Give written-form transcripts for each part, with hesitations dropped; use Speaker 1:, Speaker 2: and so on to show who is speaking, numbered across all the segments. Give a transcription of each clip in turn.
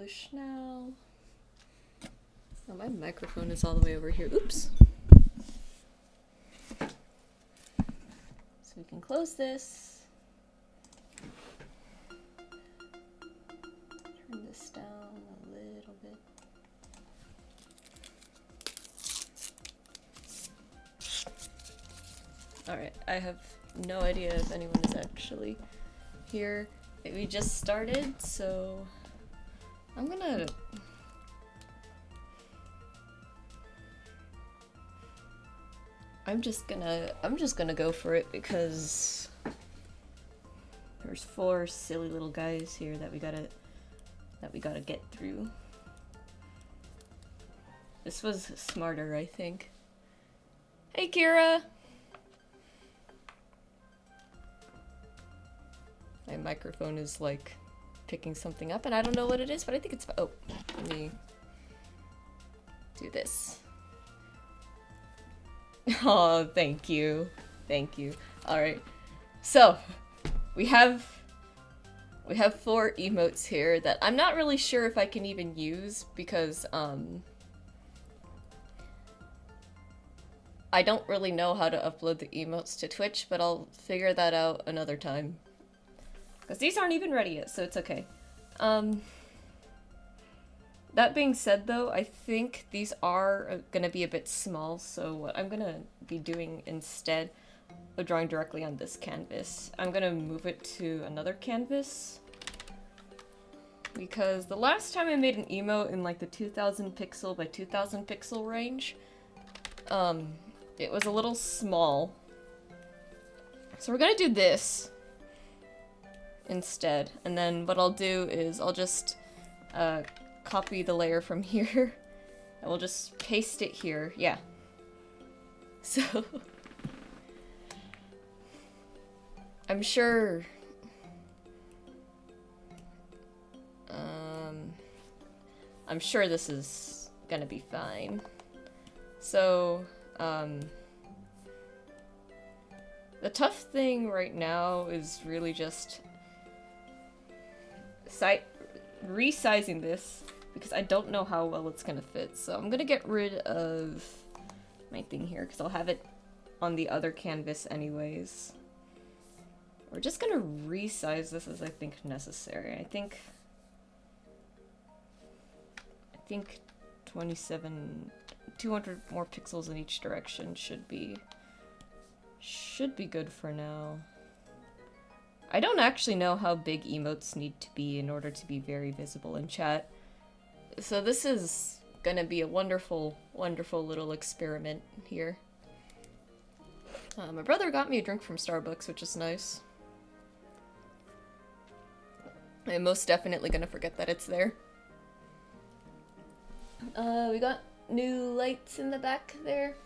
Speaker 1: publish now. Oh, my microphone is all the way over here. Oops. So we can close this. Turn this down a little bit. Alright, I have no idea if anyone is actually here. We just started, so I'm just gonna go for it because there's 4 silly little guys here that we gotta get through. This was smarter, I think. Hey, Kira! My microphone is like picking something up and I don't know what it is, but I think it's, oh, let me do this. Oh, thank you. Thank you. Alright. So, we have 4 emotes here that I'm not really sure if I can even use because, I don't really know how to upload the emotes to Twitch, but I'll figure that out another time. Because these aren't even ready yet, so it's okay. That being said, though, I think these are gonna be a bit small, so what I'm gonna be doing instead of drawing directly on this canvas, I'm gonna move it to another canvas. Because the last time I made an emote in like the 2000 pixel by 2000 pixel range, it was a little small. So we're gonna do this instead, and then what I'll do is I'll just copy the layer from here and we'll just paste it here. Yeah. So I'm sure this is gonna be fine. So the tough thing right now is really just resizing this because I don't know how well it's gonna fit. So I'm gonna get rid of my thing here because I'll have it on the other canvas anyways. We're just gonna resize this as I think necessary. I think 200 more pixels in each direction should be good for now. I don't actually know how big emotes need to be in order to be very visible in chat. So this is gonna be a wonderful, wonderful little experiment here. My brother got me a drink from Starbucks, which is nice. I'm most definitely gonna forget that it's there. We got new lights in the back there.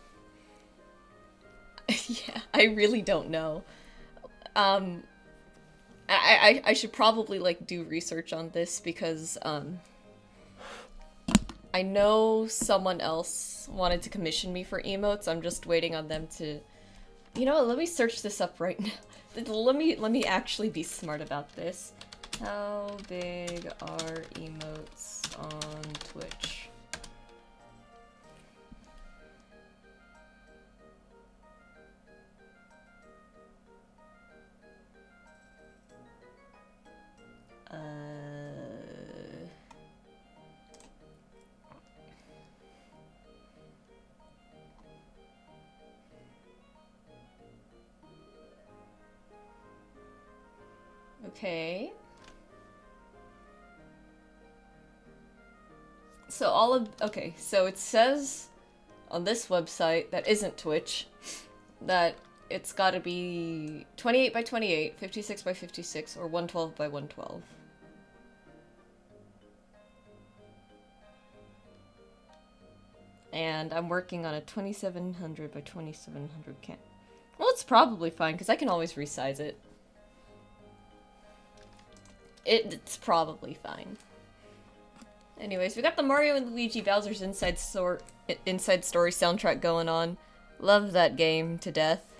Speaker 1: Yeah, I really don't know. I should probably like do research on this because I know someone else wanted to commission me for emotes. I'm just waiting on them to, you know, let me search this up right now. Let me actually be smart about this. How big are emotes on Twitch? Okay. So so it says on this website that isn't Twitch that it's gotta be 28 by 28, 56 by 56, or 112 by 112. And I'm working on a 2700 by 2700 can. Well, it's probably fine, because I can always resize it. It's probably fine. Anyways, we got the Mario and Luigi Bowser's Inside Story soundtrack going on. Love that game to death.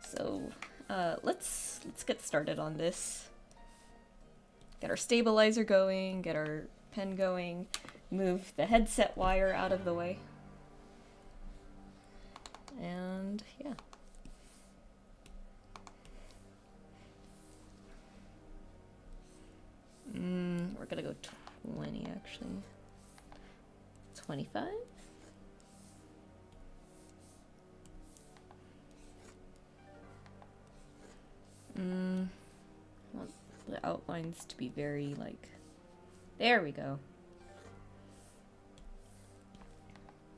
Speaker 1: So, let's get started on this. get our stabilizer going, get our pen going, move the headset wire out of the way. And yeah. We're gonna go 20 actually. 25? I want the outlines to be very like, there we go.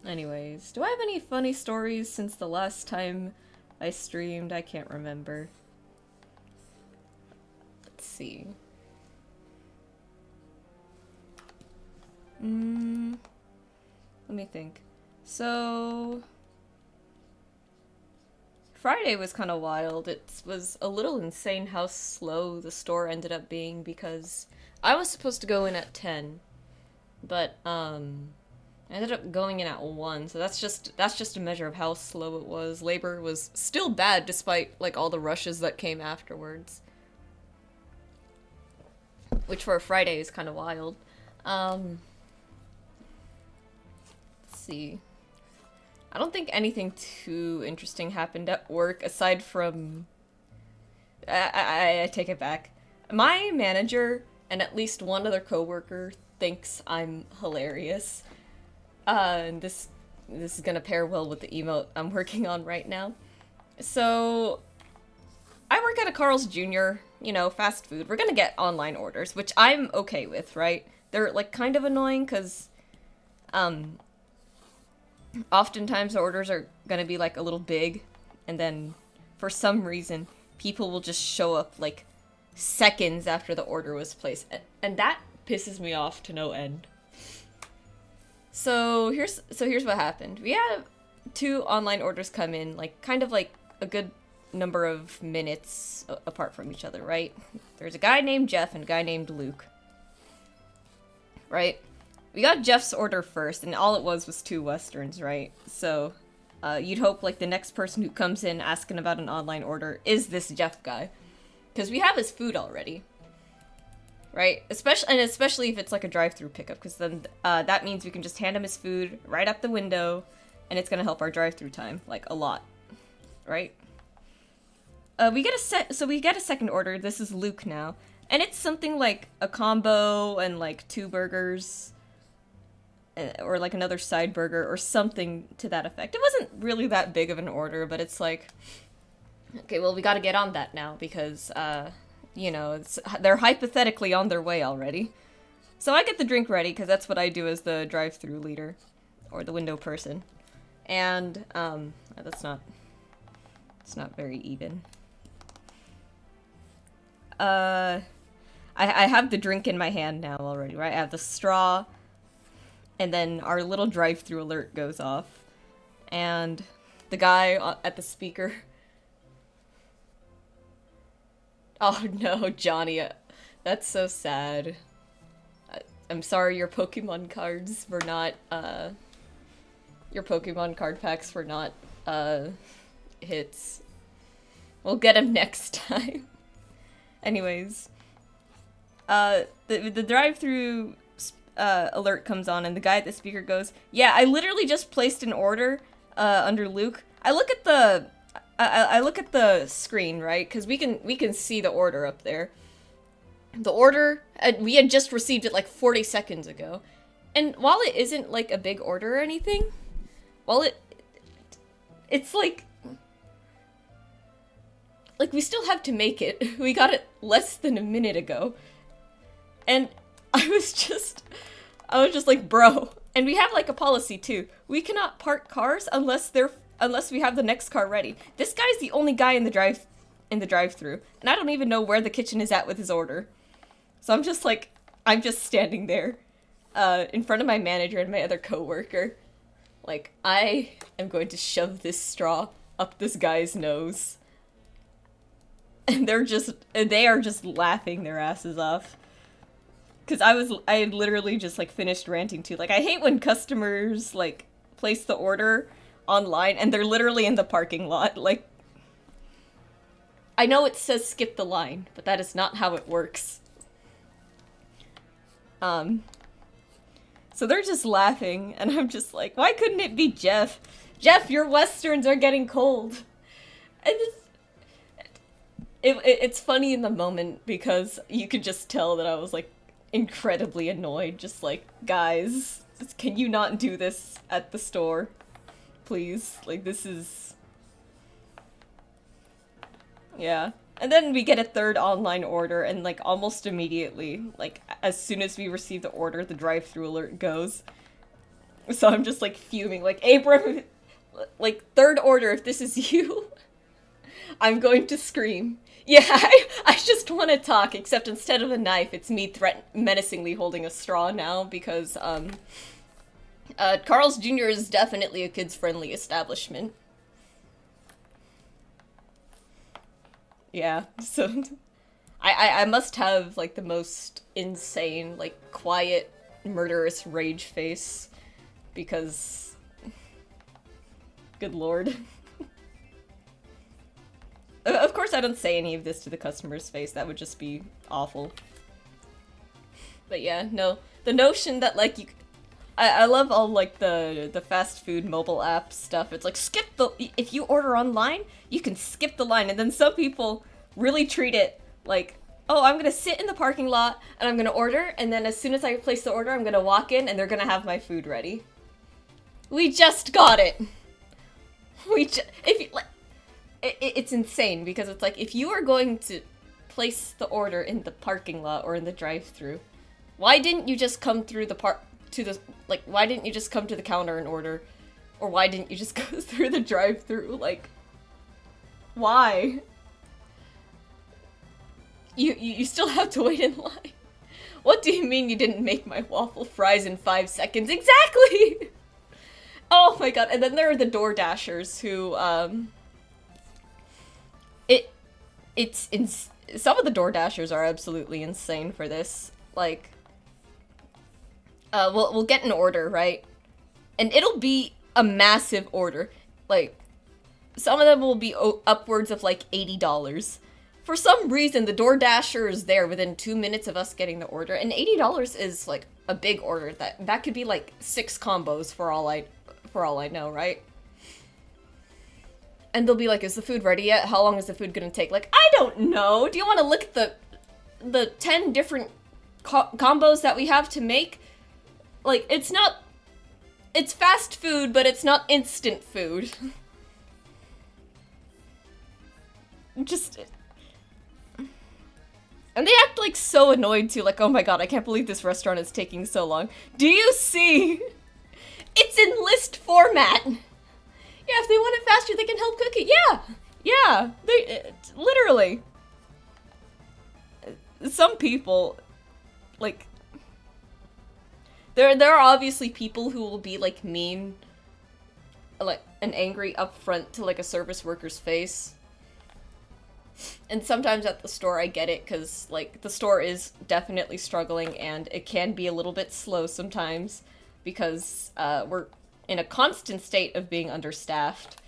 Speaker 1: Anyways, do I have any funny stories since the last time I streamed? I can't remember. Let's see. Let me think. So Friday was kind of wild. It was a little insane how slow the store ended up being because I was supposed to go in at 10, but I ended up going in at 1, so that's just a measure of how slow it was. Labor was still bad despite like all the rushes that came afterwards, which for a Friday is kind of wild. Let's see. I don't think anything too interesting happened at work aside from... I take it back. My manager and at least one other coworker thinks I'm hilarious. And this is gonna pair well with the emote I'm working on right now. So, I work at a Carl's Jr., you know, fast food. We're gonna get online orders, which I'm okay with, right? They're, like, kind of annoying because, oftentimes the orders are gonna be like a little big, and then for some reason people will just show up like seconds after the order was placed, and that pisses me off to no end. So here's what happened. We had 2 online orders come in, like kind of like a good number of minutes apart from each other, right? There's a guy named Jeff and a guy named Luke, right? We got Jeff's order first, and all it was 2 Westerns, right? So, you'd hope, like, the next person who comes in asking about an online order is this Jeff guy. Because we have his food already. Right? Especially if it's, like, a drive-thru pickup, because then, that means we can just hand him his food right at the window, and it's gonna help our drive-thru time, like, a lot. Right? We get a second order. This is Luke now. And it's something like a combo and, like, 2 burgers... or like another side burger or something to that effect. It wasn't really that big of an order, but it's like, okay, well, we gotta get on that now because, you know, they're hypothetically on their way already. So I get the drink ready because that's what I do as the drive-thru leader or the window person. And, it's not very even. I have the drink in my hand now already, right? I have the straw. And then our little drive-thru alert goes off. And the guy at the speaker... Oh no, Johnny. That's so sad. I'm sorry your Pokemon cards were not, your Pokemon card packs were not, hits. We'll get him next time. Anyways. The drive-thru... alert comes on, and the guy at the speaker goes, "Yeah, I literally just placed an order under Luke." I look at the screen, right? Because we can see the order up there. The order, we had just received it like 40 seconds ago, and while it isn't like a big order or anything, while it's like we still have to make it. We got it less than a minute ago, and I was just like, bro. And we have like a policy too. We cannot park cars unless we have the next car ready. This guy's the only guy in the drive-thru, and I don't even know where the kitchen is at with his order. So I'm just standing there, in front of my manager and my other coworker. Like, I am going to shove this straw up this guy's nose. And they are just laughing their asses off. Because I had literally just, like, finished ranting too. Like, I hate when customers, like, place the order online and they're literally in the parking lot. Like, I know it says skip the line, but that is not how it works. So they're just laughing, and I'm just like, why couldn't it be Jeff? Jeff, your westerns are getting cold. And it's funny in the moment because you could just tell that I was like incredibly annoyed. Just like, guys, can you not do this at the store? Please. Like, this is... Yeah. And then we get a third online order, and like almost immediately, like as soon as we receive the order, the drive-through alert goes. So I'm just like fuming, like, Abram, like, third order, if this is you, I'm going to scream. Yeah, I just want to talk, except instead of a knife, it's me menacingly holding a straw now, because, Carl's Jr. is definitely a kids-friendly establishment. Yeah, so... I must have, like, the most insane, like, quiet, murderous rage face, because... Good lord. Of course I don't say any of this to the customer's face, that would just be awful. But yeah, no, the notion that, like, you... I love all, like, the fast food mobile app stuff. It's like, skip the... If you order online, you can skip the line. And then some people really treat it like, oh, I'm gonna sit in the parking lot, and I'm gonna order, and then as soon as I place the order, I'm gonna walk in, and they're gonna have my food ready. We just got it! If you, like... It's insane, because it's like, if you are going to place the order in the parking lot or in the drive-thru, why didn't you just come through the why didn't you just come to the counter and order? Or why didn't you just go through the drive-thru? Like, why? You still have to wait in line. What do you mean you didn't make my waffle fries in 5 seconds? Exactly! Oh my god, and then there are the Door Dashers who, some of the Door Dashers are absolutely insane for this. Like, we'll get an order, right? And it'll be a massive order. Like, some of them will be upwards of, like, $80. For some reason, the Door Dasher is there within 2 minutes of us getting the order, and $80 is, like, a big order. That could be, like, 6 combos for all I know, right? And they'll be like, is the food ready yet? How long is the food gonna take? Like, I don't know! Do you want to look at the 10 different combos that we have to make? Like, it's fast food, but it's not instant food. Just... And they act, like, so annoyed, too. Like, oh my god, I can't believe this restaurant is taking so long. Do you see? It's in list format! Yeah, if they want it faster, they can help cook it. Yeah! Yeah! Literally. Some people, like... There are obviously people who will be, like, mean, like, and angry up front to, like, a service worker's face. And sometimes at the store I get it, because, like, the store is definitely struggling, and it can be a little bit slow sometimes, because, we're in a constant state of being understaffed.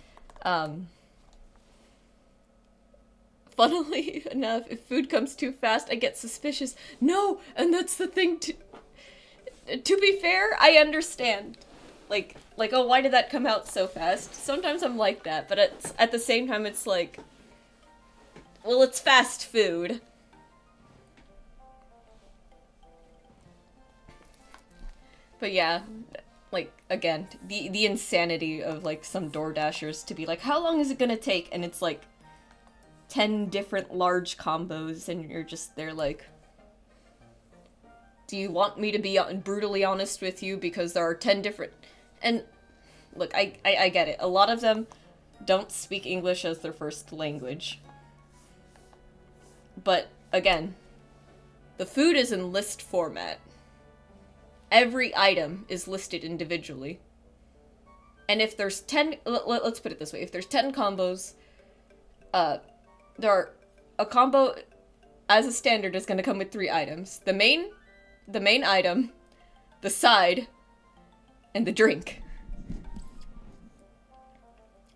Speaker 1: Funnily enough, if food comes too fast, I get suspicious. No! And that's the thing, to be fair, I understand. Like, oh, why did that come out so fast? Sometimes I'm like that, but at the same time, it's like... Well, it's fast food. But yeah, like, again, the insanity of, like, some Door Dashers to be like, how long is it gonna take? And it's like 10 different large combos, and you're just there like, do you want me to be brutally honest with you? Because there are 10 different... And, look, I get it. A lot of them don't speak English as their first language. But, again, the food is in list format. Every item is listed individually. And if there's 10... Let's put it this way. If there's 10 combos, there are... A combo, as a standard, is going to come with 3 items. The main item, the side, and the drink.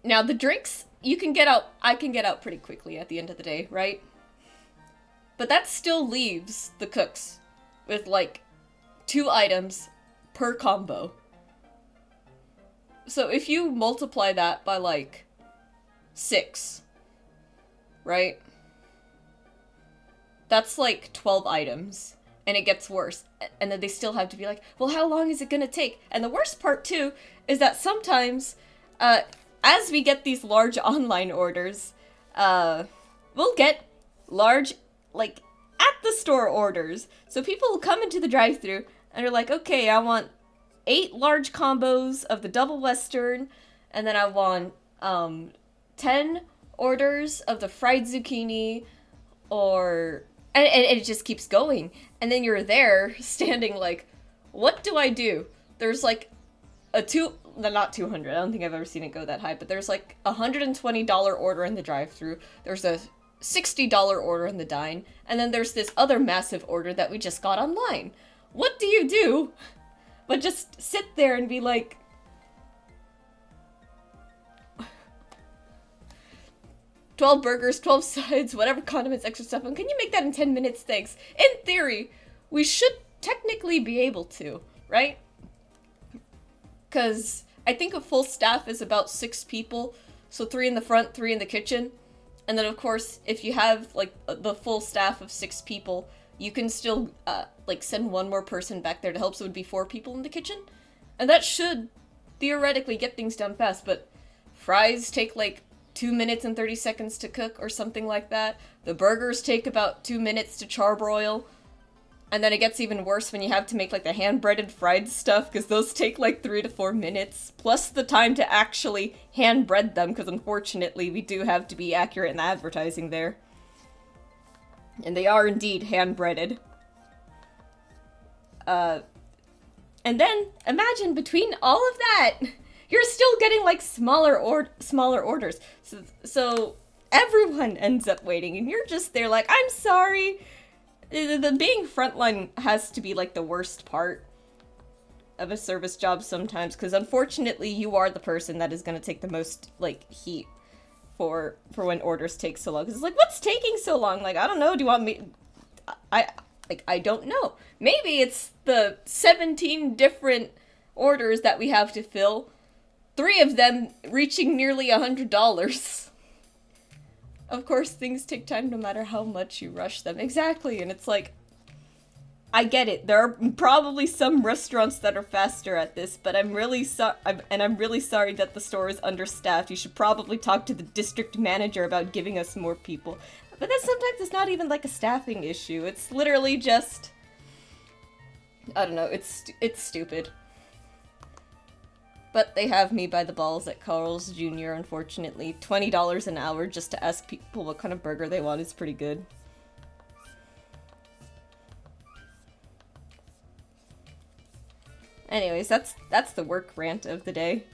Speaker 1: Now, the drinks, I can get out pretty quickly at the end of the day, right? But that still leaves the cooks with, like, 2 items per combo. So if you multiply that by like 6, right? That's like 12 items. And it gets worse. And then they still have to be like, well, how long is it gonna take? And the worst part, too, is that sometimes, as we get these large online orders, we'll get large, like, at the store orders. So people will come into the drive-thru and are like, okay, I want 8 large combos of the double western, and then I want 10 orders of the fried zucchini, or and it just keeps going. And then you're there standing like, what do I do? There's like not 200. I don't think I've ever seen it go that high, but there's like $120 order in the drive-thru. There's a $60 order in the dine, and then there's this other massive order that we just got online. What do you do? But just sit there and be like, "12 burgers, 12 sides, whatever condiments, extra stuff, and can you make that in 10 minutes, thanks?" In theory, we should technically be able to, right? Because I think a full staff is about 6 people, so 3 in the front, 3 in the kitchen. And then, of course, if you have, like, the full staff of 6 people, you can still, like, send one more person back there to help, so it would be 4 people in the kitchen. And that should theoretically get things done fast, but fries take, like, 2 minutes and 30 seconds to cook, or something like that. The burgers take about 2 minutes to charbroil. And then it gets even worse when you have to make, like, the hand-breaded fried stuff, because those take, like, 3 to 4 minutes, plus the time to actually hand-bread them, because unfortunately we do have to be accurate in the advertising there. And they are indeed hand-breaded. And then, imagine, between all of that, you're still getting, like, smaller orders. So everyone ends up waiting, and you're just there like, I'm sorry. The being frontline has to be, like, the worst part of a service job sometimes, because unfortunately you are the person that is going to take the most, like, heat for when orders take so long. Because it's like, what's taking so long? Like, I don't know, do you want me... I don't know. Maybe it's the 17 different orders that we have to fill, 3 of them reaching nearly $100. Of course, things take time no matter how much you rush them. Exactly, and it's like, I get it. There are probably some restaurants that are faster at this, but I'm really sorry that the store is understaffed. You should probably talk to the district manager about giving us more people. But then sometimes it's not even like a staffing issue. It's literally just, I don't know, it's stupid. But they have me by the balls at Carl's Jr., unfortunately. $20 an hour just to ask people what kind of burger they want is pretty good. Anyways, that's the work rant of the day.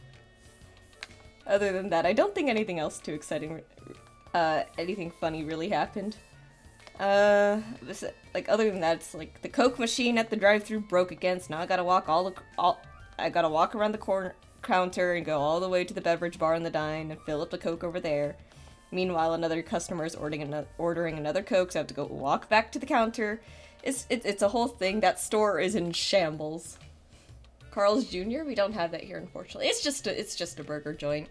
Speaker 1: Other than that, I don't think anything else too exciting, anything funny really happened. Like, other than that, it's like the Coke machine at the drive-thru broke again, so now I gotta walk I gotta walk around the counter and go all the way to the beverage bar in the dine and fill up the Coke over there. Meanwhile, another customer is ordering another Coke, so I have to go walk back to the counter. It's a whole thing. That store is in shambles. Carl's Jr.? We don't have that here, unfortunately. It's just a burger joint.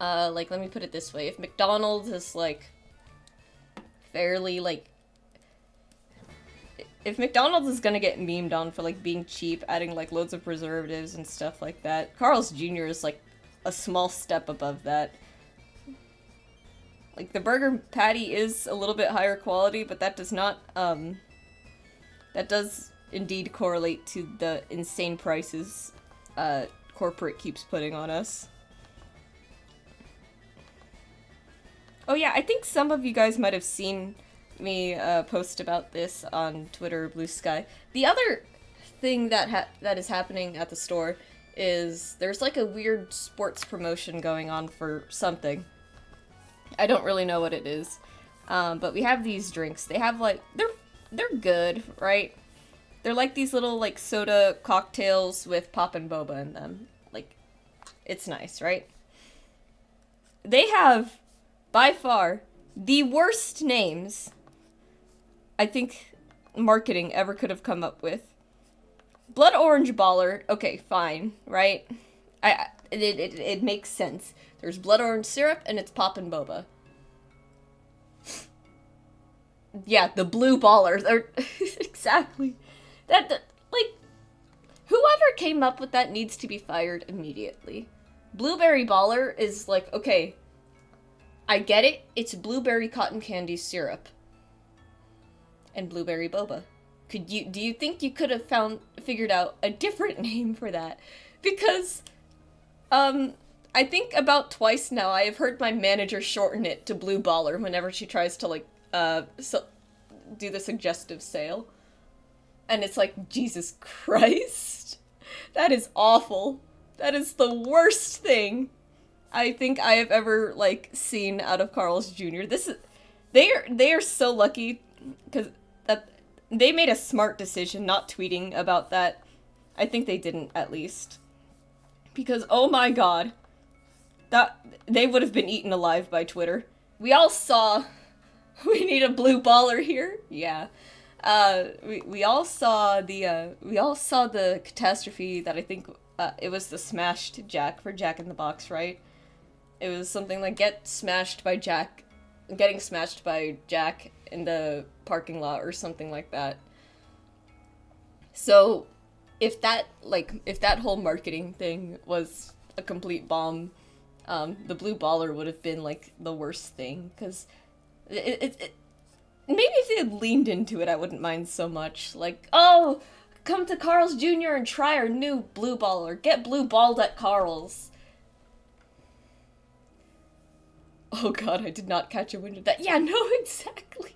Speaker 1: Like, let me put it this way. If McDonald's is, like, fairly, like... If McDonald's is gonna get memed on for, like, being cheap, adding, like, loads of preservatives and stuff like that, Carl's Jr. is, like, a small step above that. Like, the burger patty is a little bit higher quality, but that does not, that does indeed correlate to the insane prices, corporate keeps putting on us. Oh yeah, I think some of you guys might have seen me post about this on Twitter or Blue Sky. The other thing that is happening at the store is there's like a weird sports promotion going on for something. I don't really know what it is. But we have these drinks. They have like they're good, right? They're like these little like soda cocktails with pop and boba in them. Like, it's nice, right? They have by far the worst names I think marketing ever could have come up with. Blood orange baller, okay, fine, right? It makes sense. There's blood orange syrup and it's poppin' boba. Yeah, the blue ballers are exactly like whoever came up with that needs to be fired immediately. Blueberry baller is like, okay, I get it. It's blueberry cotton candy syrup and blueberry boba. Do you think you could have figured out a different name for that? Because I think about twice now I have heard my manager shorten it to blue baller whenever she tries to like do the suggestive sale. And it's like, Jesus Christ. That is awful. That is the worst thing I think I have ever like seen out of Carl's Jr. They are so lucky because that they made a smart decision not tweeting about that. I think they didn't, at least. Because oh my god, that they would have been eaten alive by Twitter. We all saw we need a blue baller here. Yeah. We all saw the catastrophe that I think it was the smashed Jack for Jack in the Box, right? It was something like getting smashed by Jack in the parking lot or something like that. So, if that whole marketing thing was a complete bomb, the blue baller would have been like the worst thing, because it maybe if they had leaned into it, I wouldn't mind so much. Like, oh, come to Carl's Jr. and try our new blue baller. Get blue balled at Carl's. Oh god, I did not catch a wind of that. Yeah, no, exactly.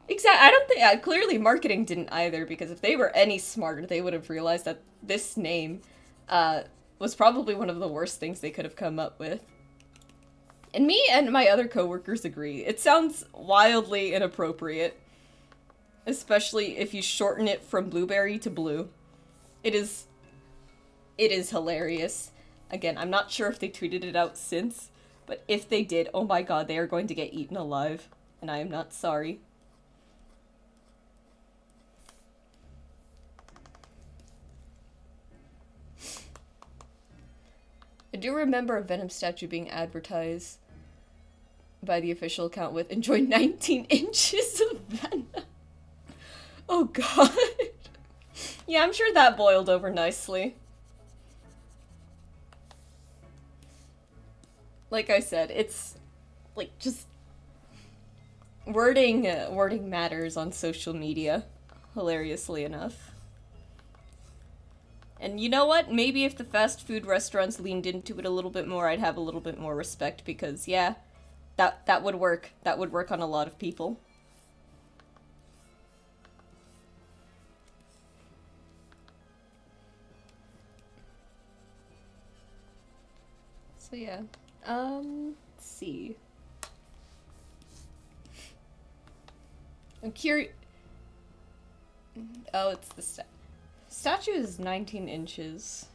Speaker 1: I don't think, clearly marketing didn't either, because if they were any smarter, they would have realized that this name, was probably one of the worst things they could have come up with. And me and my other coworkers agree. It sounds wildly inappropriate, especially if you shorten it from blueberry to blue. It is hilarious. Again, I'm not sure if they tweeted it out since, but if they did, oh my god, they are going to get eaten alive, and I am not sorry. I do remember a Venom statue being advertised by the official account with "enjoy 19 inches of Venom." Oh god. Yeah, I'm sure that boiled over nicely. Like I said, it's like just wording matters on social media, hilariously enough. And you know what? Maybe if the fast food restaurants leaned into it a little bit more, I'd have a little bit more respect, because yeah, that would work. That would work on a lot of people. So yeah. Let's see. I'm curious. Oh, it's the statue is 19 inches.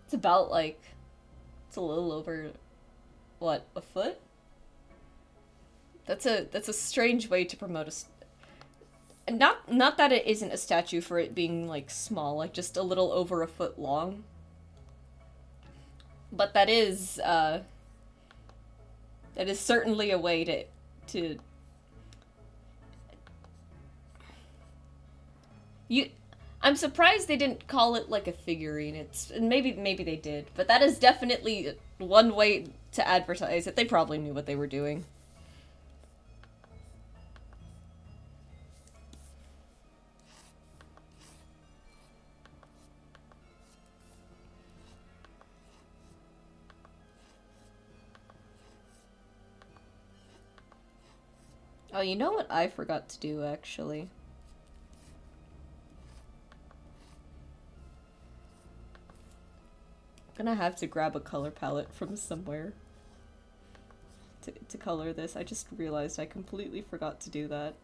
Speaker 1: It's about like, it's a little over, what, a foot? That's a strange way to promote not that it isn't a statue for it being like small, like just a little over a foot long. But that is certainly a way to I'm surprised they didn't call it like a figurine. Maybe they did, but that is definitely one way to advertise it. They probably knew what they were doing. Oh, you know what I forgot to do, actually? I'm gonna have to grab a color palette from somewhere to color this. I just realized I completely forgot to do that.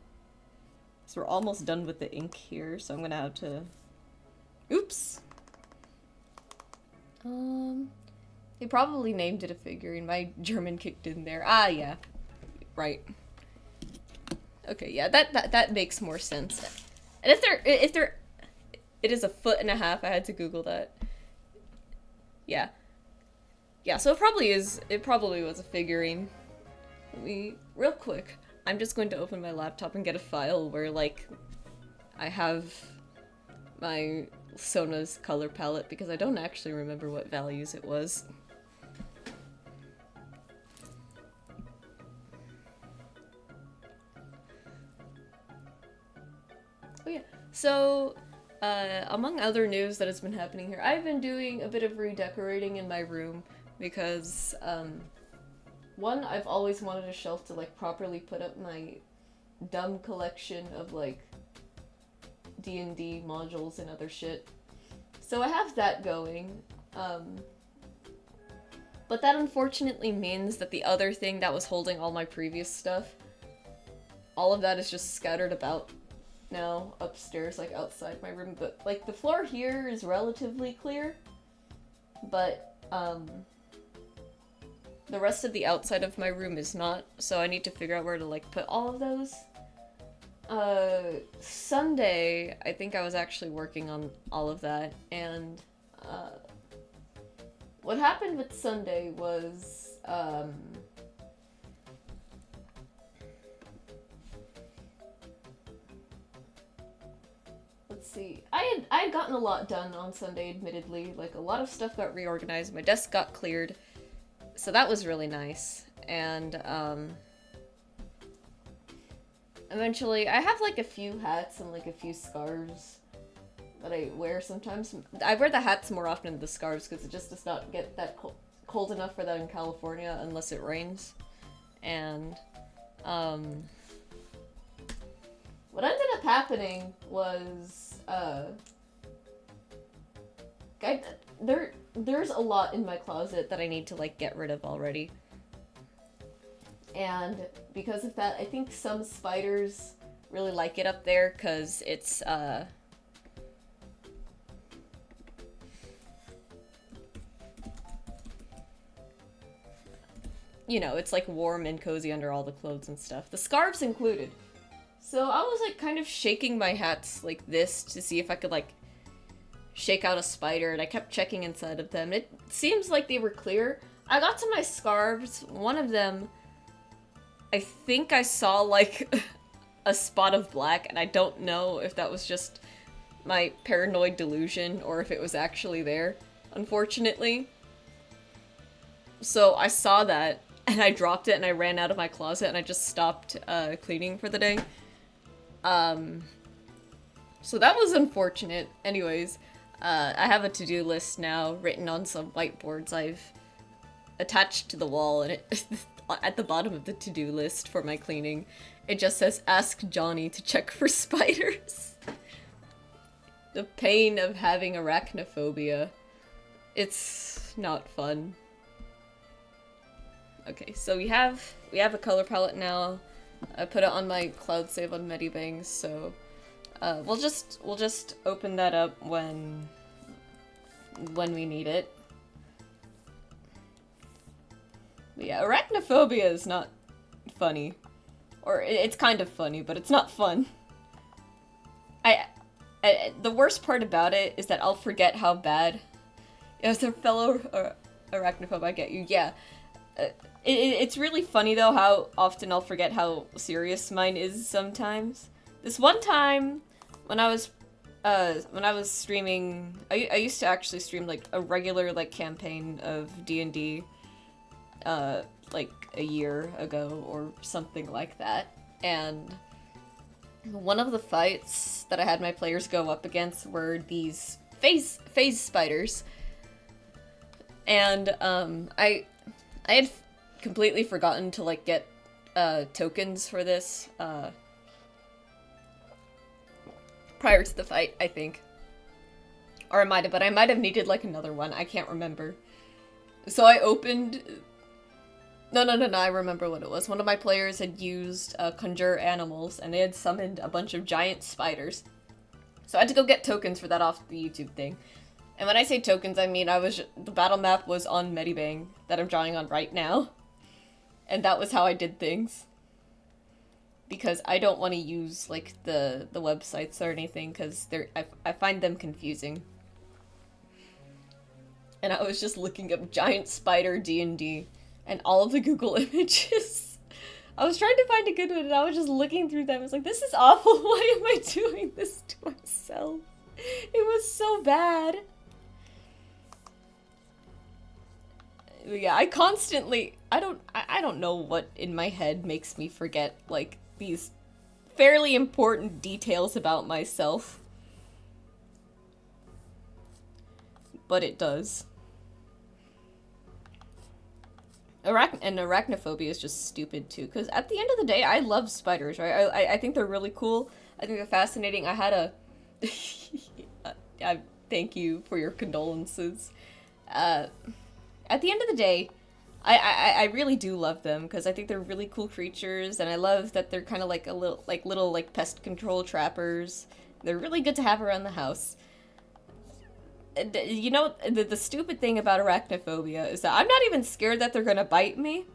Speaker 1: So we're almost done with the ink here, so I'm gonna have to... Oops! They probably named it a figurine. My German kicked in there. Ah, yeah. Right. Okay, yeah, that makes more sense. And if they're it is 1.5 feet. I had to Google that. Yeah. Yeah, so it probably was a figurine. Let me real quick. I'm just going to open my laptop and get a file where like I have my Sona's color palette because I don't actually remember what values it was. Oh yeah. So, among other news that has been happening here, I've been doing a bit of redecorating in my room because, one, I've always wanted a shelf to, like, properly put up my dumb collection of, like, D&D modules and other shit. So I have that going, but that unfortunately means that the other thing that was holding all my previous stuff, all of that is just scattered about now upstairs, like outside my room. But like the floor here is relatively clear, but the rest of the outside of my room is not, so I need to figure out where to like put all of those. Sunday, I think I was actually working on all of that, and what happened with Sunday was let's see. I had gotten a lot done on Sunday, admittedly. Like, a lot of stuff got reorganized, my desk got cleared, so that was really nice. And, eventually, I have, like, a few hats and, like, a few scarves that I wear sometimes. I wear the hats more often than the scarves, because it just does not get that cold enough for that in California unless it rains. And, what ended up happening was, there's a lot in my closet that I need to, like, get rid of already. And because of that, I think some spiders really like it up there, because it's, you know, it's, like, warm and cozy under all the clothes and stuff. The scarves included. So I was, like, kind of shaking my hats like this to see if I could, like, shake out a spider, and I kept checking inside of them. It seems like they were clear. I got to my scarves. One of them, I think I saw, like, a spot of black, and I don't know if that was just my paranoid delusion or if it was actually there, unfortunately. So I saw that, and I dropped it, and I ran out of my closet, and I just stopped cleaning for the day. So that was unfortunate. Anyways, I have a to-do list now written on some whiteboards I've attached to the wall, and it at the bottom of the to-do list for my cleaning, it just says, "Ask Johnny to check for spiders." The pain of having arachnophobia. It's not fun. Okay, so we have a color palette now. I put it on my cloud save on Medibang, so we'll just open that up when we need it. But yeah, arachnophobia is not funny, or it's kind of funny, but it's not fun. The worst part about it is that I'll forget how bad. As a fellow arachnophobe, I get you. Yeah. It's really funny though how often I'll forget how serious mine is sometimes. This one time when I was streaming, I used to actually stream like a regular like campaign of D&D like a year ago or something like that. And one of the fights that I had my players go up against were these phase spiders. And I had completely forgotten to like get tokens for this prior to the fight, I think. Or I might have needed like another one. I can't remember. So I opened... No, I remember what it was. One of my players had used conjure animals, and they had summoned a bunch of giant spiders. So I had to go get tokens for that off the YouTube thing. And when I say tokens, I mean the battle map was on Medibang that I'm drawing on right now. And that was how I did things. because I don't want to use like the websites or anything because I find them confusing. And I was just looking up giant spider D&D and all of the Google images. I was trying to find a good one and I was just looking through them. I was like, this is awful. Why am I doing this to myself? It was so bad. Yeah, I constantly I don't know what in my head makes me forget like these fairly important details about myself. But it does. And arachnophobia is just stupid too, because at the end of the day, I love spiders, right? I think they're really cool. I think they're fascinating. I had a... I thank you for your condolences. At the end of the day, I really do love them, because I think they're really cool creatures, and I love that they're kind of like little pest control trappers. They're really good to have around the house. You know, the stupid thing about arachnophobia is that I'm not even scared that they're gonna bite me.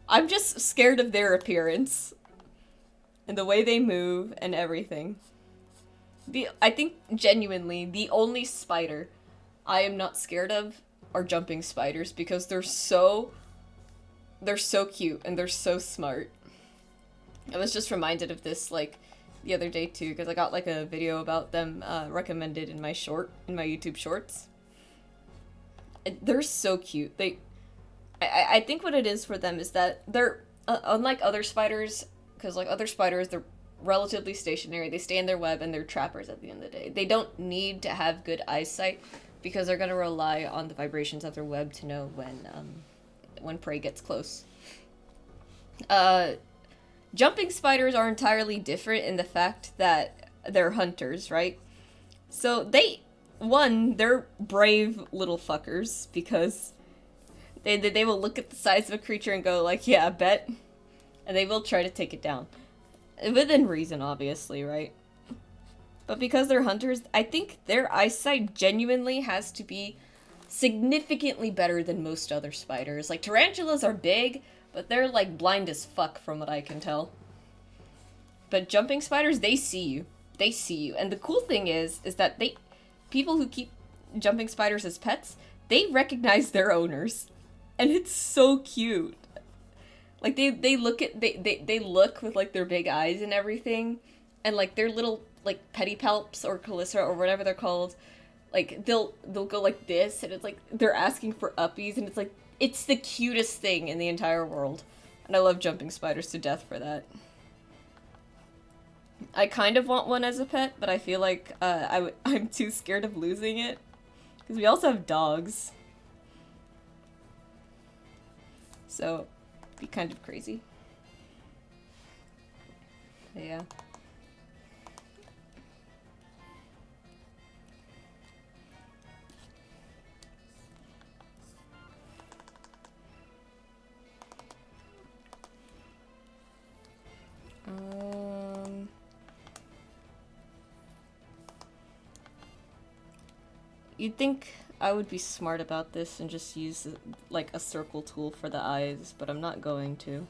Speaker 1: I'm just scared of their appearance. And the way they move and everything. I think, genuinely, the only spider I am not scared of are jumping spiders because they're so cute and they're so smart. I was just reminded of this, like, the other day too, because I got like a video about them recommended in my YouTube shorts. They're so cute. I think what it is for them is that they're unlike other spiders, because like other spiders, they're relatively stationary. They stay in their web and they're trappers at the end of the day. They don't need to have good eyesight because they're gonna rely on the vibrations of their web to know when prey gets close. Jumping spiders are entirely different in the fact that they're hunters, right? So they're brave little fuckers because they will look at the size of a creature and go like, yeah, bet. And they will try to take it down. Within reason, obviously, right? But because they're hunters, I think their eyesight genuinely has to be significantly better than most other spiders. Like, tarantulas are big, but they're, like, blind as fuck from what I can tell. But jumping spiders, they see you. They see you. And the cool thing is that people who keep jumping spiders as pets, they recognize their owners. And it's so cute. Like, they look with, like, their big eyes and everything. And, like, their little, like, pedipalps or callicera or whatever they're called, like, they'll go like this, and it's like, they're asking for uppies, and it's like, it's the cutest thing in the entire world. And I love jumping spiders to death for that. I kind of want one as a pet, but I feel like I'm too scared of losing it. Because we also have dogs. So, it'd be kind of crazy. But yeah. You'd think I would be smart about this and just use, like, a circle tool for the eyes, but I'm not going to.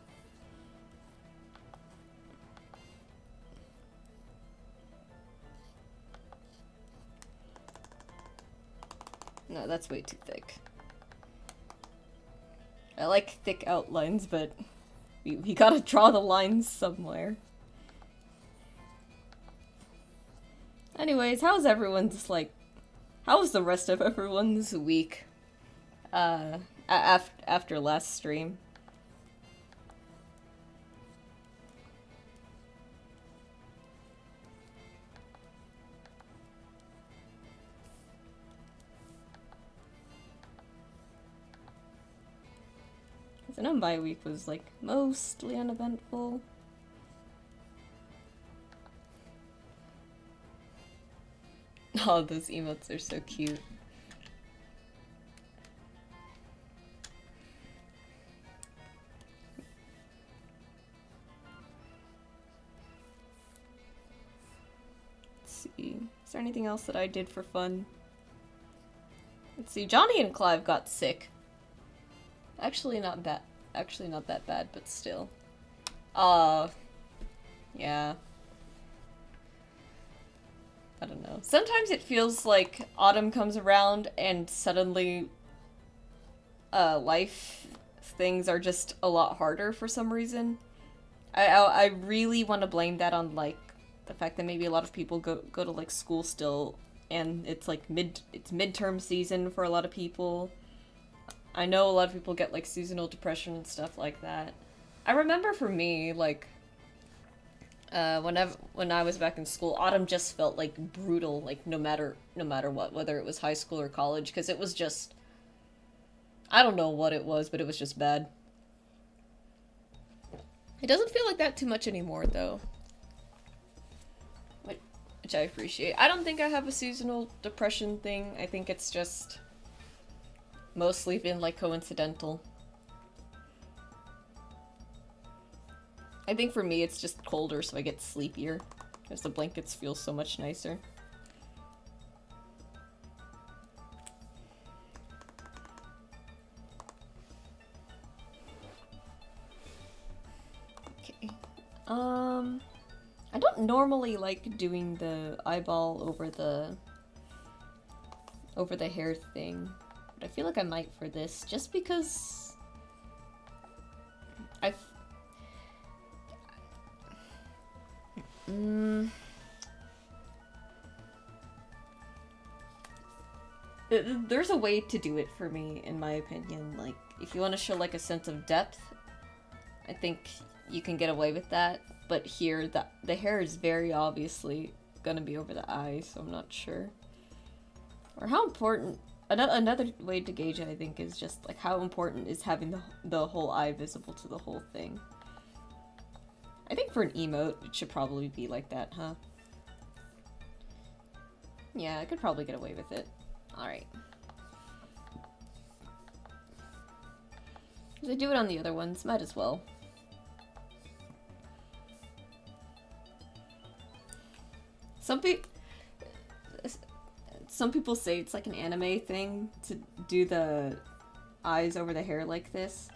Speaker 1: No, that's way too thick. I like thick outlines, but we gotta draw the lines somewhere. Anyways, how's everyone's, like, how was the rest of everyone's week? After last stream? I know my week was, like, mostly uneventful. Oh, those emotes are so cute. Let's see. Is there anything else that I did for fun? Let's see. Johnny and Clive got sick. Actually not that bad, but still. Yeah. I don't know. Sometimes it feels like autumn comes around and suddenly life things are just a lot harder for some reason. I really want to blame that on like the fact that maybe a lot of people go to like school still, and it's like it's midterm season for a lot of people. I know a lot of people get like seasonal depression and stuff like that. I remember for me like when I was back in school, autumn just felt like brutal, like no matter what, whether it was high school or college, because it was just I don't know what it was, but it was just bad. It doesn't feel like that too much anymore, though, which I appreciate. I don't think I have a seasonal depression thing. I think it's just mostly been like coincidental. I think for me it's just colder, so I get sleepier because the blankets feel so much nicer. Okay. I don't normally like doing the eyeball over the hair thing, but I feel like I might for this, just because I've there's a way to do it for me, in my opinion. Like, if you want to show like a sense of depth, I think you can get away with that. But here, the hair is very obviously gonna be over the eyes, so I'm not sure. Or how important. Another way to gauge it, I think, is just like how important is having the whole eye visible to the whole thing. I think for an emote, it should probably be like that, huh? Yeah, I could probably get away with it. Alright. If I do it on the other ones, might as well. Some people say it's like an anime thing to do the eyes over the hair like this.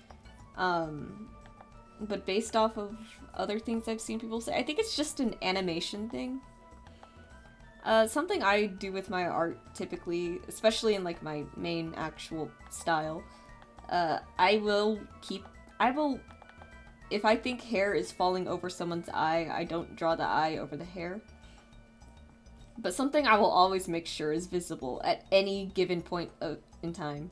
Speaker 1: But based off of other things I've seen people say, I think it's just an animation thing. Something I do with my art typically, especially in like my main actual style, I will, if I think hair is falling over someone's eye, I don't draw the eye over the hair. But something I will always make sure is visible at any given point in time,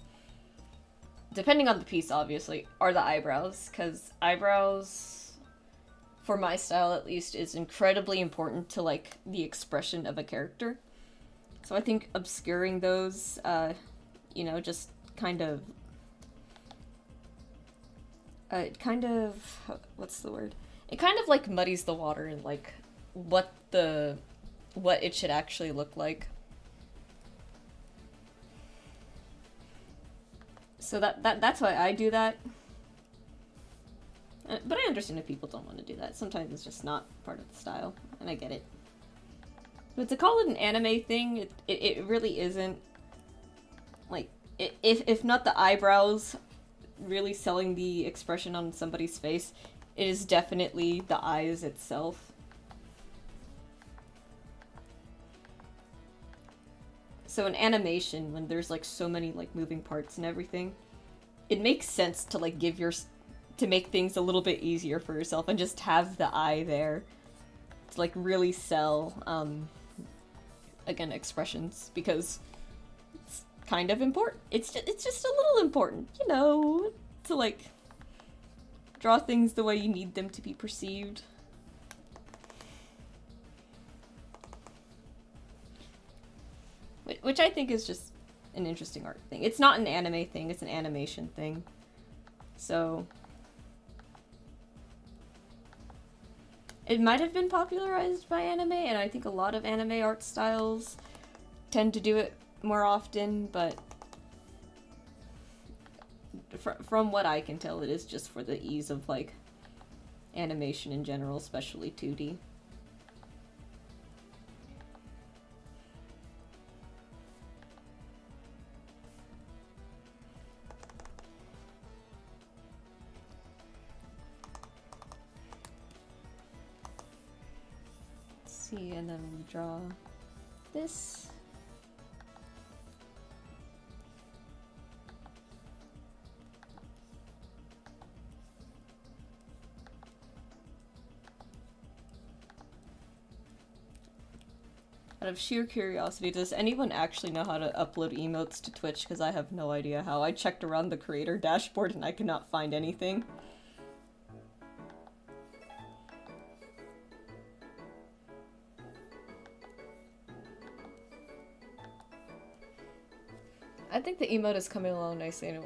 Speaker 1: depending on the piece obviously, are the eyebrows, because eyebrows, for my style at least, is incredibly important to like the expression of a character. So I think obscuring those, just kind of, what's the word? It kind of like muddies the water and like what it should actually look like. So that's why I do that. But I understand if people don't want to do that. Sometimes it's just not part of the style, and I get it. But to call it an anime thing, it really isn't. Like, if not the eyebrows really selling the expression on somebody's face, it is definitely the eyes itself. So in animation, when there's like so many like moving parts and everything, it makes sense to like to make things a little bit easier for yourself and just have the eye there to like really sell again, expressions, because it's kind of important. It's just a little important, to like draw things the way you need them to be perceived. Which I think is just an interesting art thing. It's not an anime thing, it's an animation thing. So it might have been popularized by anime, and I think a lot of anime art styles tend to do it more often, but from what I can tell, it is just for the ease of like animation in general, especially 2D. see, and then we draw this. Out of sheer curiosity, does anyone actually know how to upload emotes to Twitch? Because I have no idea how. I checked around the creator dashboard and I could not find anything. I think the emote is coming along nicely and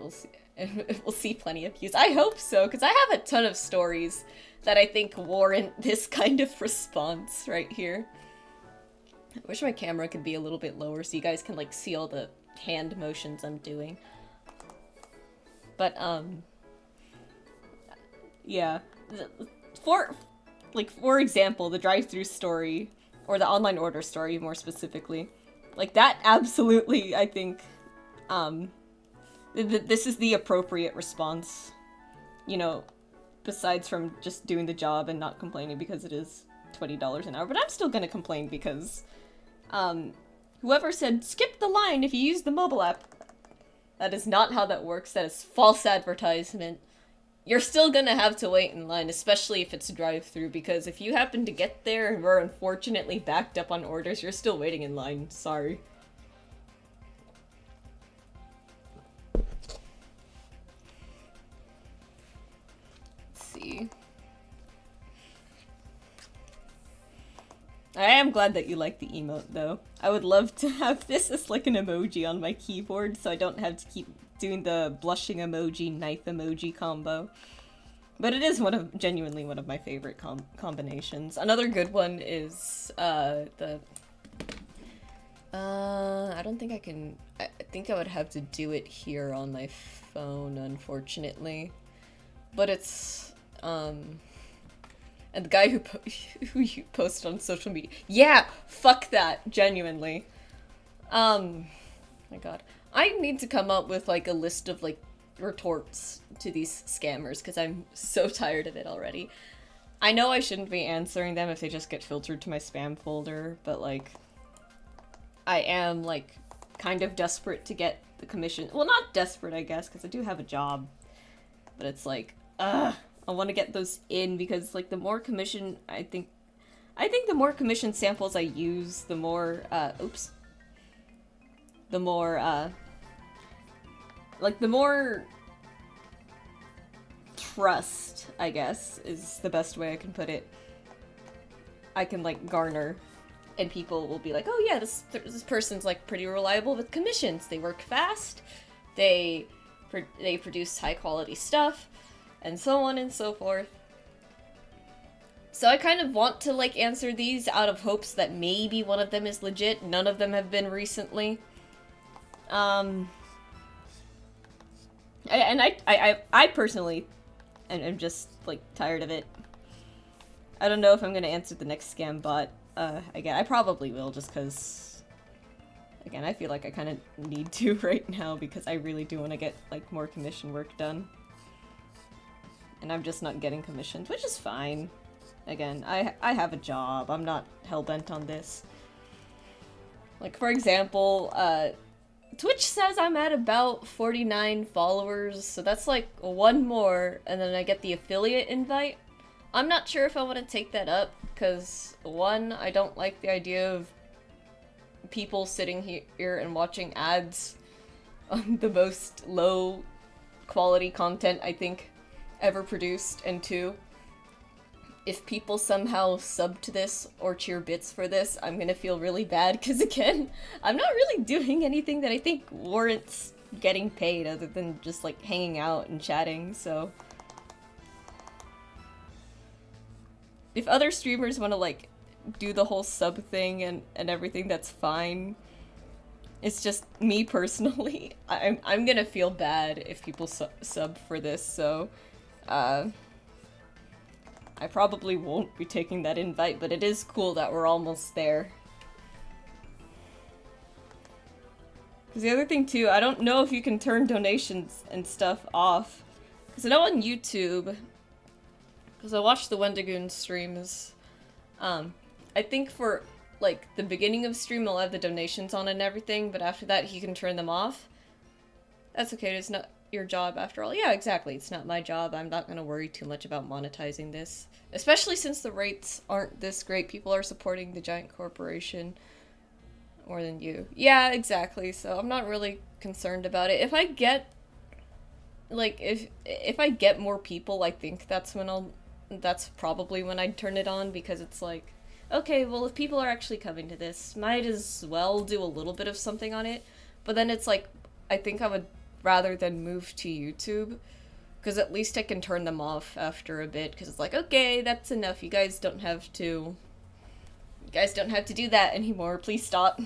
Speaker 1: it will see plenty of views. I hope so, because I have a ton of stories that I think warrant this kind of response right here. I wish my camera could be a little bit lower so you guys can like see all the hand motions I'm doing. But yeah. For example, the drive-thru story, or the online order story more specifically, like that absolutely, I think, this is the appropriate response, you know, besides from just doing the job and not complaining because it is $20 an hour, but I'm still gonna complain because, whoever said, skip the line if you use the mobile app, that is not how that works, that is false advertisement. You're still gonna have to wait in line, especially if it's a drive-thru, because if you happen to get there and we're unfortunately backed up on orders, you're still waiting in line, sorry. See. I am glad that you like the emote, though. I would love to have this as like an emoji on my keyboard, so I don't have to keep doing the blushing emoji, knife emoji combo. But it is genuinely one of my favorite combinations. Another good one is, I don't think I can... I think I would have to do it here on my phone, unfortunately. But it's, and the guy who you post on social media. Yeah! Fuck that! Genuinely. My god. I need to come up with, like, a list of, like, retorts to these scammers, because I'm so tired of it already. I know I shouldn't be answering them if they just get filtered to my spam folder, but, like, I am, like, kind of desperate to get the commission. Well, not desperate, I guess, because I do have a job. But it's like, I want to get those in, because, like, the more commission, I think the more commission samples I use, the more, the more trust, I guess, is the best way I can put it, I can, like, garner. And people will be like, oh yeah, this person's, like, pretty reliable with commissions. They work fast, they produce high-quality stuff, and so on and so forth. So I kind of want to, like, answer these out of hopes that maybe one of them is legit. None of them have been recently. I personally am just, like, tired of it. I don't know if I'm gonna answer the next scam bot. Again, I probably will, just because, again, I feel like I kind of need to right now, because I really do want to get, like, more commission work done. And I'm just not getting commissions, which is fine. Again, I have a job. I'm not hell-bent on this. Like, for example, Twitch says I'm at about 49 followers, so that's like one more, and then I get the affiliate invite. I'm not sure if I want to take that up, because, one, I don't like the idea of people sitting here and watching ads on the most low-quality content, I think, ever produced, and two, if people somehow sub to this or cheer bits for this, I'm gonna feel really bad, because again, I'm not really doing anything that I think warrants getting paid other than just, like, hanging out and chatting, so... If other streamers want to, like, do the whole sub thing and everything, that's fine. It's just me personally. I'm gonna feel bad if people sub for this, so I probably won't be taking that invite, but it is cool that we're almost there. Because the other thing too, I don't know if you can turn donations and stuff off. Because I know on YouTube, because I watched the Wendigoon streams, I think for, like, the beginning of stream, I'll have the donations on and everything, but after that, he can turn them off. That's okay, it's not your job after all. Yeah, exactly, it's not my job. I'm not gonna worry too much about monetizing this. Especially since the rates aren't this great. People are supporting the giant corporation more than you. Yeah, exactly, so I'm not really concerned about it. If I get, like, if I get more people, I think that's probably when I'd turn it on, because it's like, okay, well, if people are actually coming to this, might as well do a little bit of something on it. But then it's like, I think I would rather than move to YouTube, because at least I can turn them off after a bit, because it's like, okay, that's enough. You guys don't have to do that anymore. Please stop.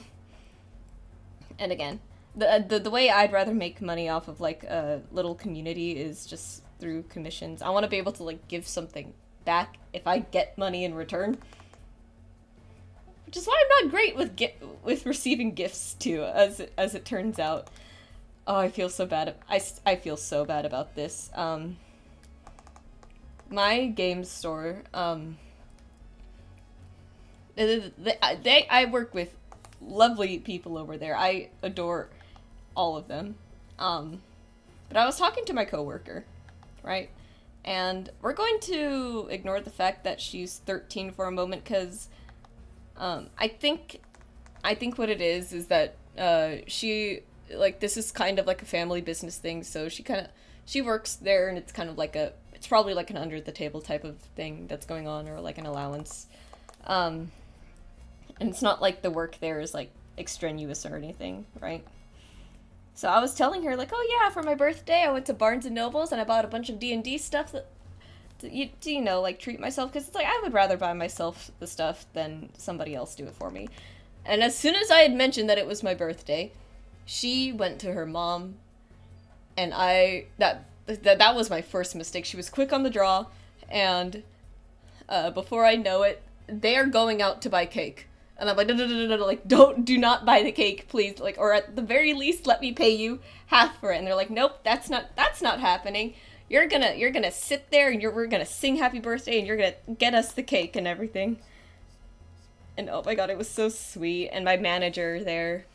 Speaker 1: And again, the way I'd rather make money off of, like, a little community is just through commissions. I want to be able to, like, give something back if I get money in return. Which is why I'm not great with receiving gifts too, as it turns out. Oh, I feel so bad. I feel so bad about this. My game store, I work with lovely people over there. I adore all of them. But I was talking to my coworker, right? And we're going to ignore the fact that she's 13 for a moment, because I think what it is that she, like, this is kind of like a family business thing, so she works there, and it's kind of like it's probably like an under the table type of thing that's going on, or like an allowance. And it's not like the work there is, like, extraneous or anything, right? So I was telling her, like, oh yeah, for my birthday I went to Barnes & Nobles and I bought a bunch of D&D stuff that, you know, like, treat myself, because it's like, I would rather buy myself the stuff than somebody else do it for me. And as soon as I had mentioned that it was my birthday, she went to her mom, and that was my first mistake. She was quick on the draw, and before I know it, they are going out to buy cake. And I'm like, like, do not buy the cake, please. Like, or at the very least, let me pay you half for it. And they're like, nope, that's not happening. You're gonna sit there, and we're gonna sing happy birthday, and you're gonna get us the cake and everything. And oh my god, it was so sweet. And my manager there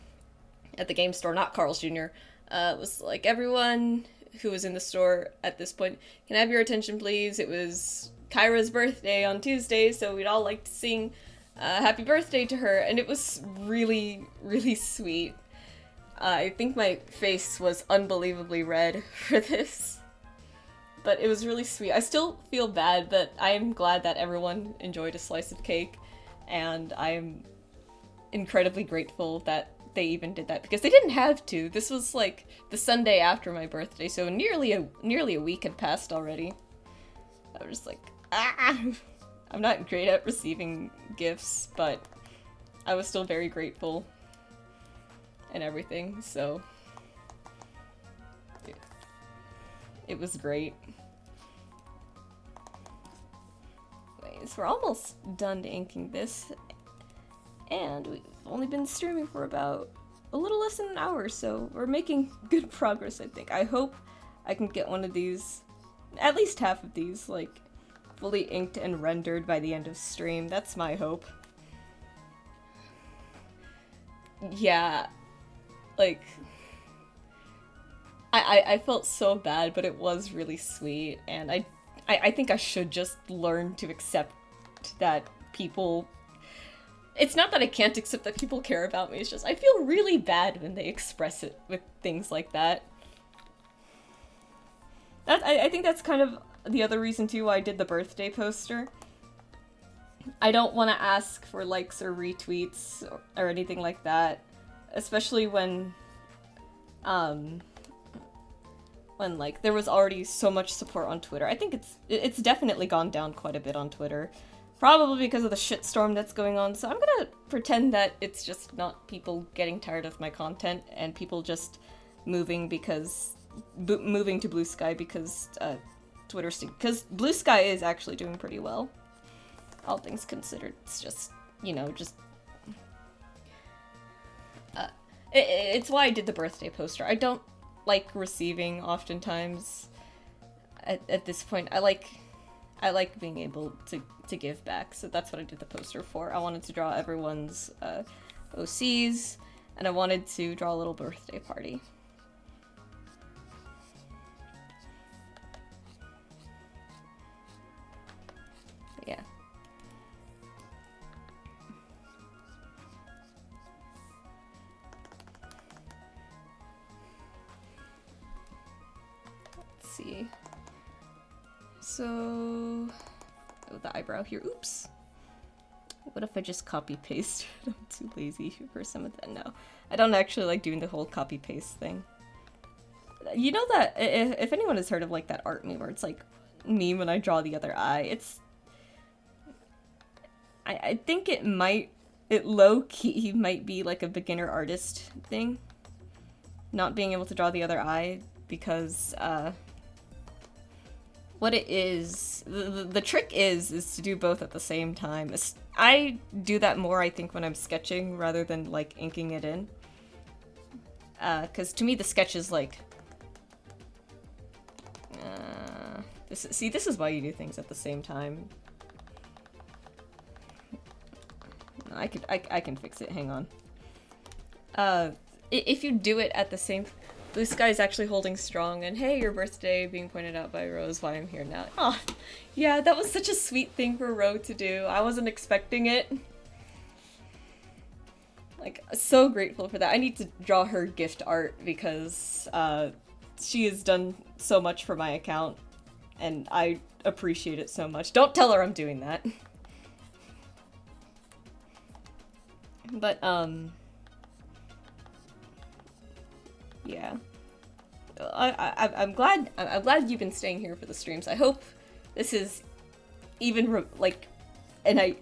Speaker 1: at the game store, not Carl's Jr., was like, everyone who was in the store at this point, can I have your attention, please? It was Kyra's birthday on Tuesday, so we'd all like to sing happy birthday to her, and it was really, really sweet. I think my face was unbelievably red for this, but it was really sweet. I still feel bad, but I am glad that everyone enjoyed a slice of cake, and I am incredibly grateful that they even did that, because they didn't have to. This was like the Sunday after my birthday, so nearly a week had passed already. I was just like, I'm not great at receiving gifts, but I was still very grateful and everything, so it was great. Anyways, we're almost done inking this, and we've only been streaming for about a little less than an hour, so we're making good progress, I think. I hope I can get one of these, at least half of these, like, fully inked and rendered by the end of stream. That's my hope. Yeah, like, I felt so bad, but it was really sweet, and I think I should just learn to accept that people... It's not that I can't accept that people care about me, it's just I feel really bad when they express it with things like that. I think that's kind of the other reason too why I did the birthday poster. I don't want to ask for likes or retweets or anything like that, especially when like there was already so much support on Twitter. I think it's definitely gone down quite a bit on Twitter, probably because of the shitstorm that's going on. So I'm gonna pretend that it's just not people getting tired of my content and people just moving to Blue Sky because Twitter, because Blue Sky is actually doing pretty well, all things considered. It's just, you know, just it's why I did the birthday poster. I don't like receiving oftentimes at this point. I I like being able to give back, so that's what I did the poster for. I wanted to draw everyone's OCs, and I wanted to draw a little birthday party. Yeah. Let's see. So, oh, the eyebrow here. Oops. What if I just copy paste? I'm too lazy for some of that. No, I don't actually like doing the whole copy paste thing. You know that if anyone has heard of like that art meme where it's like me when I draw the other eye, it's I think it low key might be like a beginner artist thing. Not being able to draw the other eye because what it is, the trick is to do both at the same time. I do that more, I think, when I'm sketching rather than like inking it in. Because to me the sketch is like this is why you do things at the same time. I can fix it. Hang on. If you do it at the same, Blue Sky's actually holding strong, and hey, your birthday being pointed out by Rose. Why I'm here now? Oh, yeah, that was such a sweet thing for Ro to do. I wasn't expecting it. Like, so grateful for that. I need to draw her gift art because she has done so much for my account, and I appreciate it so much. Don't tell her I'm doing that. But, yeah. I'm glad you've been staying here for the streams. I hope this is even, like, an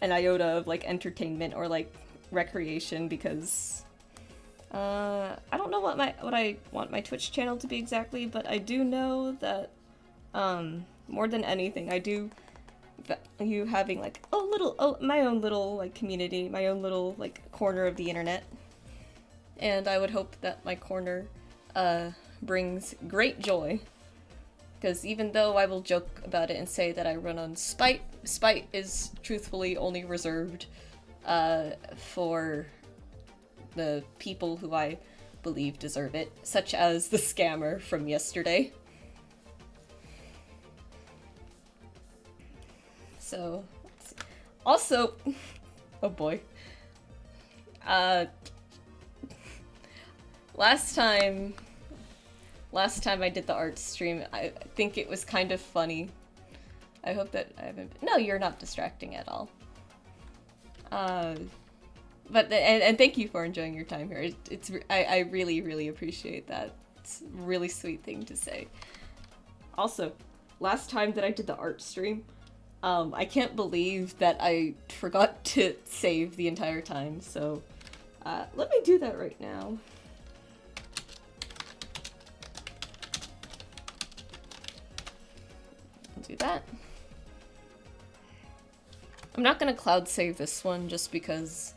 Speaker 1: iota of, like, entertainment or, like, recreation, because, I don't know what I want my Twitch channel to be exactly, but I do know that, more than anything, I do value having, like, my own little, like, community, my own little, like, corner of the internet. And I would hope that my corner, brings great joy. Because even though I will joke about it and say that I run on spite is truthfully only reserved, for the people who I believe deserve it, such as the scammer from yesterday. So, also, oh boy, last time I did the art stream, I think it was kind of funny. I hope that I haven't. No, you're not distracting at all. But and thank you for enjoying your time here. I really appreciate that. It's a really sweet thing to say. Also, last time that I did the art stream, I can't believe that I forgot to save the entire time. So, let me do that right now. I'll do that. I'm not gonna cloud save this one just because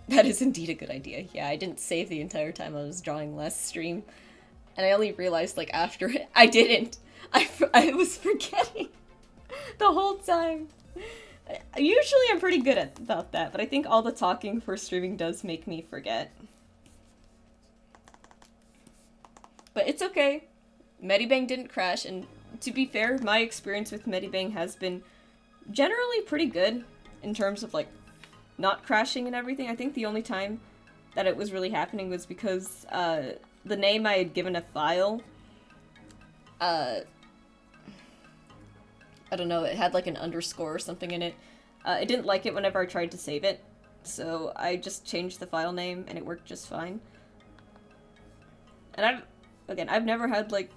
Speaker 1: that is indeed a good idea. Yeah, I didn't save the entire time I was drawing last stream, and I only realized, like, after it. I didn't. I was forgetting the whole time. Usually I'm pretty good about that, but I think all the talking for streaming does make me forget. But it's okay. Medibang didn't crash, and to be fair, my experience with Medibang has been generally pretty good in terms of, like, not crashing and everything. I think the only time that it was really happening was because the name I had given a file, I don't know, it had like an underscore or something in it. It didn't like it whenever I tried to save it, so I just changed the file name and it worked just fine. And I've never had, like,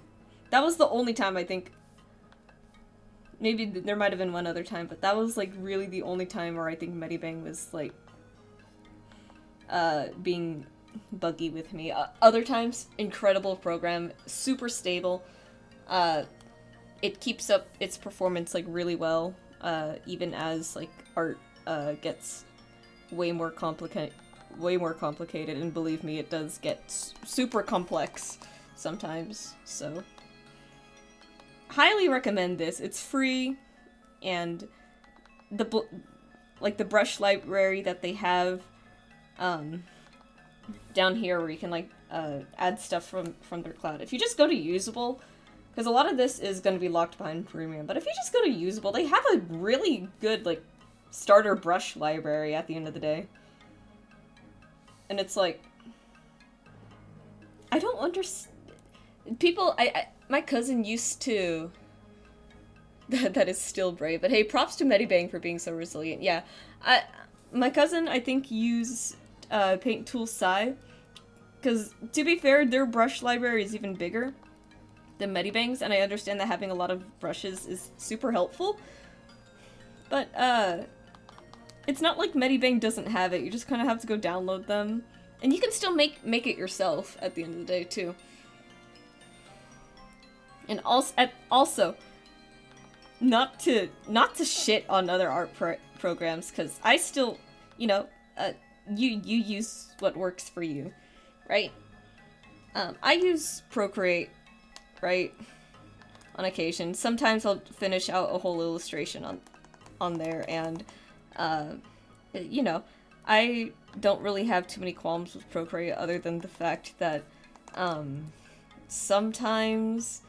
Speaker 1: that was the only time, I think. Maybe there might have been one other time, but that was, like, really the only time where I think Medibang was, like, being buggy with me. Other times, incredible program, super stable. It keeps up its performance, like, really well, even as, like, art gets way more complicated, and believe me, it does get super complex sometimes, so highly recommend this. It's free, and the brush library that they have down here where you can add stuff from their cloud. If you just go to usable, because a lot of this is going to be locked behind premium, but if you just go to usable, they have a really good starter brush library at the end of the day. And it's like, I don't understand. People, my cousin used to. That is still brave, but hey, props to Medibang for being so resilient. Yeah, my cousin, I think, used Paint Tool Sai, because to be fair, their brush library is even bigger than Medibang's, and I understand that having a lot of brushes is super helpful. But it's not like Medibang doesn't have it. You just kind of have to go download them, and you can still make it yourself at the end of the day too. And also, not to shit on other art programs, because I still, you use what works for you, right? I use Procreate, right, on occasion. Sometimes I'll finish out a whole illustration on there, and I don't really have too many qualms with Procreate other than the fact that sometimes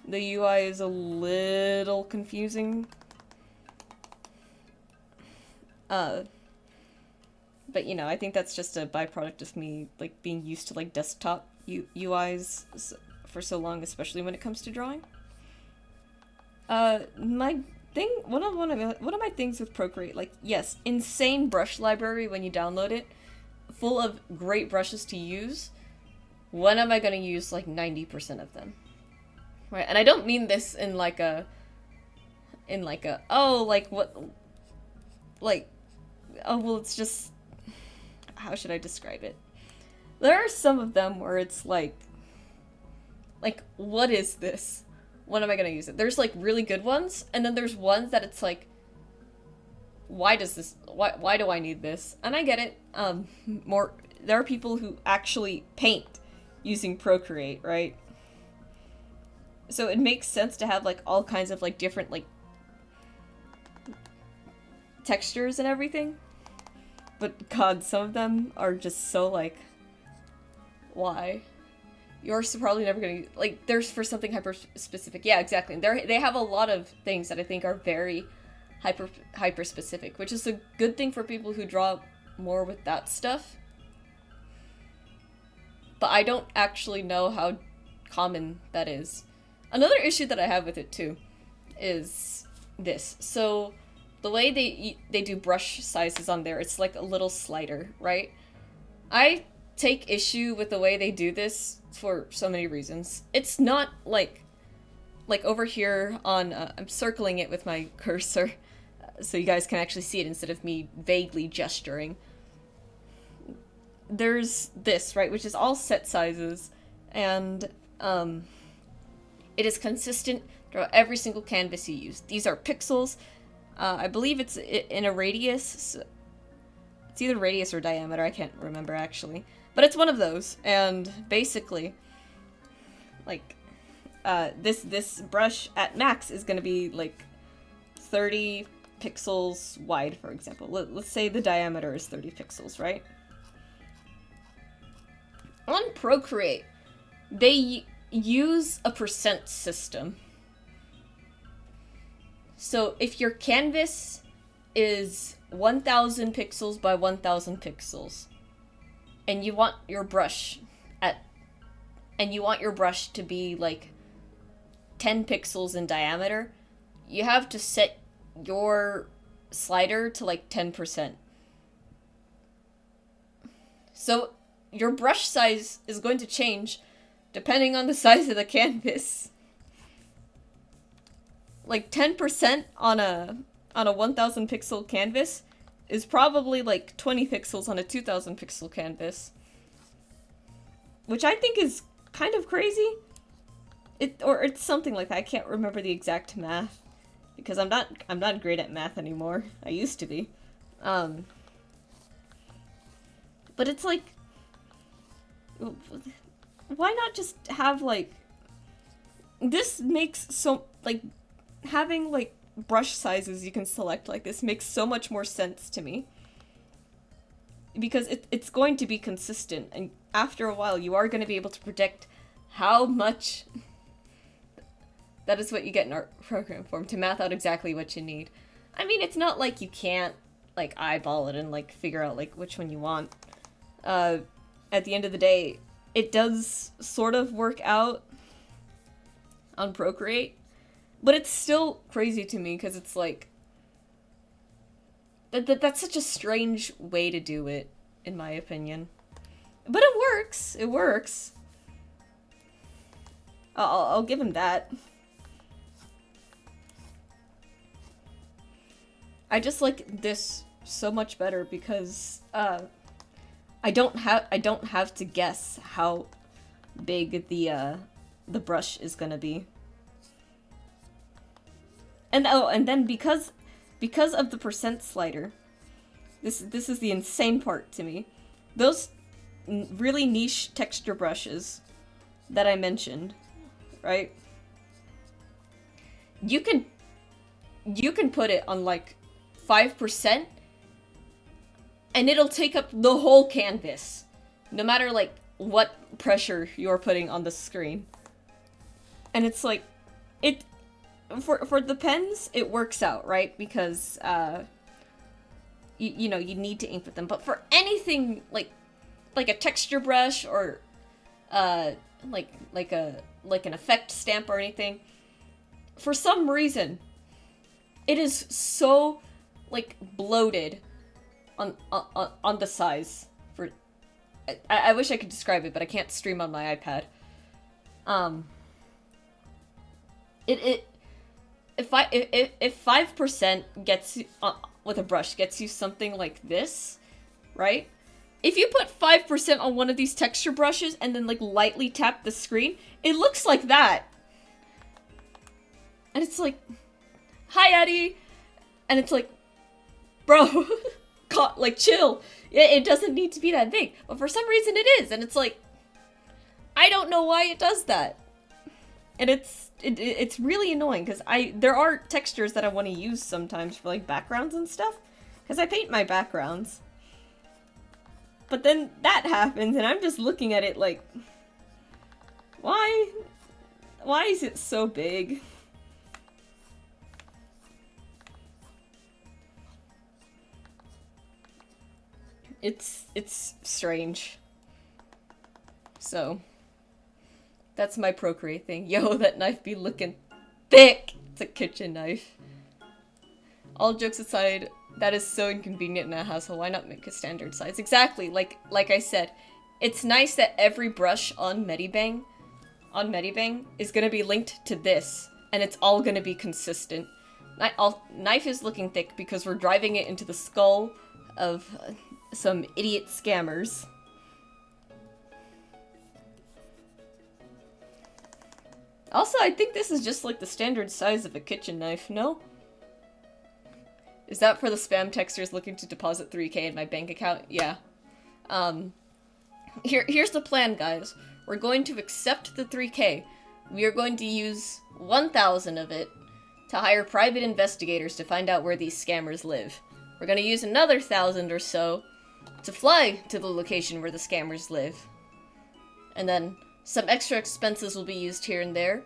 Speaker 1: the UI is a little confusing. But I think that's just a byproduct of me being used to desktop UIs for so long, especially when it comes to drawing. One of my things with Procreate, yes, insane brush library when you download it, full of great brushes to use. When am I gonna use 90% of them? Right, and I don't mean this in it's just, how should I describe it? There are some of them where it's like, what is this? When am I gonna use it? There's really good ones, and then there's ones that it's why do I need this? And I get it. There are people who actually paint using Procreate, right? So it makes sense to have all kinds of different textures and everything. But god, some of them are just so why? You're probably never gonna there's for something hyper specific. Yeah, exactly. They have a lot of things that I think are very hyper specific, which is a good thing for people who draw more with that stuff. But I don't actually know how common that is. Another issue that I have with it too is this. So the way they do brush sizes on there, it's a little slider, right? I take issue with the way they do this for so many reasons. It's not like over here on I'm circling it with my cursor so you guys can actually see it instead of me vaguely gesturing. There's this, right, which is all set sizes, and it is consistent throughout every single canvas you use. These are pixels. I believe it's in a radius. It's either radius or diameter, I can't remember actually. But it's one of those, and basically, this brush at max is gonna be 30 pixels wide, for example. Let's say the diameter is 30 pixels, right? On Procreate, they use a percent system. So if your canvas is 1000 pixels by 1000 pixels, and you want your brush to be 10 pixels in diameter, you have to set your slider to 10%. So your brush size is going to change depending on the size of the canvas. 10% on a 1000 pixel canvas is probably 20 pixels on a 2000 pixel canvas, which I think is kind of crazy. It's something like that. I can't remember the exact math because I'm not great at math anymore. I used to be. But it's why not just have this makes like, having, like, brush sizes you can select like this makes so much more sense to me. Because it's going to be consistent, and after a while you are going to be able to predict how much... That is what you get in our program form, to math out exactly what you need. I mean, it's not like you can't, like, eyeball it and, like, figure out, like, which one you want. At the end of the day, it does sort of work out on Procreate, but it's still crazy to me, because it's like... That's such a strange way to do it, in my opinion. But it works. It works. I'll give him that. I just like this so much better because I don't have to guess how big the brush is gonna be. And and then because of the percent slider, this is the insane part to me. Those really niche texture brushes that I mentioned, right? You can put it on like 5% and it'll take up the whole canvas, no matter like what pressure you're putting on the screen. And it's like, for the pens, it works out, right? Because, you know, you need to ink with them. But for anything like a texture brush or, like an effect stamp or anything, for some reason, it is so, like, bloated on the size. I wish I could describe it, but I can't stream on my iPad. If 5% gets you, with a brush gets you something like this, right? If you put 5% on one of these texture brushes and then like lightly tap the screen, it looks like that. And it's like, hi Eddie, and it's like, bro, like chill. It doesn't need to be that big, but for some reason it is, and it's like, I don't know why it does that. And it's really annoying, because there are textures that I want to use sometimes for like backgrounds and stuff, because I paint my backgrounds. But then that happens, and I'm just looking at it like, why is it so big? It's strange. So, that's my Procreate thing. Yo, that knife be looking thick! It's a kitchen knife. All jokes aside, that is so inconvenient in a household. Why not make a standard size? Exactly, like I said, it's nice that every brush on Medibang is gonna be linked to this, and it's all gonna be consistent. Knife is looking thick because we're driving it into the skull of some idiot scammers. Also, I think this is just like the standard size of a kitchen knife, no? Is that for the spam texters looking to deposit 3K in my bank account? Yeah. Here's the plan, guys. We're going to accept the 3K. We are going to use 1,000 of it to hire private investigators to find out where these scammers live. We're gonna use another 1,000 or so to fly to the location where the scammers live. And then some extra expenses will be used here and there.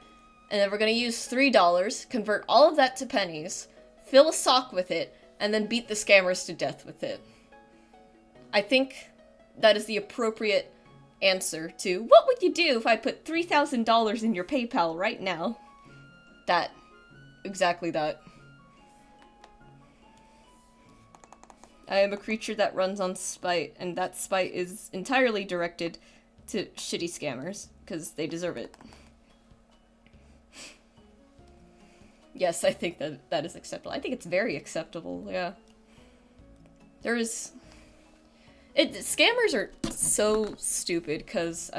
Speaker 1: And then we're gonna use $3, convert all of that to pennies, fill a sock with it, and then beat the scammers to death with it. I think that is the appropriate answer to, what would you do if I put $3,000 in your PayPal right now? That. Exactly that. I am a creature that runs on spite, and that spite is entirely directed to shitty scammers, because they deserve it. Yes, I think that is acceptable. I think it's very acceptable, yeah. Scammers are so stupid, because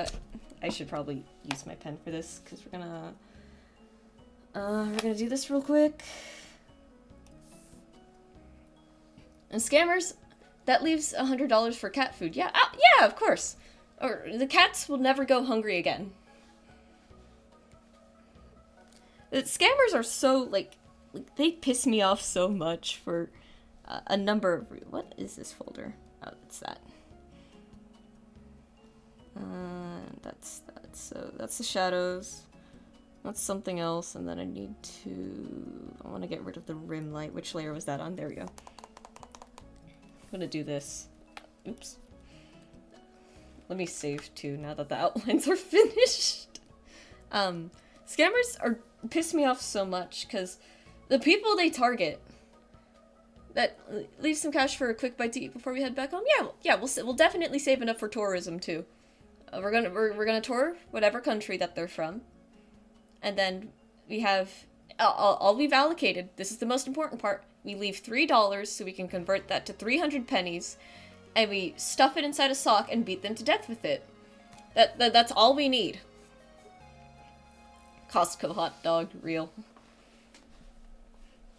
Speaker 1: I should probably use my pen for this, because we're gonna do this real quick. And scammers, that leaves $100 for cat food. Yeah, yeah, of course. Or the cats will never go hungry again. Scammers are so, like, they piss me off so much for a number of... What is this folder? Oh, it's that. So that's the shadows. That's something else, and then I need to... I want to get rid of the rim light. Which layer was that on? There we go. I'm gonna do this. Oops. Let me save too, now that the outlines are finished. Scammers piss me off so much, because the people they target... That leave some cash for a quick bite to eat before we head back home. Yeah, we'll definitely save enough for tourism too. We're gonna tour whatever country that they're from, and then we have all we've allocated. This is the most important part. We leave $3 so we can convert that to 300 pennies, and we stuff it inside a sock and beat them to death with it. That's all we need. Costco hot dog, real.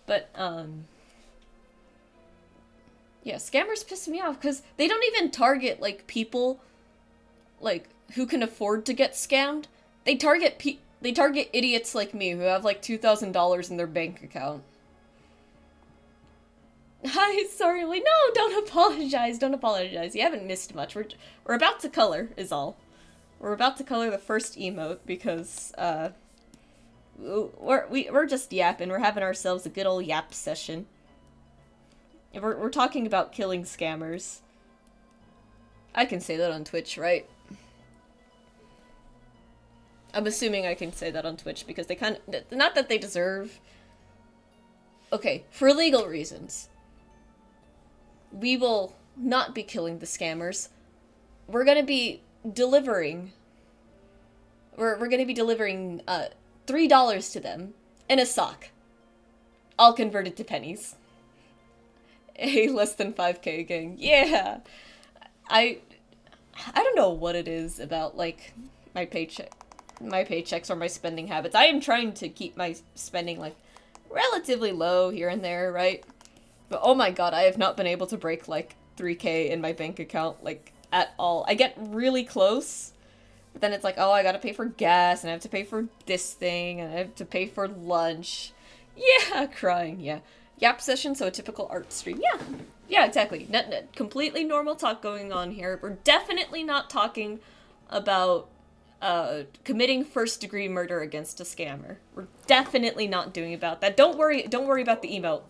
Speaker 1: But yeah, scammers piss me off because they don't even target, like, people, like, who can afford to get scammed. They target idiots like me who have, like, $2,000 in their bank account. Hi, sorry, like, no, don't apologize, don't apologize. You haven't missed much. We're about to color, is all. We're about to color the first emote because, we're just yapping. We're having ourselves a good old yap session. We're talking about killing scammers. I can say that on Twitch, right? I'm assuming I can say that on Twitch because they kind of... Not that they deserve... Okay, for legal reasons. We will not be killing the scammers. We're gonna be delivering... We're gonna be delivering, $3 to them in a sock. All converted to pennies. A less than 5K gang. Yeah! I don't know what it is about, like, my paychecks or my spending habits. I am trying to keep my spending, like, relatively low here and there, right? But oh my god, I have not been able to break, like, 3K in my bank account, like, at all. I get really close, but then it's like, oh, I gotta pay for gas, and I have to pay for this thing, and I have to pay for lunch. Yeah, crying, yeah. Yap session, so a typical art stream. Yeah, exactly. Completely normal talk going on here. We're definitely not talking about committing first-degree murder against a scammer. We're definitely not doing about that. Don't worry about the emote.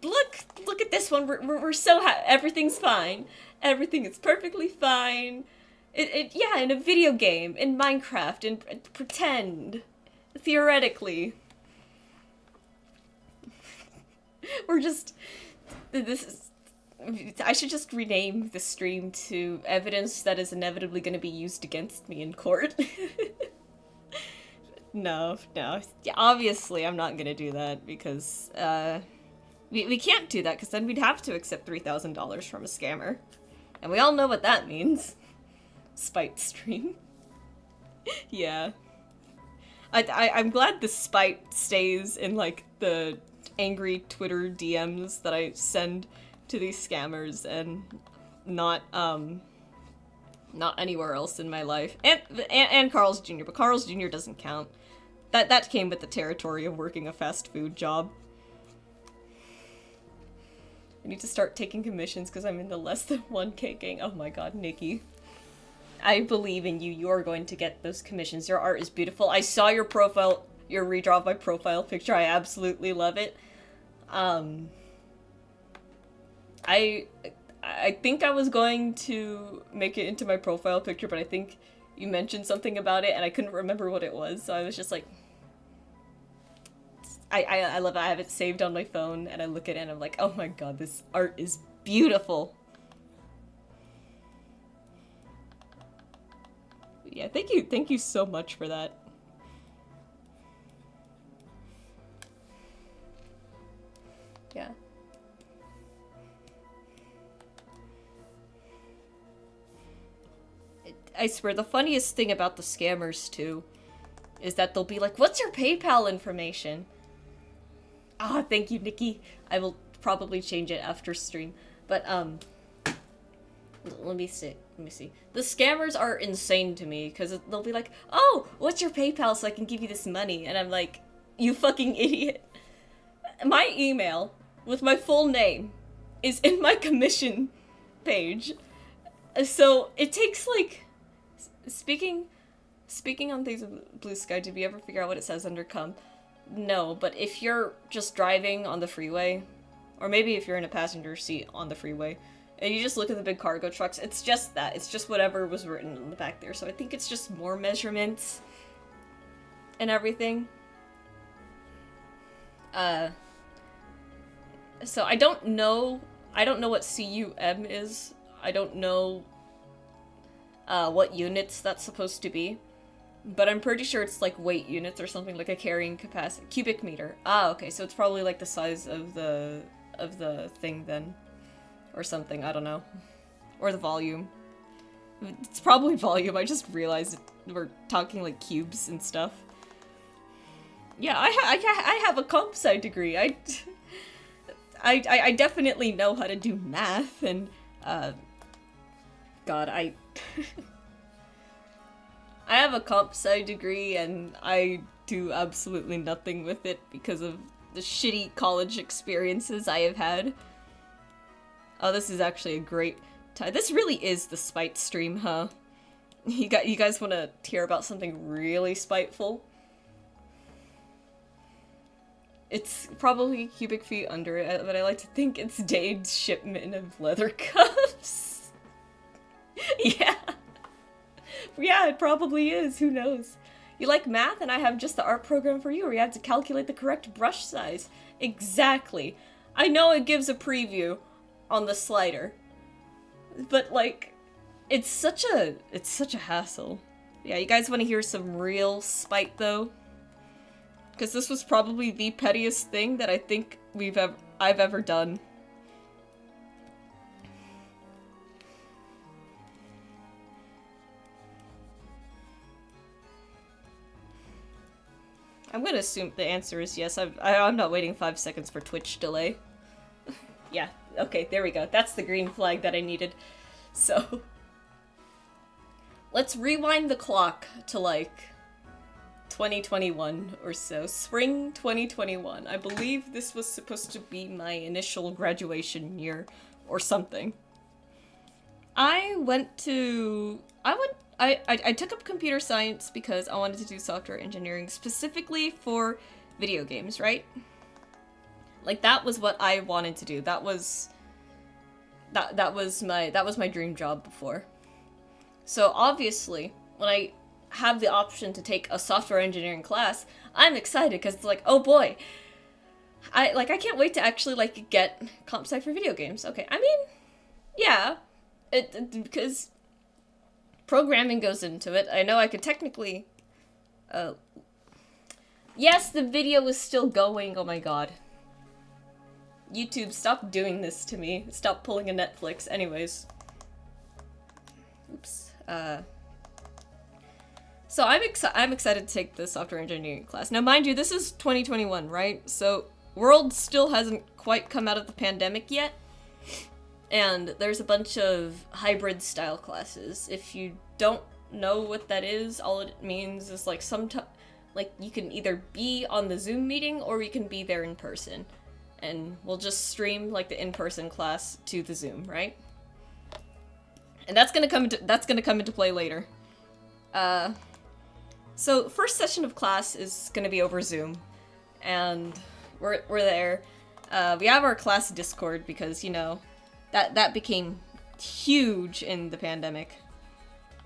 Speaker 1: Look at this one. We're so everything's fine. Everything is perfectly fine. Yeah, in a video game, in Minecraft, in pretend, theoretically. We're just... I should just rename the stream to evidence that is inevitably going to be used against me in court. No. Yeah, obviously I'm not going to do that because, we can't do that because then we'd have to accept $3,000 from a scammer. And we all know what that means. Spite stream. Yeah. I'm glad the spite stays in, like, the angry Twitter DMs that I send to these scammers and not anywhere else in my life. And Carl's Jr., but Carl's Jr. doesn't count. That came with the territory of working a fast food job. I need to start taking commissions because I'm in the less than 1K gang. Oh my god, Nikki. I believe in you. You are going to get those commissions. Your art is beautiful. I saw your profile, your redraw of my profile picture. I absolutely love it. I think I was going to make it into my profile picture, but I think you mentioned something about it and I couldn't remember what it was, so I was just like... I love it. I have it saved on my phone and I look at it and I'm like, oh my god, this art is beautiful. Yeah, thank you so much for that. Yeah. I swear, the funniest thing about the scammers, too, is that they'll be like, what's your PayPal information? Ah, thank you, Nikki. I will probably change it after stream. But, Let me see. Let me see. The scammers are insane to me because they'll be like, "Oh, what's your PayPal so I can give you this money?" And I'm like, "You fucking idiot." My email with my full name is in my commission page. So it takes like speaking on things of Blue Sky, did we ever figure out what it says under come? No, but if you're just driving on the freeway, or maybe if you're in a passenger seat on the freeway, and you just look at the big cargo trucks, it's just that. It's just whatever was written on the back there. So I think it's just more measurements and everything. So I don't know what CUM is. I don't know what units that's supposed to be. But I'm pretty sure it's like weight units or something, like a carrying capacity. Cubic meter. Ah, okay, so it's probably like the size of the thing then. Or something, I don't know. Or the volume. It's probably volume, I just realized we're talking like cubes and stuff. Yeah, I have a comp sci degree. I definitely know how to do math, and, God, I have a comp sci degree, and I do absolutely nothing with it because of the shitty college experiences I have had. Oh, this is actually a great time. This really is the spite stream, huh? You guys want to hear about something really spiteful? It's probably cubic feet under it, but I like to think it's Dade's shipment of leather cuffs. Yeah. Yeah, it probably is. Who knows? You like math, and I have just the art program for you, where you have to calculate the correct brush size. Exactly. I know it gives a preview on the slider, but like, it's such a hassle. Yeah, you guys want to hear some real spite though? Because this was probably the pettiest thing that I think I've ever done. I'm gonna assume the answer is yes. I'm not waiting 5 seconds for Twitch delay. Yeah, okay, there we go. That's the green flag that I needed. So, let's rewind the clock to like 2021 or so. Spring 2021. I believe this was supposed to be my initial graduation year or something. I took up computer science because I wanted to do software engineering specifically for video games, right? Like, that was what I wanted to do. That was my dream job before. So obviously, when I have the option to take a software engineering class, I'm excited because it's like, oh boy, I can't wait to actually like get comp sci for video games. Okay, I mean, yeah, because programming goes into it. I know I could technically, yes, the video is still going. Oh my god. YouTube, stop doing this to me. Stop pulling a Netflix. Anyways. Oops. So I'm excited to take the software engineering class. Now, mind you, this is 2021, right? So world still hasn't quite come out of the pandemic yet. And there's a bunch of hybrid style classes. If you don't know what that is, all it means is like like you can either be on the Zoom meeting or you can be there in person. And we'll just stream like the in-person class to the Zoom, right? And that's gonna come into play later. So first session of class is gonna be over Zoom, and we're there. We have our class Discord because, you know, that became huge in the pandemic.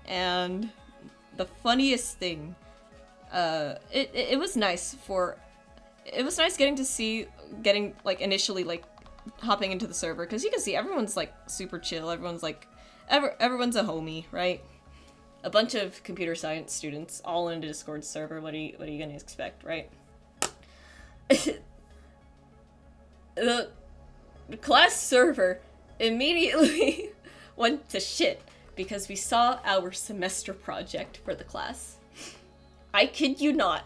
Speaker 1: And the funniest thing, it was nice getting like initially like hopping into the server, because you can see everyone's like super chill. Everyone's like everyone's a homie, right? A bunch of computer science students all in a Discord server. What are you gonna expect, right? The class server immediately went to shit because we saw our semester project for the class. I kid you not.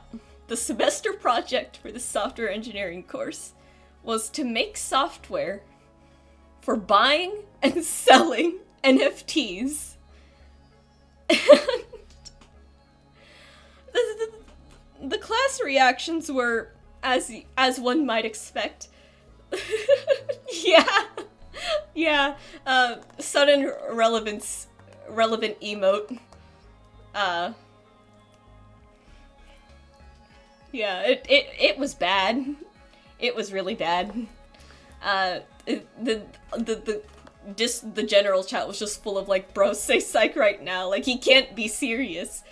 Speaker 1: The semester project for the software engineering course was to make software for buying and selling NFTs. The class reactions were as one might expect. Yeah. Yeah. Sudden relevant emote. Yeah, it was bad. It was really bad. The general chat was just full of like, bro, say psych right now. Like, he can't be serious.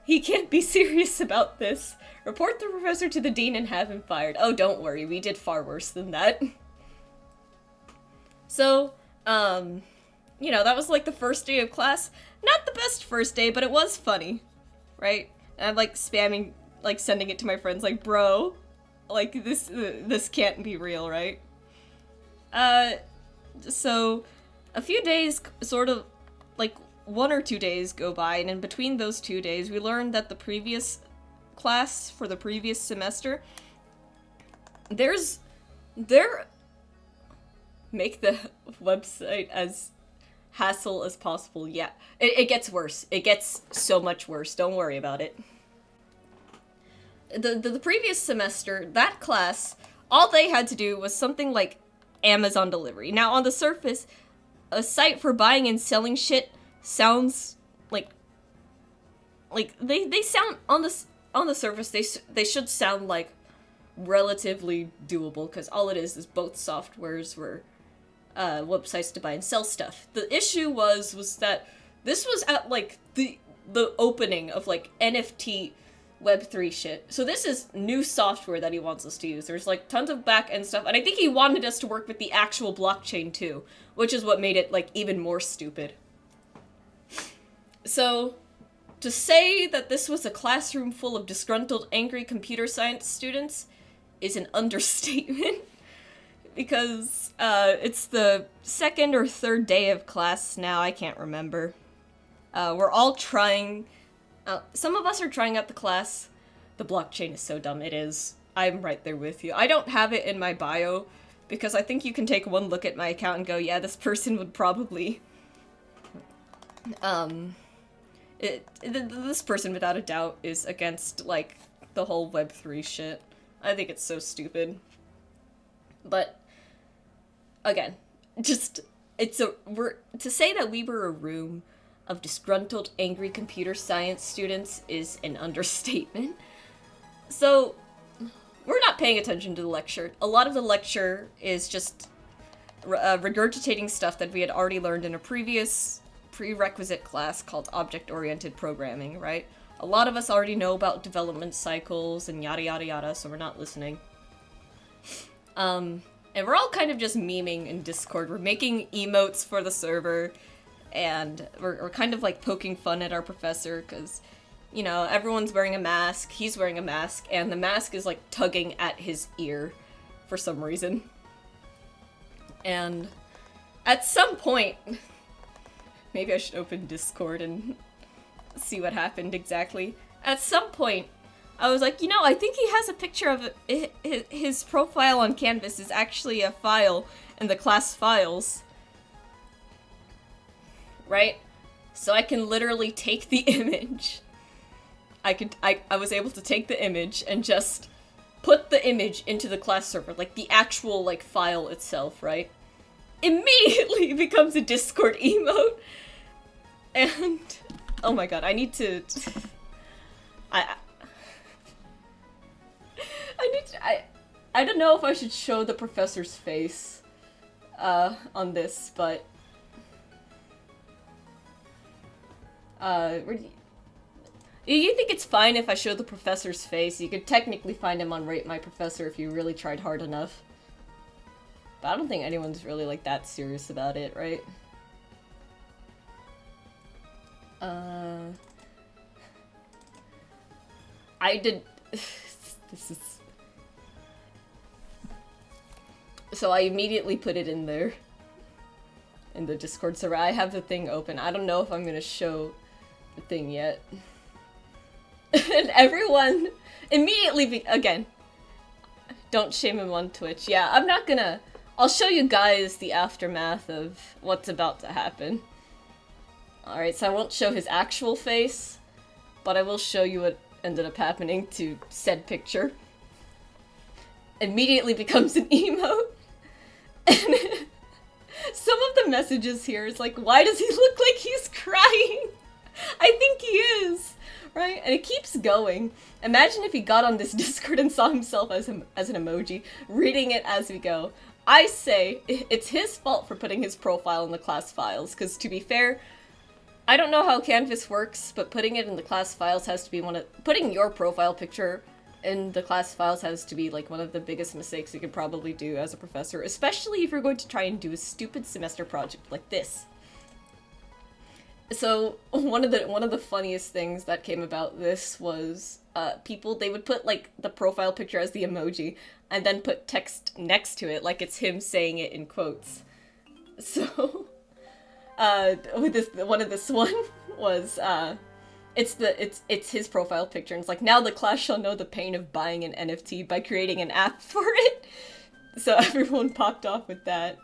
Speaker 1: He can't be serious about this. Report the professor to the dean and have him fired. Oh, don't worry, we did far worse than that. So, you know, that was like the first day of class. Not the best first day, but it was funny, right? And I'm like spamming, like sending it to my friends, like, bro, like this can't be real, right? So a few days, sort of, like 1 or 2 days go by, and in between those 2 days, we learned that the previous class for the previous semester, make the website as hassle as possible. Yeah, it gets worse. It gets so much worse. Don't worry about it. The previous semester, that class, all they had to do was something like Amazon delivery. Now, on the surface, a site for buying and selling shit sounds like they sound on the surface they should sound like relatively doable, because all it is both softwares were websites to buy and sell stuff. The issue was that this was at like the opening of like NFT Web3 shit. So this is new software that he wants us to use. There's like tons of back-end stuff, and I think he wanted us to work with the actual blockchain too, which is what made it like even more stupid. So to say that this was a classroom full of disgruntled, angry computer science students is an understatement. Because it's the second or third day of class now, I can't remember. We're all trying... some of us are trying out the class. The blockchain is so dumb, it is. I'm right there with you. I don't have it in my bio, because I think you can take one look at my account and go, yeah, this person would probably... this person, without a doubt, is against, like, the whole Web3 shit. I think it's so stupid. But, again, just, to say that we were a room of disgruntled, angry computer science students is an understatement. So, we're not paying attention to the lecture. A lot of the lecture is just regurgitating stuff that we had already learned in a previous prerequisite class called Object-Oriented Programming, right? A lot of us already know about development cycles and yada yada yada, so we're not listening. And we're all kind of just memeing in Discord. We're making emotes for the server, and we're kind of like poking fun at our professor, because, you know, everyone's wearing a mask, he's wearing a mask, and the mask is like tugging at his ear for some reason. And at some point, maybe I should open Discord and see what happened exactly. At some point, I was like, you know, I think he has a picture of his profile on Canvas is actually a file in the class files. Right? So I can literally take the image. I was able to take the image and just put the image into the class server, like the actual, like, file itself, right? Immediately becomes a Discord emote. And, oh my god, I need to... I don't know if I should show the professor's face on this, but you think it's fine if I show the professor's face? You could technically find him on Rate My Professor if you really tried hard enough. But I don't think anyone's really like that serious about it, right? I did... This is... So I immediately put it in there. In the Discord server. I have the thing open. I don't know if I'm gonna show the thing yet. And everyone immediately again, don't shame him on Twitch. Yeah, I'm not gonna... I'll show you guys the aftermath of what's about to happen. Alright, so I won't show his actual face, but I will show you what ended up happening to said picture. Immediately becomes an emote. And some of the messages here is like, why does he look like he's crying? I think he is, right? And it keeps going. Imagine if he got on this Discord and saw himself as an emoji, reading it as we go. I say it's his fault for putting his profile in the class files, because to be fair, I don't know how Canvas works, but putting it in the class files has to be putting your profile picture in the class files has to be like one of the biggest mistakes you could probably do as a professor, especially if you're going to try and do a stupid semester project like this. So one of the funniest things that came about this was they would put like the profile picture as the emoji and then put text next to it like it's him saying it in quotes. So with this one was it's his profile picture, and it's like, now the class shall know the pain of buying an NFT by creating an app for it. So everyone popped off with that.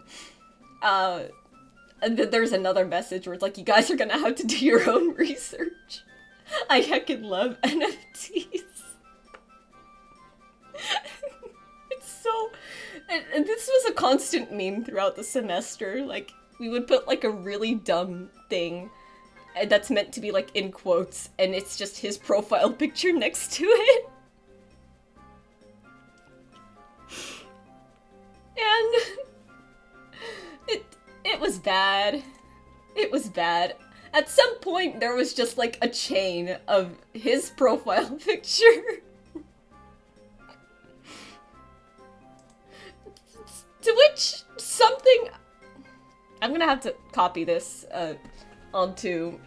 Speaker 1: And then there's another message where it's like, you guys are gonna have to do your own research. I heckin' love NFTs. It's so... And this was a constant meme throughout the semester. Like, we would put like a really dumb thing that's meant to be like in quotes, and it's just his profile picture next to it. And it was bad. It was bad. At some point, there was just like a chain of his profile picture. To which something... I'm gonna have to copy this onto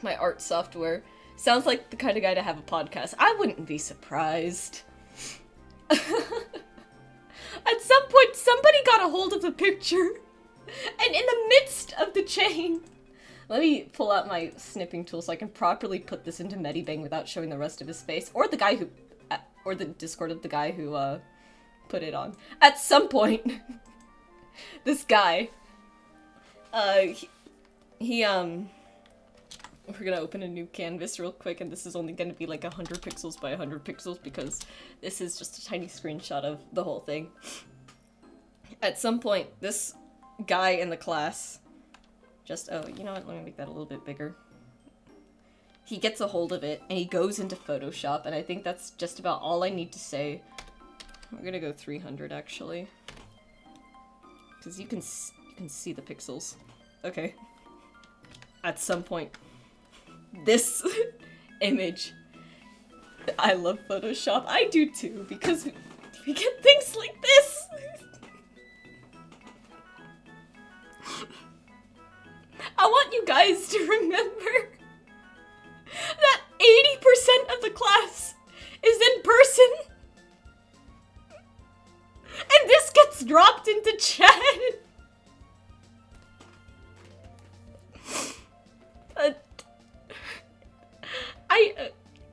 Speaker 1: my art software. Sounds like the kind of guy to have a podcast. I wouldn't be surprised. At some point, somebody got a hold of the picture, and in the midst of the chain... Let me pull out my snipping tool so I can properly put this into Medibang without showing the rest of his face, or the guy who... or the Discord of the guy who, put it on. At some point, this guy... we're gonna open a new canvas real quick, and this is only gonna be like 100 pixels by 100 pixels because this is just a tiny screenshot of the whole thing. At some point, this guy in the class just, oh, you know what, let me make that a little bit bigger. He gets a hold of it, and he goes into Photoshop, and I think that's just about all I need to say. We're gonna go 300, actually. Because you can see the pixels. Okay. At some point, this image... I love Photoshop. I do too, because we get things like this! I want you guys to remember that 80% of the class is in person! And this gets dropped into chat!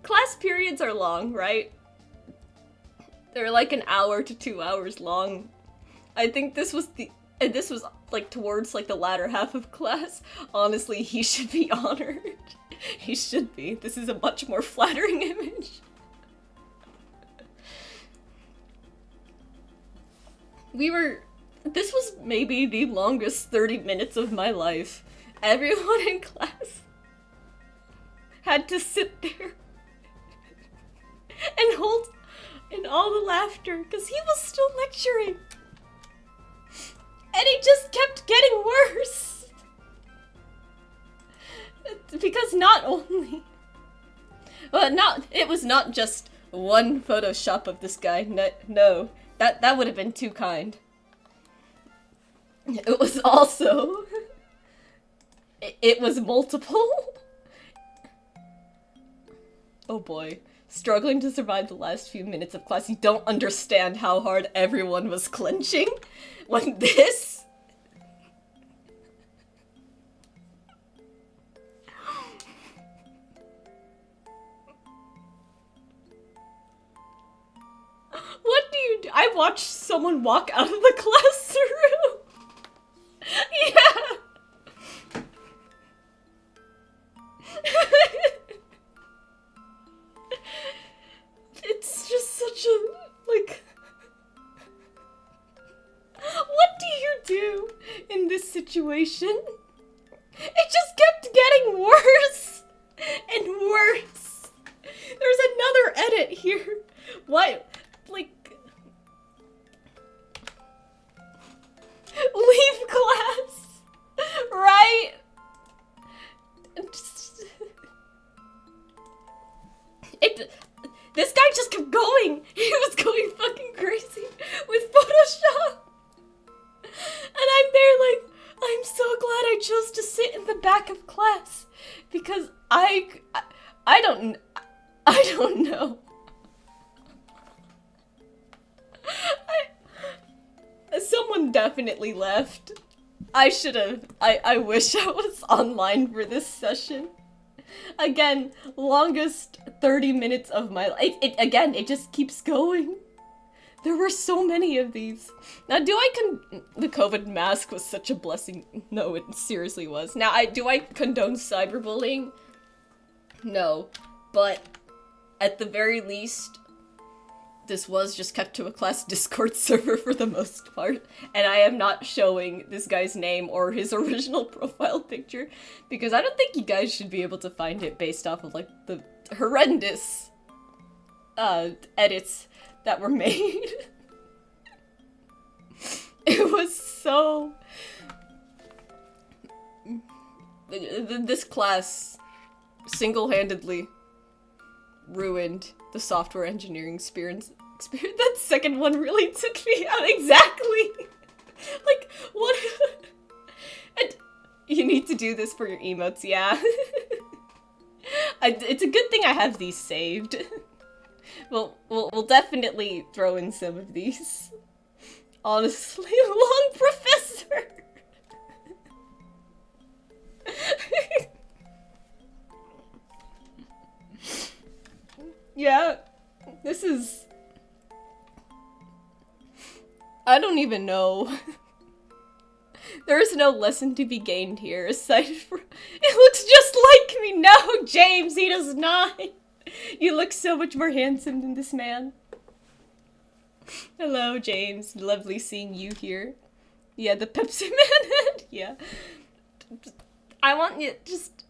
Speaker 1: Class periods are long, right? They're like an hour to 2 hours long. I think this was like towards like the latter half of class. Honestly, he should be honored. He should be. This is a much more flattering image. This was maybe the longest 30 minutes of my life. Everyone in class had to sit there and hold in all the laughter because he was still lecturing. And it just kept getting worse. Because it was not just one Photoshop of this guy. No, that would have been too kind. It was also... It was multiple. Oh boy. Struggling to survive the last few minutes of class. You don't understand how hard everyone was clenching when this... What do you do? I watched someone walk out of the classroom. Yeah. situation. It just kept getting worse and worse. There's another edit here. What? Like... Leave class! Right? This guy just kept going. He was going fucking crazy with Photoshop. And I'm there like, I'm so glad I chose to sit in the back of class because I don't know. Someone definitely left. I wish I was online for this session. Again, longest 30 minutes of my life. It just keeps going. There were so many of these. Now, the COVID mask was such a blessing. No, it seriously was. Now, do I condone cyberbullying? No. But, at the very least, this was just kept to a class Discord server for the most part. And I am not showing this guy's name or his original profile picture. Because I don't think you guys should be able to find it based off of, like, the horrendous, edits that were made. It was so... This class single-handedly ruined the software engineering experience. That second one really took me out exactly. Like, what? And you need to do this for your emotes, yeah. It's a good thing I have these saved. We'll definitely throw in some of these. Honestly, long professor! Yeah, this is... I don't even know. There is no lesson to be gained here, aside from... It looks just like me! No, James, he does not! You look so much more handsome than this man. Hello, James. Lovely seeing you here. Yeah, the Pepsi Man head. Yeah. I want you just...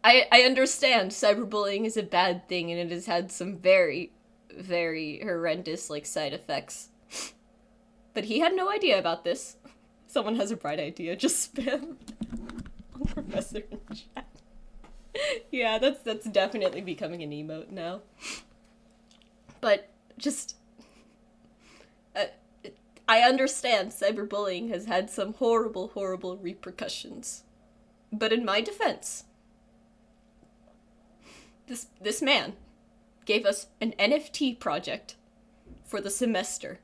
Speaker 1: I understand cyberbullying is a bad thing and it has had some very, very horrendous, like, side effects. But he had no idea about this. Someone has a bright idea. Just spam Professor in chat. Yeah, that's definitely becoming an emote now. But just... I understand cyberbullying has had some horrible, horrible repercussions. But in my defense, this man gave us an NFT project for the semester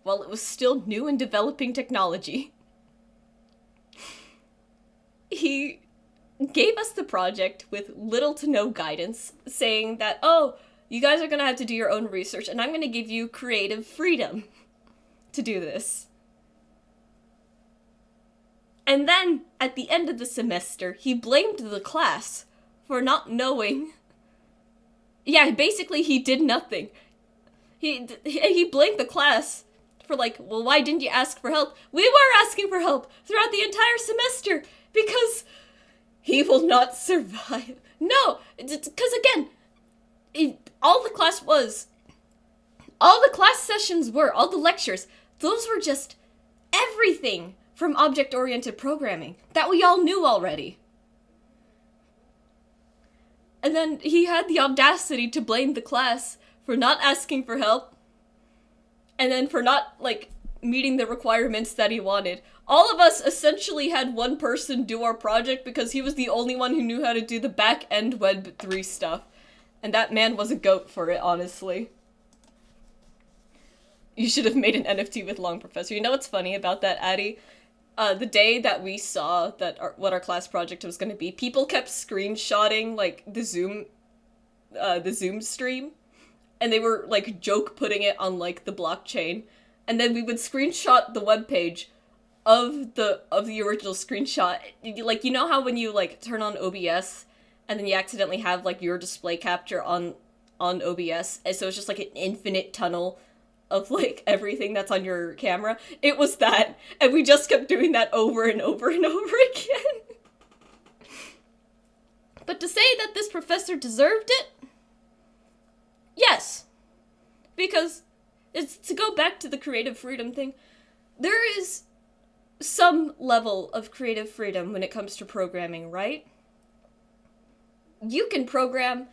Speaker 1: while it was still new and developing technology. He gave us the project with little to no guidance, saying that, oh, you guys are gonna have to do your own research, and I'm gonna give you creative freedom to do this. And then, at the end of the semester, he blamed the class for not knowing. Yeah, basically he did nothing. He blamed the class for, like, well, why didn't you ask for help? We were asking for help throughout the entire semester because he will not survive. No, because again, all the class sessions were, all the lectures, those were just everything from object-oriented programming that we all knew already. And then he had the audacity to blame the class for not asking for help, and then for not, like, meeting the requirements that he wanted. All of us essentially had one person do our project because he was the only one who knew how to do the back-end Web3 stuff. And that man was a goat for it, honestly. You should have made an NFT with Long Professor. You know what's funny about that, Addie? The day that we saw that what our class project was going to be, people kept screenshotting, like, the Zoom stream. And they were, like, joke putting it on, like, the blockchain. And then we would screenshot the webpage of the original screenshot. Like, you know how when you, like, turn on OBS and then you accidentally have, like, your display capture on OBS? And so it's just, like, an infinite tunnel of like everything that's on your camera. It was that, and we just kept doing that over and over and over again. But to say that this professor deserved it? Yes. Because it's to go back to the creative freedom thing. There is some level of creative freedom when it comes to programming, right? You can program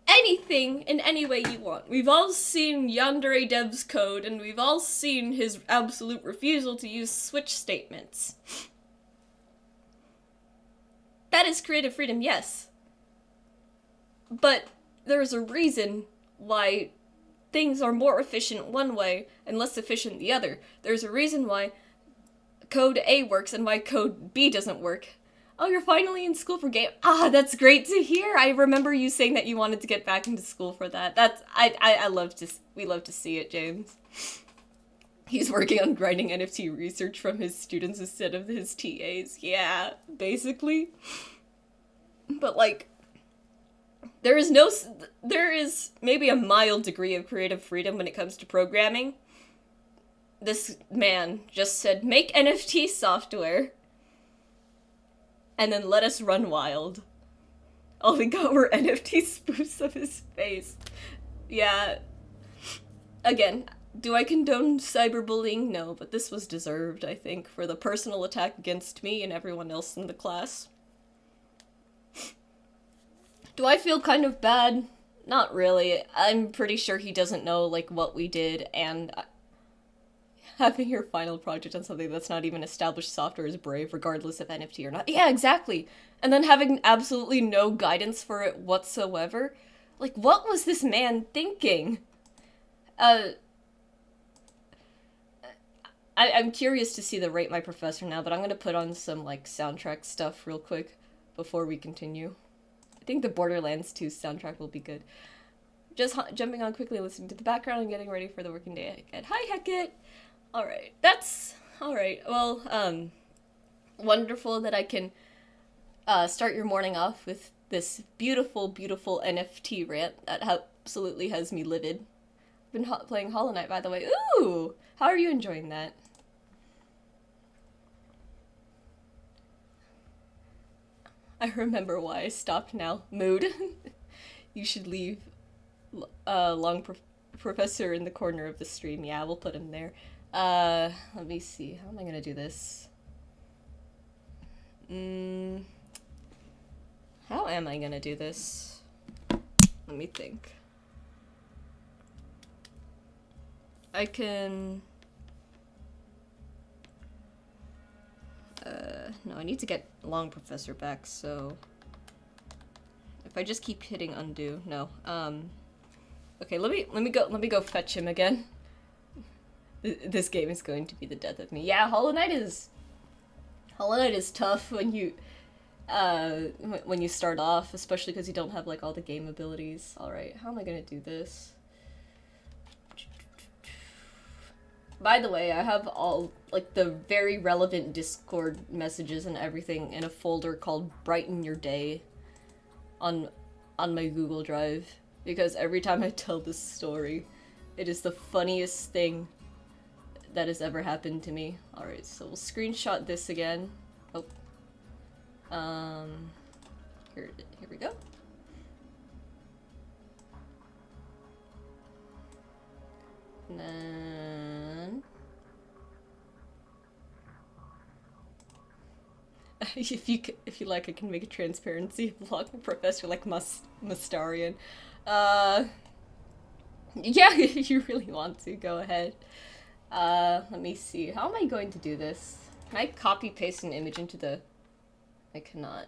Speaker 1: anything in any way you want. We've all seen Yandere Dev's code, and we've all seen his absolute refusal to use switch statements. That is creative freedom, yes. But there's a reason why things are more efficient one way and less efficient the other. There's a reason why code A works and why code B doesn't work. Oh, you're finally in school for game. Ah, that's great to hear. I remember you saying that you wanted to get back into school for that. We love to see it, James. He's working on grinding NFT research from his students instead of his TAs. Yeah, basically. But like, there is maybe a mild degree of creative freedom when it comes to programming. This man just said, make NFT software, and then let us run wild. All we got were NFT spoofs of his face. Yeah. Again, do I condone cyberbullying? No, but this was deserved, I think, for the personal attack against me and everyone else in the class. Do I feel kind of bad? Not really. I'm pretty sure he doesn't know, like, what we did, and having your final project on something that's not even established software is brave, regardless of NFT or not. Yeah, exactly. And then having absolutely no guidance for it whatsoever. Like, what was this man thinking? I'm curious to see the Rate My Professor now, but I'm gonna put on some, like, soundtrack stuff real quick before we continue. I think the Borderlands 2 soundtrack will be good. Just jumping on quickly, listening to the background and getting ready for the working day ahead. Hi, Hecate! Alright, that's... Alright, well, wonderful that I can start your morning off with this beautiful, beautiful NFT rant that absolutely has me livid. I've been playing Hollow Knight, by the way. Ooh! How are you enjoying that? I remember why I stopped now. Mood. You should leave Professor in the corner of the stream. Yeah, we'll put him there. Let me see. How am I gonna do this? How am I gonna do this? Let me think. I can... no, I need to get Long Professor back, so... If I just keep hitting undo, no. Okay, let me go fetch him again. This game is going to be the death of me. Yeah, Hollow Knight is tough when you start off, especially because you don't have like all the game abilities. All right, how am I gonna do this? By the way, I have all, like, the very relevant Discord messages and everything in a folder called Brighten Your Day on my Google Drive, because every time I tell this story, it is the funniest thing that has ever happened to me. Alright, so we'll screenshot this again. Oh. Here we go. And then... if you like, I can make a transparency vlog with Professor like Mustarian. Yeah, if you really want to, go ahead. Let me see. How am I going to do this? Can I copy paste an image into the... I cannot.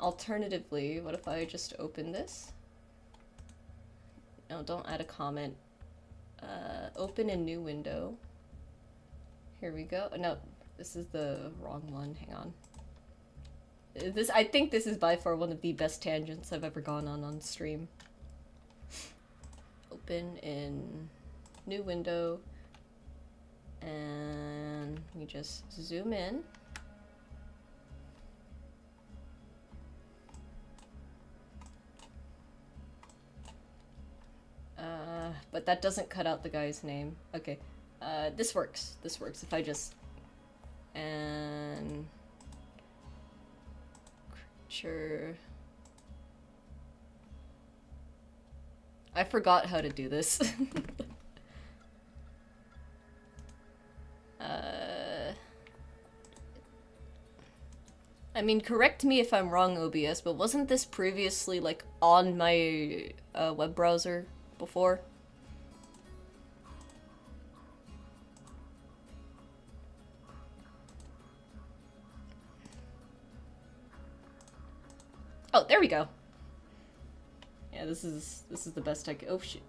Speaker 1: Alternatively, what if I just open this? No, don't add a comment. Open a new window. Here we go. No, this is the wrong one. Hang on. I think this is by far one of the best tangents I've ever gone on stream. Open in new window. And we just zoom in. But that doesn't cut out the guy's name. Okay. This works. This works if I just... And... Creature... I forgot how to do this. I mean, correct me if I'm wrong, OBS, but wasn't this previously, like, on my web browser before? Oh, there we go. Yeah, this is the best I can. Oh shit.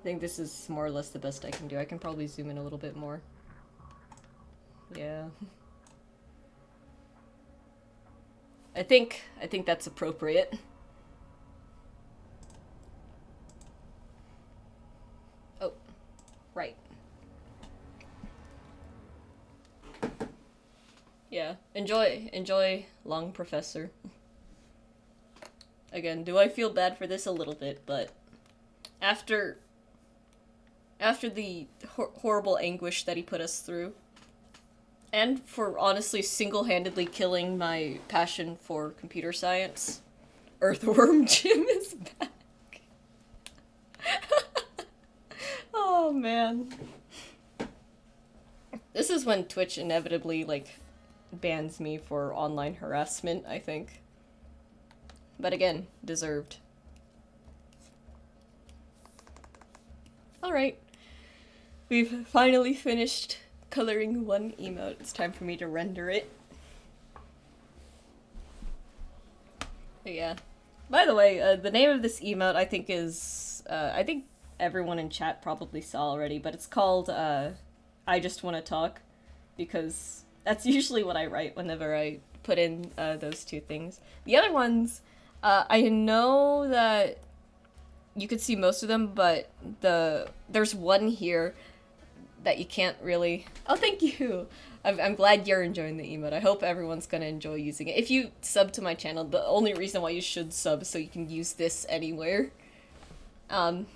Speaker 1: I think this is more or less the best I can do. I can probably zoom in a little bit more. Yeah. I think that's appropriate. Oh, right. Yeah, enjoy, Long Professor. Again, do I feel bad for this a little bit, but after the horrible anguish that he put us through, and for honestly single-handedly killing my passion for computer science, Earthworm Jim is back. Oh man. This is when Twitch inevitably, like, bans me for online harassment, I think. But again, deserved. Alright. We've finally finished coloring one emote. It's time for me to render it. But yeah. By the way, the name of this emote I think is... I think everyone in chat probably saw already, but it's called, I Just Wanna Talk. Because that's usually what I write whenever I put in those two things. The other ones... I know that you could see most of them, but there's one here that you can't really... Oh, thank you! I'm glad you're enjoying the emote. I hope everyone's gonna enjoy using it. If you sub to my channel, the only reason why you should sub is so you can use this anywhere. And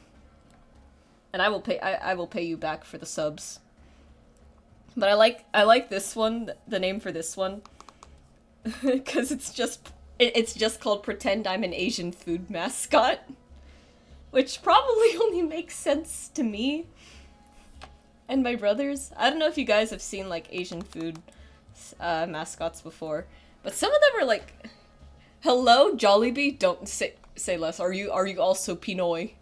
Speaker 1: I will pay you back for the subs. But I like this one, the name for this one, because it's just called Pretend I'm an Asian Food Mascot. Which probably only makes sense to me and my brothers. I don't know if you guys have seen, like, Asian food mascots before, but some of them are like, hello, Jollibee? Don't say less. Are you also Pinoy?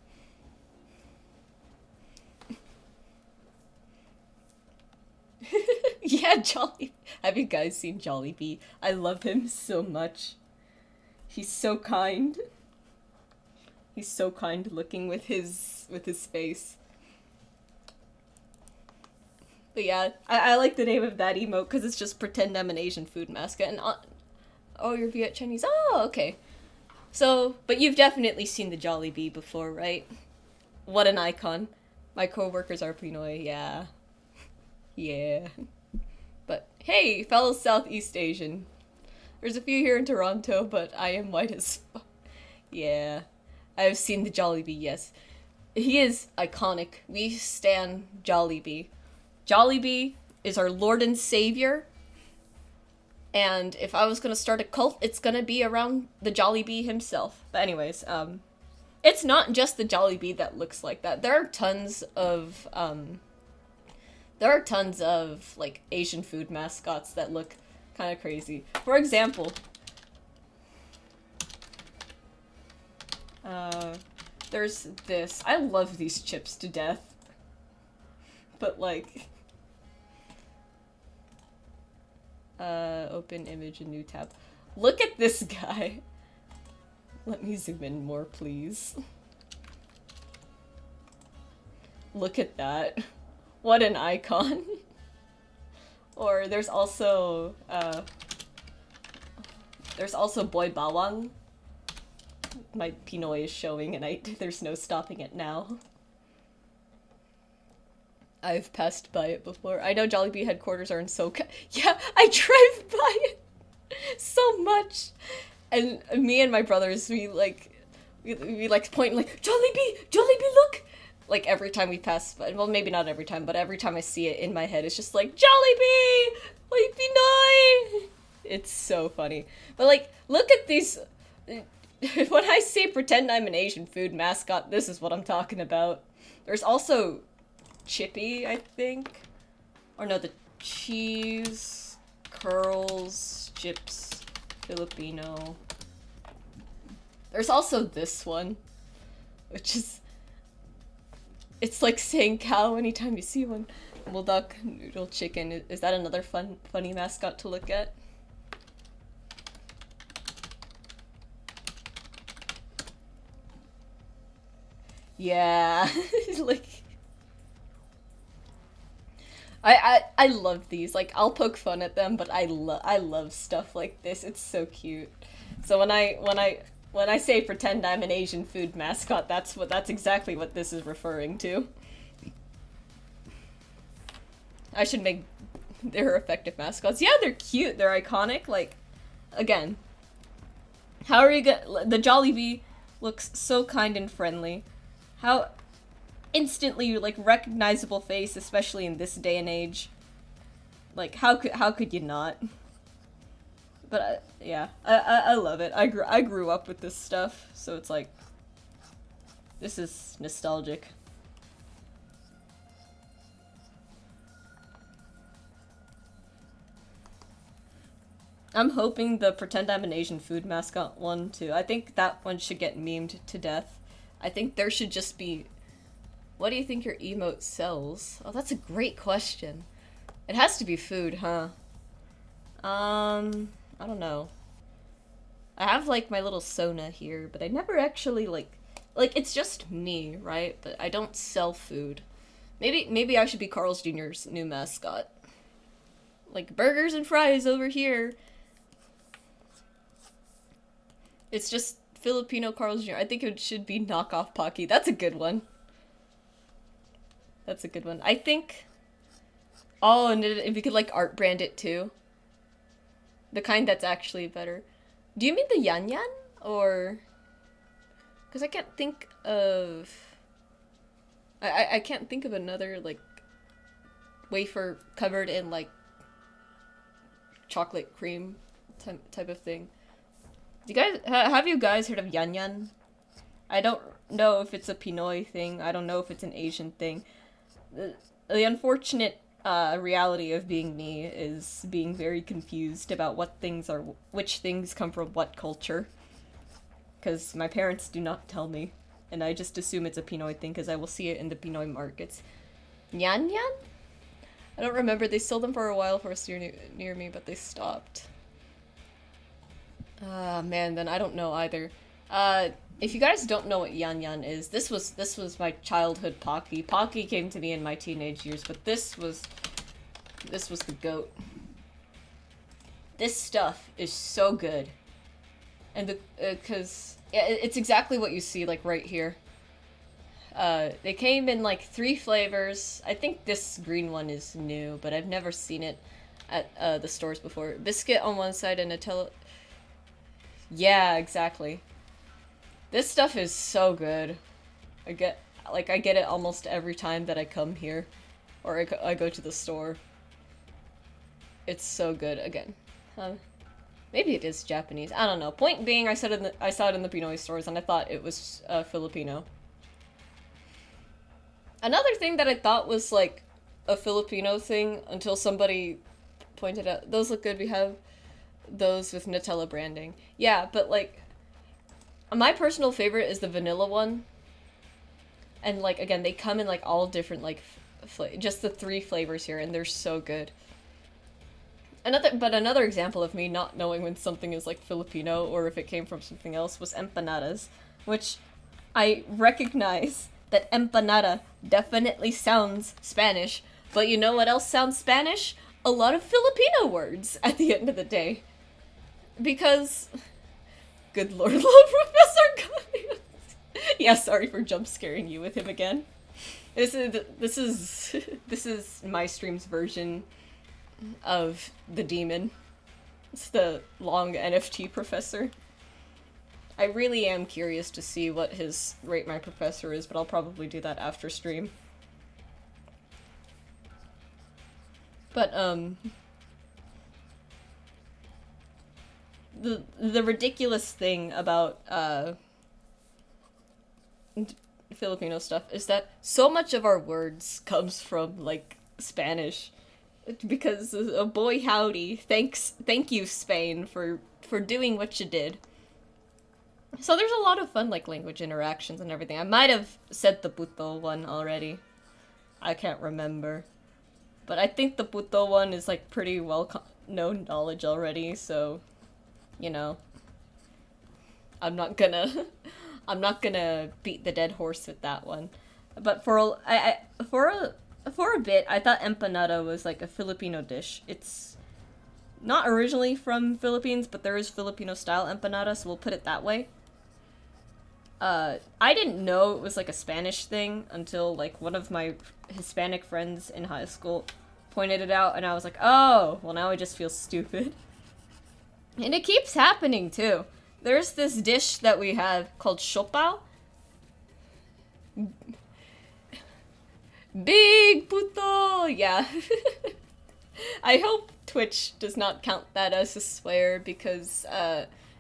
Speaker 1: Yeah, Jollibee. Have you guys seen Jollibee? I love him so much. He's so kind. He's so kind looking with his face. But yeah, I like the name of that emote because it's just Pretend I'm an Asian Food Mascot. And oh, you're Viet Chinese. Oh, okay. So, but you've definitely seen the Jollibee before, right? What an icon. My coworkers are Pinoy, yeah. Yeah. But hey, fellow Southeast Asian. There's a few here in Toronto, but I am white as fuck. Yeah. I've seen the Jollibee, yes. He is iconic. We stan Jollibee. Jollibee is our Lord and Savior. And if I was gonna start a cult, it's gonna be around the Jollibee himself. But anyways, it's not just the Jollibee that looks like that. There are tons of, like, Asian food mascots that look kind of crazy. For example, there's this. I love these chips to death. But, like, open image, a new tab. Look at this guy. Let me zoom in more, please. Look at that. What an icon. Or there's also Boy Bawang. My Pinoy is showing and there's no stopping it now. I've passed by it before. I know Jollibee headquarters are in SoCal. Yeah, I drive by it so much. And me and my brothers, We like point like Jollibee, Jollibee, look! Like every time we pass, well, maybe not every time, but every time I see it in my head, it's just like Jollibee, like Pinoy. It's so funny, but like, look at these. When I say pretend I'm an Asian food mascot, this is what I'm talking about. There's also Chippy, I think, or no, the cheese curls chips Filipino. There's also this one, which is, it's like saying cow anytime you see one. Bulldog noodle chicken. Is that another funny mascot to look at? Yeah, like I love these. Like I'll poke fun at them, but I love stuff like this. It's so cute. So when I say pretend I'm an Asian food mascot, that's exactly what this is referring to. I should make their effective mascots. Yeah, they're cute. They're iconic. Like, again, how are you gonna? The Jollibee looks so kind and friendly. How instantly like recognizable face, especially in this day and age. Like, how could you not? But yeah, I love it. I grew up with this stuff, so it's like, this is nostalgic. I'm hoping the pretend I'm an Asian food mascot one too. I think that one should get memed to death. I think there should just be, what do you think your emote sells? Oh, that's a great question. It has to be food, huh? I don't know. I have like my little Sona here, but I never actually like it's just me, right? But I don't sell food. Maybe I should be Carl's Jr.'s new mascot. Like burgers and fries over here. It's just Filipino Carl's Jr. I think it should be knockoff Pocky. That's a good one. That's a good one. I think. Oh, and if we could like art brand it too. The kind that's actually better. Do you mean the Yan Yan? Or. Because I can't think of. I can't think of another like wafer covered in like chocolate cream type of thing. Do you guys have you guys heard of Yan Yan? I don't know if it's a Pinoy thing. I don't know if it's an Asian thing. The unfortunate reality of being me is being very confused about which things come from what culture. Because my parents do not tell me, and I just assume it's a Pinoy thing because I will see it in the Pinoy markets. Yan Yan? I don't remember. They sold them for a while for a store near me, but they stopped. Ah, man, then I don't know either. If you guys don't know what Yan Yan is, this was my childhood Pocky. Pocky came to me in my teenage years, but this was the GOAT. This stuff is so good. And cause yeah, it's exactly what you see like right here. They came in like 3 flavors. I think this green one is new, but I've never seen it at the stores before. Biscuit on one side and Nutella. Yeah, exactly. This stuff is so good. I get it almost every time that I come here, or I go to the store. It's so good. Again, maybe it is Japanese. I don't know. Point being, I saw it in the Pinoy stores, and I thought it was Filipino. Another thing that I thought was like a Filipino thing until somebody pointed out, those look good. We have those with Nutella branding. Yeah, but like, my personal favorite is the vanilla one. And like, again, they come in like all different like, just the 3 flavors here, and they're so good. Another example of me not knowing when something is like Filipino or if it came from something else was empanadas, which I recognize that empanada definitely sounds Spanish, but you know what else sounds Spanish? A lot of Filipino words at the end of the day. Because, good lord, Professor Gomez. Yeah, sorry for jump scaring you with him again. This is my stream's version of the demon. It's the long NFT professor. I really am curious to see what his Rate My Professor is, but I'll probably do that after stream. But, the ridiculous thing about, Filipino stuff is that so much of our words comes from, like, Spanish. Because, boy howdy, thank you, Spain, for doing what you did. So there's a lot of fun, like, language interactions and everything. I might have said the puto one already. I can't remember. But I think the puto one is, like, pretty well known knowledge already, so, you know. I'm not gonna... I'm not gonna beat the dead horse with that one. But for a bit, I thought empanada was, like, a Filipino dish. It's not originally from Philippines, but there is Filipino-style empanada, so we'll put it that way. I didn't know it was, like, a Spanish thing until, like, one of my Hispanic friends in high school pointed it out, and I was like, oh, well, now I just feel stupid. And it keeps happening, too. There's this dish that we have called siopao. Big puto! Yeah. I hope Twitch does not count that as a swear, because,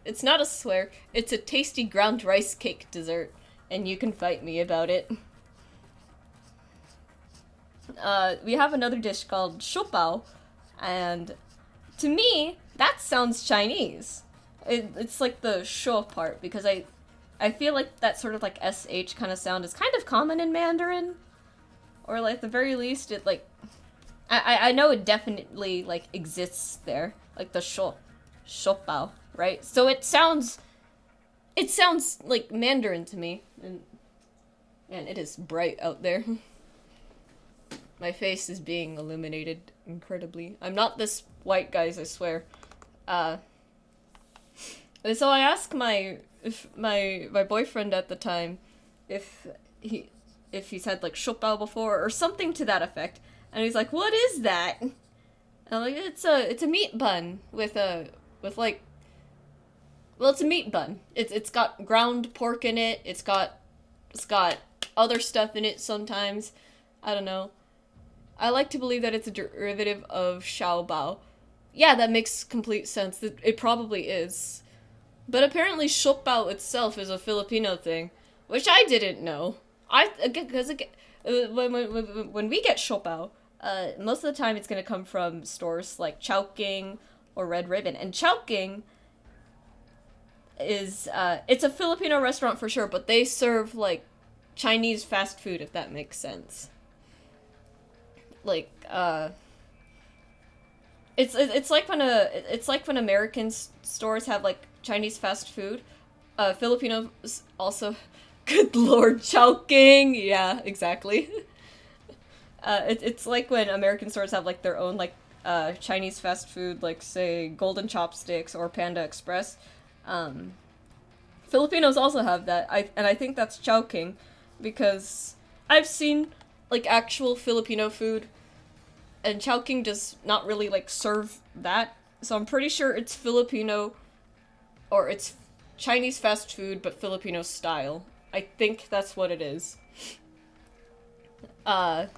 Speaker 1: it's not a swear. It's a tasty ground rice cake dessert, and you can fight me about it. We have another dish called siopao, and to me, that sounds Chinese. It's like the sho part, because I feel like that sort of like SH kind of sound is kind of common in Mandarin. Or like at the very least it like I know it definitely like exists there. Like the shopao, right? So it sounds like Mandarin to me. And man, it is bright out there. My face is being illuminated incredibly. I'm not this white, guys, I swear. So I asked my boyfriend at the time if he's had like siopao before or something to that effect, and he's like, "What is that?" And I'm like, "It's a meat bun with like, well, it's a meat bun. It's got ground pork in it. It's got other stuff in it sometimes. I don't know. I like to believe that it's a derivative of xiaobao. Yeah, that makes complete sense. It probably is. But apparently siopao itself is a Filipino thing, which I didn't know. Because when we get siopao, most of the time it's gonna come from stores like Chowking or Red Ribbon, and Chowking is it's a Filipino restaurant for sure, but they serve like Chinese fast food, if that makes sense. Like it's like when American stores have like Chinese fast food. Filipinos also. Good lord, Chowking! Yeah, exactly. It's like when American stores have like their own like Chinese fast food, like say Golden Chopsticks or Panda Express. Filipinos also have that. I think that's Chowking, because I've seen like actual Filipino food, and Chowking does not really like serve that. So I'm pretty sure it's Filipino, or it's Chinese fast food but Filipino style. I think that's what it is. But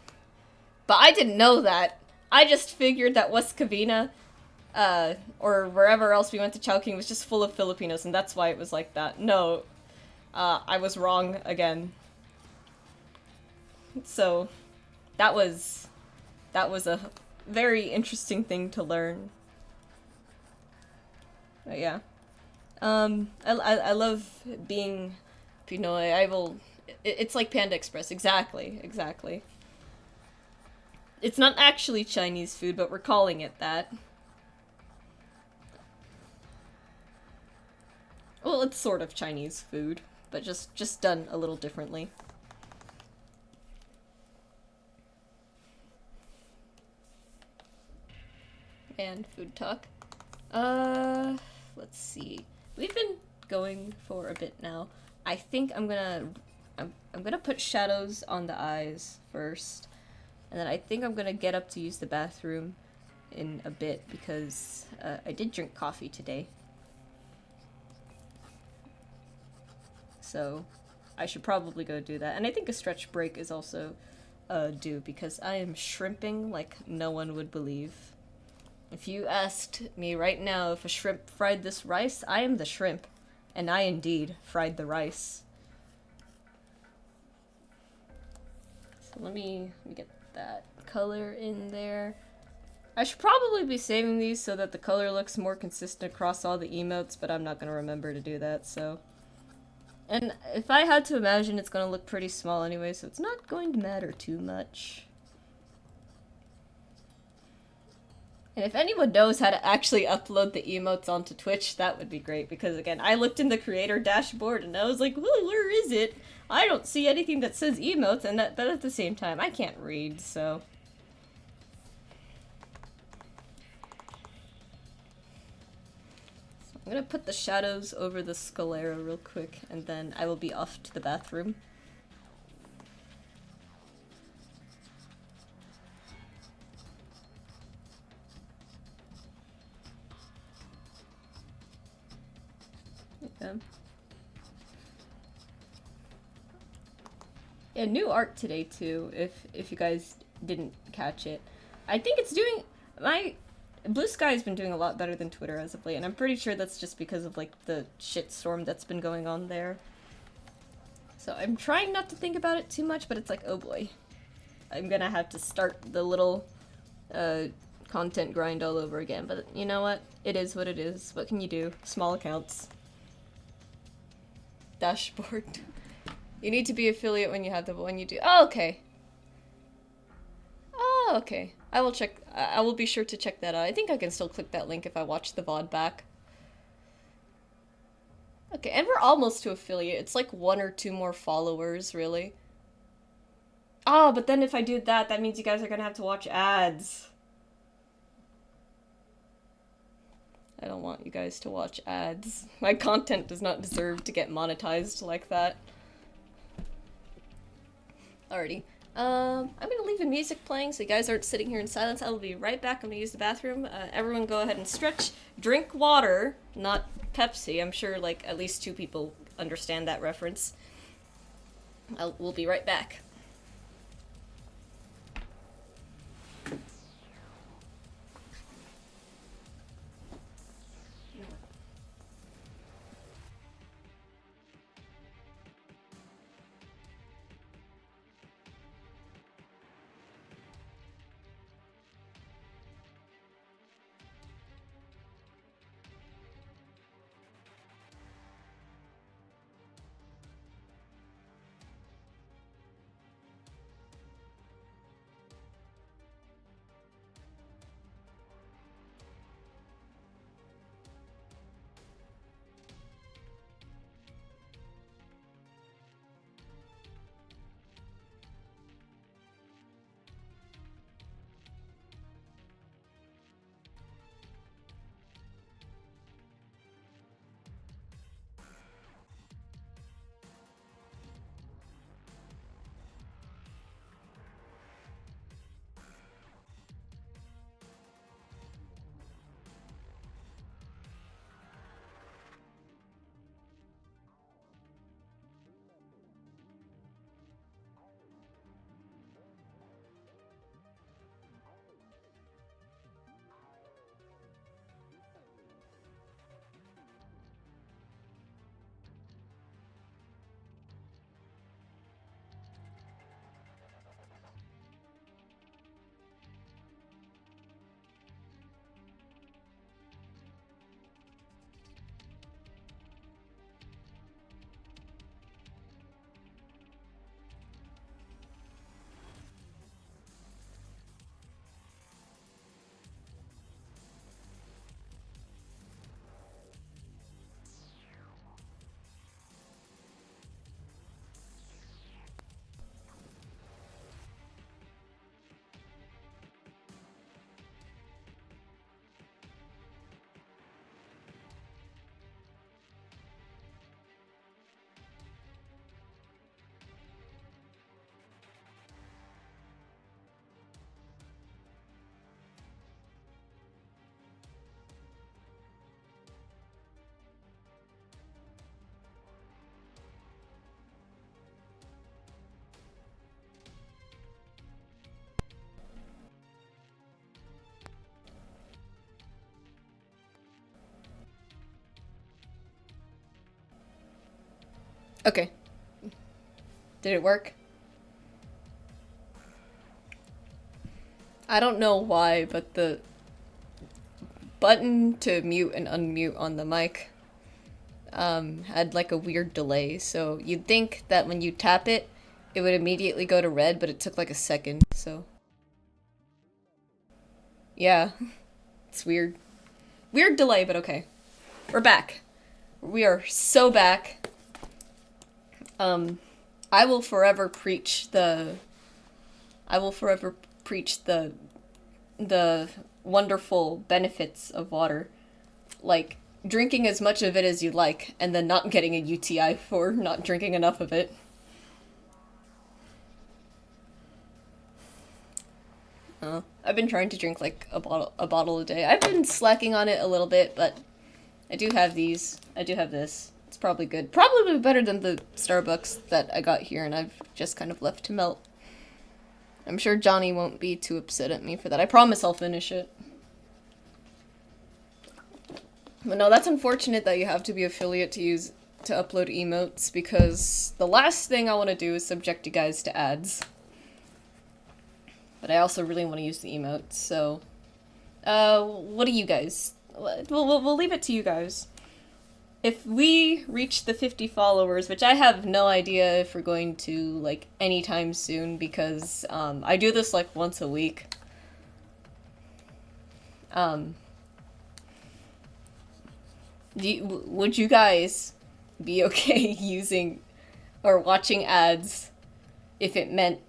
Speaker 1: I didn't know that. I just figured that West Covina, or wherever else we went to Chowking was just full of Filipinos, and that's why it was like that. No, I was wrong again. So, that was a very interesting thing to learn. But yeah. I love being Pinoy. It's like Panda Express. Exactly. It's not actually Chinese food, but we're calling it that. Well, it's sort of Chinese food, but just done a little differently. And food talk. Let's see. We've been going for a bit now. I think I'm gonna put shadows on the eyes first, and then I think I'm gonna get up to use the bathroom in a bit, because I did drink coffee today. so I should probably go do that. And I think a stretch break is also due, because I am shrimping like no one would believe. If you asked me right now if a shrimp fried this rice, I am the shrimp. And I indeed fried the rice. So let me get that color in there. I should probably be saving these so that the color looks more consistent across all the emotes, but I'm not going to remember to do that, so. And if I had to imagine, it's going to look pretty small anyway, so it's not going to matter too much. And if anyone knows how to actually upload the emotes onto Twitch, that would be great, because again, I looked in the creator dashboard and I was like, well, where is it? I don't see anything that says emotes, and but at the same time, I can't read, so. I'm gonna put the shadows over the sclera real quick, and then I will be off to the bathroom. Yeah. Yeah, new art today too, if you guys didn't catch it. I think it's doing Blue Sky has been doing a lot better than Twitter as of late, and I'm pretty sure that's just because of like the shitstorm that's been going on there. So I'm trying not to think about it too much, but it's like, oh boy. I'm gonna have to start the little content grind all over again, but you know what? It is what it is. What can you do? Small accounts. Dashboard. You need to be affiliate when you have the one you do. Oh, okay. Oh, okay. I will check. I will be sure to check that out. I think I can still click that link if I watch the VOD back. Okay, and we're almost to affiliate. It's like 1 or 2 more followers, really. Oh, but then if I do that, that means you guys are gonna have to watch ads. I don't want you guys to watch ads. My content does not deserve to get monetized like that. Alrighty. I'm gonna leave the music playing so you guys aren't sitting here in silence. I will be right back. I'm gonna use the bathroom. Everyone go ahead and stretch. Drink water, not Pepsi. I'm sure like at least 2 people understand that reference. We'll be right back. Okay. Did it work? I don't know why, but the button to mute and unmute on the mic had like a weird delay, so you'd think that when you tap it, it would immediately go to red, but it took like a second, so. Yeah, it's weird. Weird delay, but okay. We're back. We are so back. I will forever preach the wonderful benefits of water. Like, drinking as much of it as you like, and then not getting a UTI for not drinking enough of it. I've been trying to drink like a bottle a day. I've been slacking on it a little bit, but I do have these. I do have this. It's probably good. Probably better than the Starbucks that I got here and I've just kind of left to melt. I'm sure Johnny won't be too upset at me for that. I promise I'll finish it. But no, that's unfortunate that you have to be affiliate to upload emotes, because the last thing I want to do is subject you guys to ads. But I also really want to use the emotes, so... what do you guys... We'll leave it to you guys. If we reach the 50 followers, which I have no idea if we're going to, like, anytime soon, because, I do this, like, once a week. Would you guys be okay using or watching ads if it meant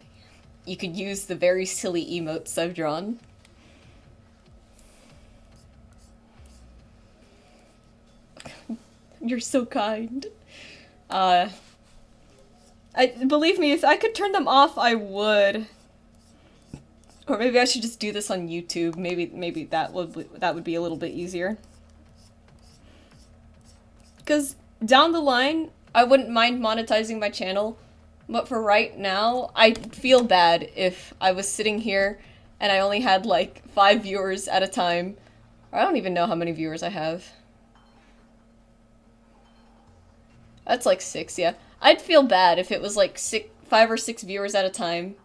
Speaker 1: you could use the very silly emotes I've drawn? You're so kind. Believe me, if I could turn them off, I would. Or maybe I should just do this on YouTube. Maybe that would be a little bit easier. Because down the line, I wouldn't mind monetizing my channel, but for right now, I'd feel bad if I was sitting here and I only had like 5 viewers at a time. Or I don't even know how many viewers I have. That's like 6, yeah. I'd feel bad if it was like 5 or 6 viewers at a time.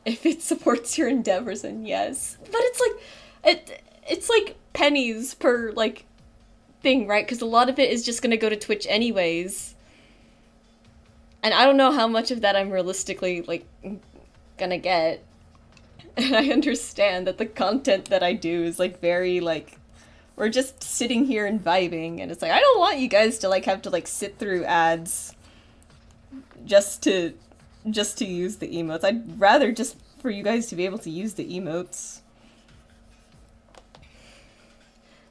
Speaker 1: If it supports your endeavors, then yes. But it's like pennies per like thing, right? Because a lot of it is just gonna go to Twitch anyways. And I don't know how much of that I'm realistically like gonna get. And I understand that the content that I do is like very like, we're just sitting here and vibing, and it's like, I don't want you guys to like have to like sit through ads just to use the emotes. I'd rather just for you guys to be able to use the emotes.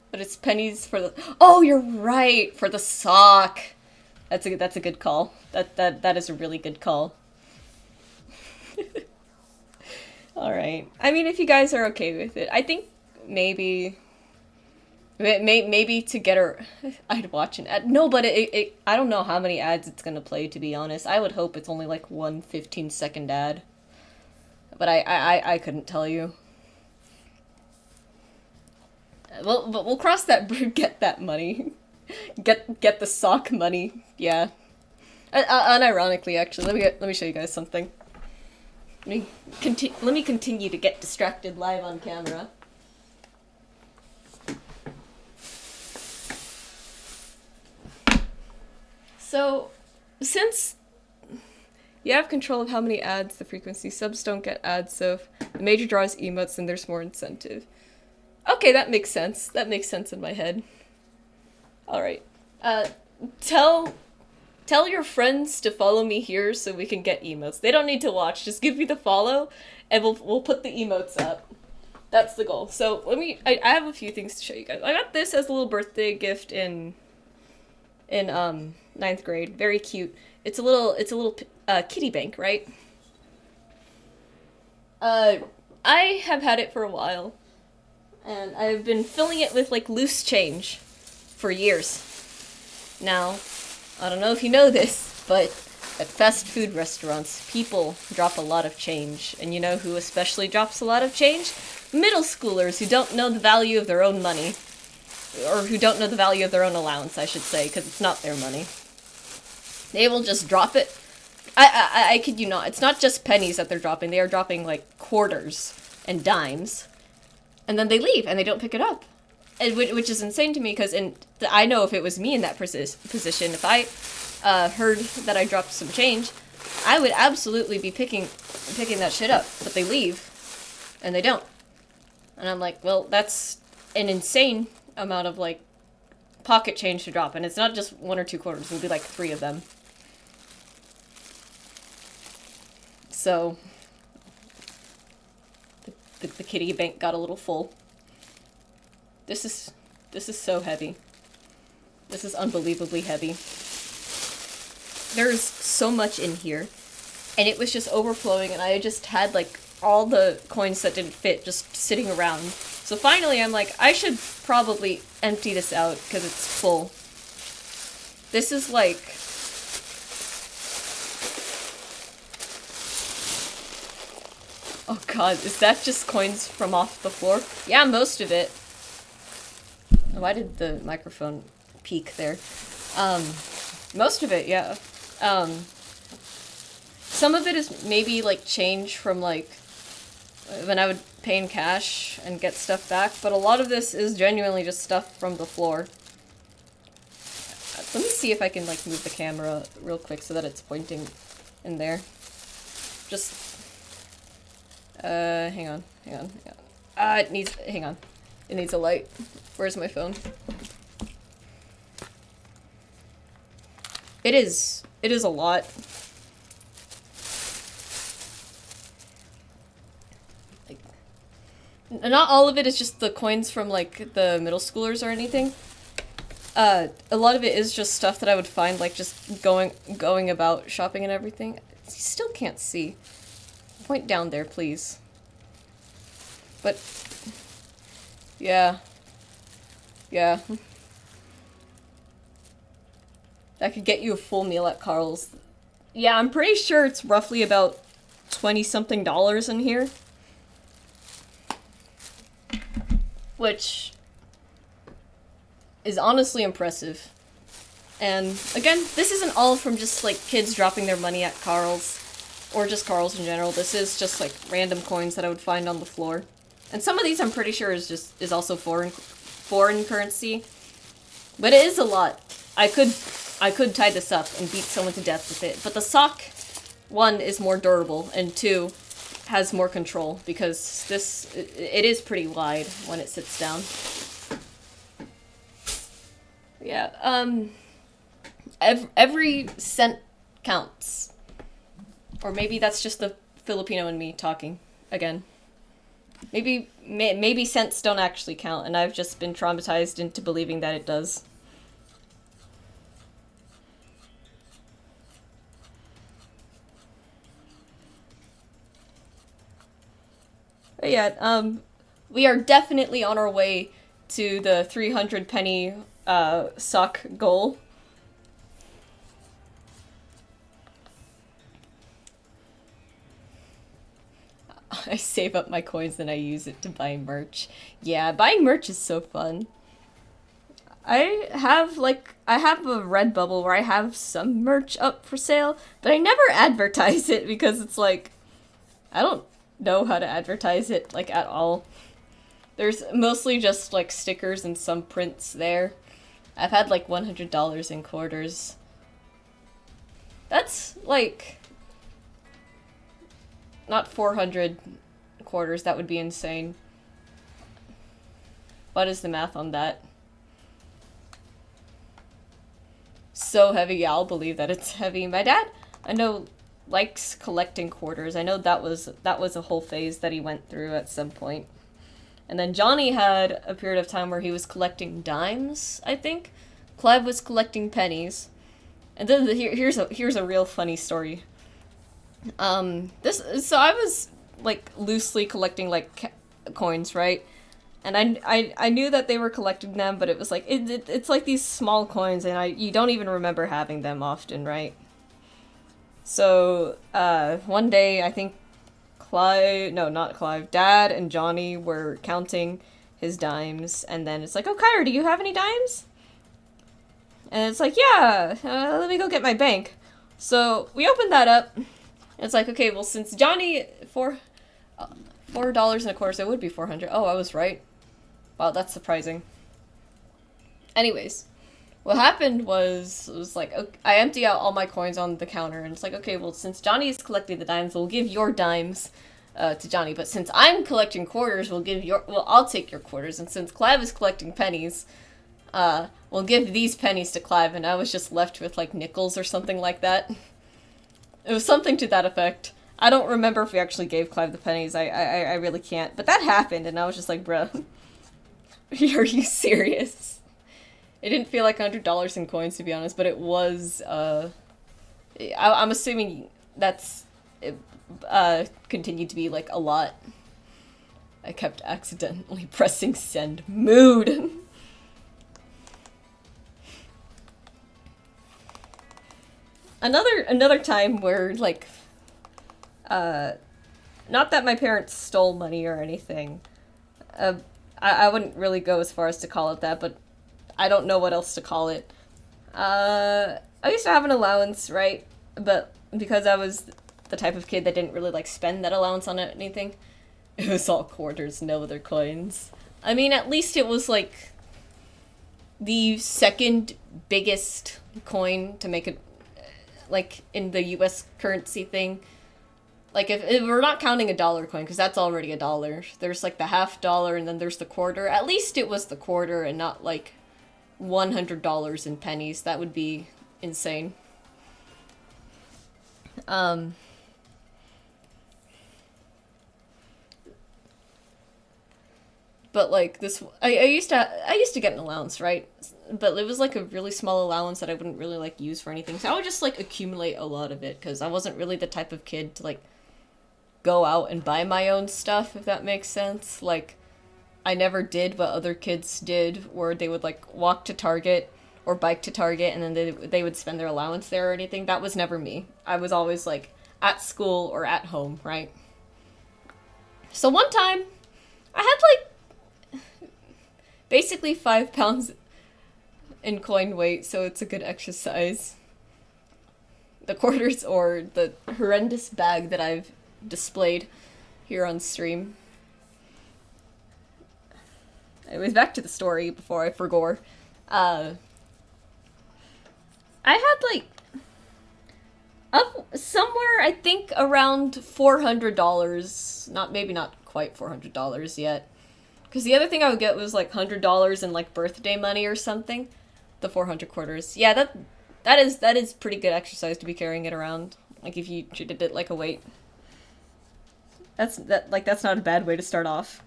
Speaker 1: But it's pennies for the... Oh, you're right! For the sock! That's a good call. That is a really good call. Alright. I mean, if you guys are okay with it, I think maybe to get her... I'd watch an ad. No, but I don't know how many ads it's gonna play, to be honest. I would hope it's only like one 15-second ad. But I couldn't tell you. Well, but we'll cross that bridge. Get that money. Get the sock money. Yeah. Unironically, actually, let me show you guys something. Let me continue to get distracted live on camera. So, since you have control of how many ads, the frequency, subs don't get ads, so if the major draws emotes, then there's more incentive. Okay, that makes sense. That makes sense in my head. Alright. Tell your friends to follow me here so we can get emotes. They don't need to watch, just give me the follow, and we'll put the emotes up. That's the goal. So, I have a few things to show you guys. I got this as a little birthday gift in 9th grade. Very cute. It's a little kitty bank, right? I have had it for a while, and I've been filling it with like loose change for years. Now, I don't know if you know this, but at fast food restaurants, people drop a lot of change, and you know who especially drops a lot of change? Middle schoolers who don't know the value of their own money. Or who don't know the value of their own allowance, I should say, because it's not their money. They will just drop it. I kid you not. It's not just pennies that they're dropping. They are dropping, like, quarters and dimes. And then they leave, and they don't pick it up. And, which is insane to me, because I know if it was me in that position, if I heard that I dropped some change, I would absolutely be picking that shit up. But they leave, and they don't. And I'm like, well, that's an insane amount of, like, pocket change to drop. And it's not just 1 or 2 quarters. It'll be, like, 3 of them. So, the kitty bank got a little full. This is so heavy. This is unbelievably heavy. There's so much in here, and it was just overflowing, and I just had, like, all the coins that didn't fit just sitting around. So finally, I'm like, I should probably empty this out, because it's full. This is, like... Oh god, is that just coins from off the floor? Yeah, most of it. Why did the microphone peak there? Most of it, yeah. Some of it is maybe, like, change from, like, when I would pay in cash and get stuff back, but a lot of this is genuinely just stuff from the floor. Let me see if I can, like, move the camera real quick so that it's pointing in there. Just... hang on. It needs, hang on. It needs a light. Where's my phone? It is a lot. Like, not all of it is just the coins from, like, the middle schoolers or anything. A lot of it is just stuff that I would find, like, just going about shopping and everything. You still can't see. Point down there, please. But, yeah. Yeah. That could get you a full meal at Carl's. Yeah, I'm pretty sure it's roughly about $20-something in here. Which is honestly impressive. And, again, this isn't all from just, like, kids dropping their money at Carl's. Or just Carl's in general. This is just, like, random coins that I would find on the floor. And some of these I'm pretty sure is also foreign currency. But it is a lot. I could tie this up and beat someone to death with it. But the sock, 1, is more durable, and 2, has more control. Because it is pretty wide when it sits down. Yeah, every cent counts. Or maybe that's just the Filipino in me talking again. Maybe cents don't actually count, and I've just been traumatized into believing that it does. But yeah, we are definitely on our way to the 300 penny sock goal. I save up my coins and I use it to buy merch. Yeah, buying merch is so fun. I have a Redbubble where I have some merch up for sale, but I never advertise it because it's like, I don't know how to advertise it, like, at all. There's mostly just, like, stickers and some prints there. I've had, like, $100 in quarters. That's, like... Not 400 quarters, that would be insane. What is the math on that? So heavy, yeah, I'll believe that it's heavy. My dad, I know, likes collecting quarters. I know that was a whole phase that he went through at some point. And then Johnny had a period of time where he was collecting dimes, I think. Clive was collecting pennies. And then here's a real funny story. So I was, like, loosely collecting, like, coins, right? And I knew that they were collecting them, but it was like, it's like these small coins, and you don't even remember having them often, right? So, one day, I think not Clive, Dad and Johnny were counting his dimes, and then it's like, oh, Kyra, do you have any dimes? And it's like, yeah, let me go get my bank. So we opened that up. And it's like, okay, well, since Johnny $4 and a quarter, so it would be 400. Oh, I was right. Wow, that's surprising. Anyways, what happened was, it was like, okay, I empty out all my coins on the counter, and it's like, okay, well, since Johnny is collecting the dimes, we'll give your dimes to Johnny. But since I'm collecting quarters, I'll take your quarters. And since Clive is collecting pennies, we'll give these pennies to Clive. And I was just left with like nickels or something like that. It was something to that effect. I don't remember if we actually gave Clive the pennies. I really can't. But that happened, and I was just like, bruh, are you serious? It didn't feel like $100 in coins, to be honest, but it was, I'm assuming that's, continued to be, like, a lot. I kept accidentally pressing send. Mood! Another time where, like, not that my parents stole money or anything. I wouldn't really go as far as to call it that, but I don't know what else to call it. I used to have an allowance, right? But because I was the type of kid that didn't really, like, spend that allowance on anything, it was all quarters, no other coins. I mean, at least it was, like, the second biggest coin to make it, like, in the US currency thing. Like, if we're not counting a dollar coin, because that's already a dollar. There's, like, the $half, and then there's the quarter. At least it was the quarter and not, like, $100 in pennies. That would be insane. But like this, I used to get an allowance, right? But it was like a really small allowance that I wouldn't really like use for anything. So I would just like accumulate a lot of it because I wasn't really the type of kid to like go out and buy my own stuff, if that makes sense. Like, I never did what other kids did, where they would like walk to Target or bike to Target and then they would spend their allowance there or anything. That was never me. I was always like at school or at home, right? So one time, I had like basically 5 pounds in coin weight, so it's a good exercise. The quarters or the horrendous bag that I've displayed here on stream. Anyways, back to the story before I forgot. I had like up somewhere, I think around $400. Not quite $400 yet. Because the other thing I would get was like $100 in like birthday money or something. The 400 quarters. Yeah, that is pretty good exercise to be carrying it around. Like if you treated it like a weight. That's not a bad way to start off.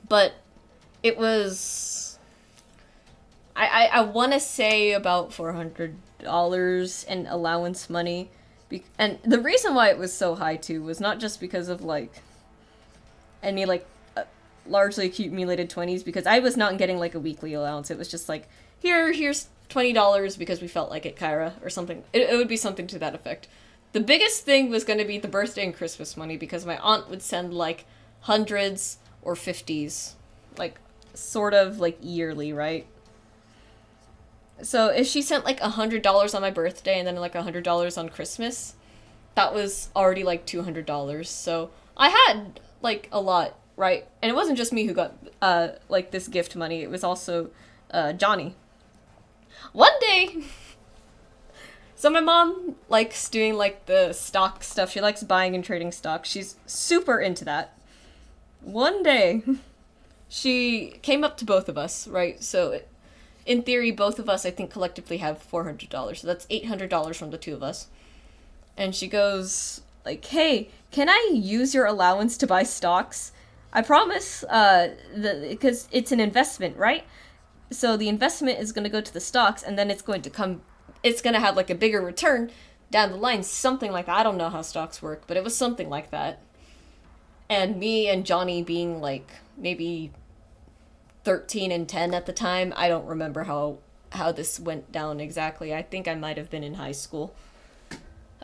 Speaker 1: But it was, I want to say about $400 in allowance money. And the reason why it was so high too was not just because of like any like largely accumulated 20s, because I was not getting like a weekly allowance. It was just like, here's $20 because we felt like it, Kyra, or something. It would be something to that effect. The biggest thing was going to be the birthday and Christmas money, because my aunt would send like hundreds or 50s, like sort of like yearly, right? So if she sent like $100 on my birthday and then like $100 on Christmas, that was already like $200. So I had like a lot, right? And it wasn't just me who got like this gift money. It was also Johnny. One day, so my mom likes doing like the stock stuff. She likes buying and trading stocks. She's super into that. One day, she came up to both of us, right? So in theory, both of us, I think, collectively have $400. So that's $800 from the two of us. And she goes, like, hey, can I use your allowance to buy stocks? I promise, because it's an investment, right? So the investment is going to go to the stocks, and then it's going to have, like, a bigger return down the line, something like that. I don't know how stocks work, but it was something like that. And me and Johnny being, like, maybe 13 and 10 at the time. I don't remember how this went down exactly. I think I might have been in high school.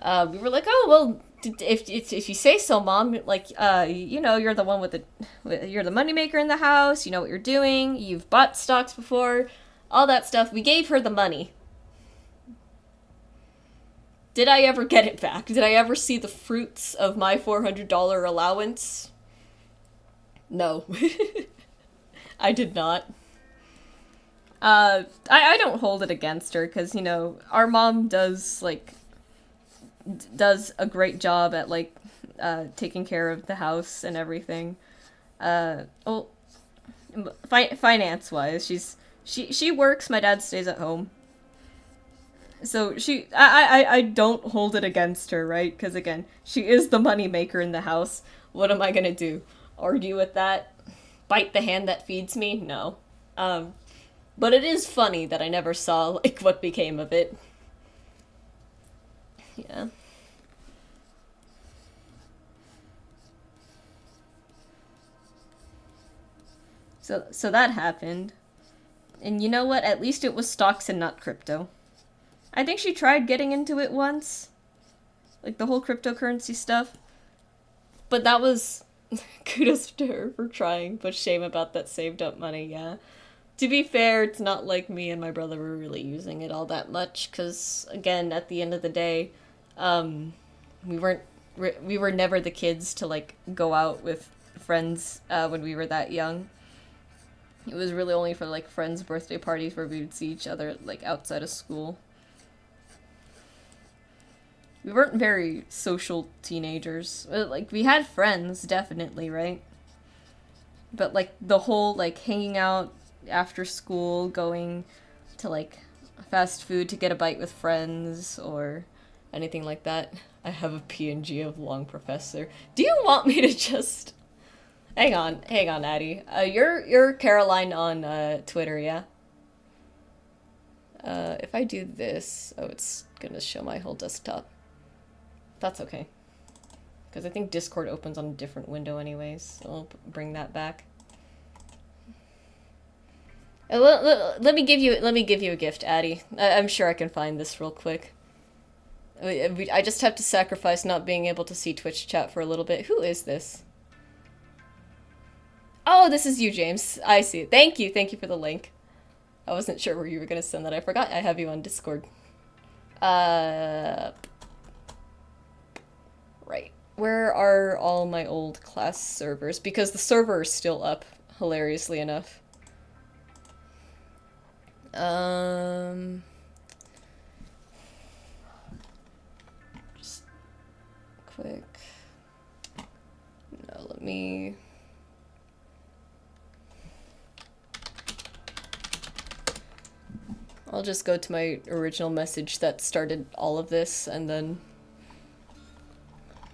Speaker 1: We were like, oh, well, if you say so, Mom, like, you're the one you're the moneymaker in the house, you know what you're doing, you've bought stocks before, all that stuff. We gave her the money. Did I ever get it back? Did I ever see the fruits of my $400 allowance? No. I did not. I don't hold it against her, because, you know, our mom does, like, does a great job at, like, taking care of the house and everything. Well, finance-wise, she works, my dad stays at home. So I don't hold it against her, right? Because, again, she is the moneymaker in the house. What am I gonna do? Argue with that? Bite the hand that feeds me? No. But it is funny that I never saw, like, what became of it. Yeah. So that happened. And you know what? At least it was stocks and not crypto. I think she tried getting into it once. Like, the whole cryptocurrency stuff. But that was... kudos to her for trying, but shame about that saved up money, yeah. To be fair, it's not like me and my brother were really using it all that much, because, again, at the end of the day, we weren't... we were never the kids to, like, go out with friends when we were that young. It was really only for, like, friends' birthday parties where we would see each other, like, outside of school. We weren't very social teenagers. Like, we had friends, definitely, right? But, like, the whole, like, hanging out after school, going to, like, fast food to get a bite with friends, or anything like that. I have a PNG of Long Professor. Do you want me to just... Hang on, Addie. You're Caroline on, Twitter, yeah? If I do this... Oh, it's gonna show my whole desktop. That's okay. Because I think Discord opens on a different window anyways, so I'll bring that back. Let me give you a gift, Addie. I'm sure I can find this real quick. I just have to sacrifice not being able to see Twitch chat for a little bit. Who is this? Oh, this is you, James. I see. Thank you for the link. I wasn't sure where you were gonna send that. I forgot I have you on Discord. Right. Where are all my old class servers? Because the server is still up, hilariously enough. Just quick. No, let me... I'll just go to my original message that started all of this, and then...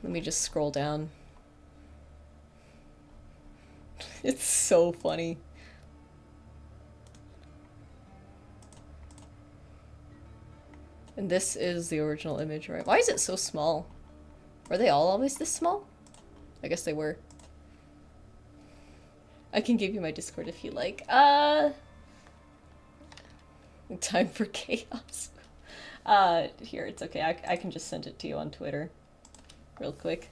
Speaker 1: Let me just scroll down. It's so funny. And this is the original image, right? Why is it so small? Were they all always this small? I guess they were. I can give you my Discord if you like. Time for chaos. Here, it's okay. I can just send it to you on Twitter. Real quick.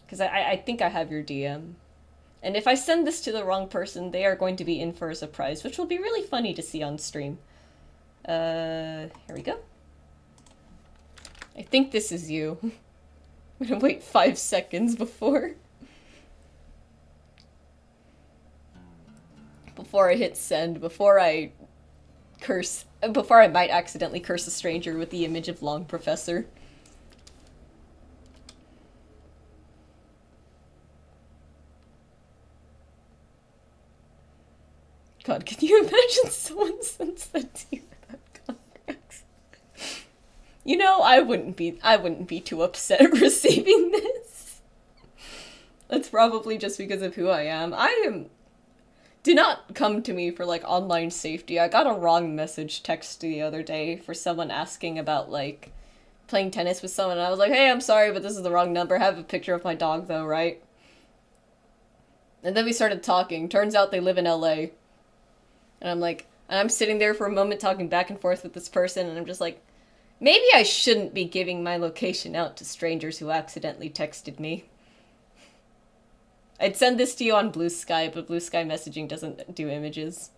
Speaker 1: Because I think I have your DM. And if I send this to the wrong person, they are going to be in for a surprise, which will be really funny to see on stream. Here we go. I think this is you. I'm gonna wait 5 seconds before I hit send, before I might accidentally curse a stranger with the image of Long Professor. God, can you imagine someone sends that to you without context? You know, I wouldn't be too upset receiving this. That's probably just because of who I am. Do not come to me for, like, online safety. I got a wrong message text the other day for someone asking about, like, playing tennis with someone. And I was like, hey, I'm sorry, but this is the wrong number. I have a picture of my dog, though, right? And then we started talking. Turns out they live in LA. And I'm sitting there for a moment talking back and forth with this person, and I'm just like, maybe I shouldn't be giving my location out to strangers who accidentally texted me. I'd send this to you on Blue Sky, but Blue Sky messaging doesn't do images.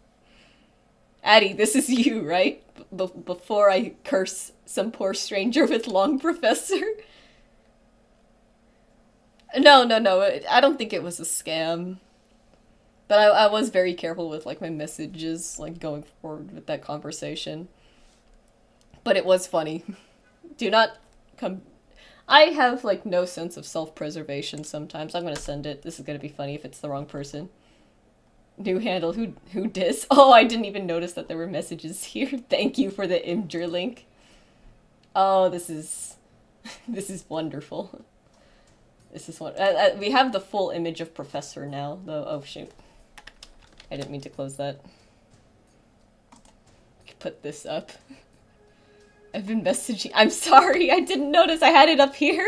Speaker 1: Addie, this is you, right? Before I curse some poor stranger with long professor. No, I don't think it was a scam. But I was very careful with, like, my messages, like, going forward with that conversation. But it was funny. Do not come... I have, like, no sense of self-preservation sometimes. I'm gonna send it. This is gonna be funny if it's the wrong person. New handle. Who dis? Oh, I didn't even notice that there were messages here. Thank you for the Imgur link. Oh, this is... this is wonderful. This is what... we have the full image of Professor now, though. Oh, shoot. I didn't mean to close that. Put this up. I've been messaging. I'm sorry, I didn't notice I had it up here.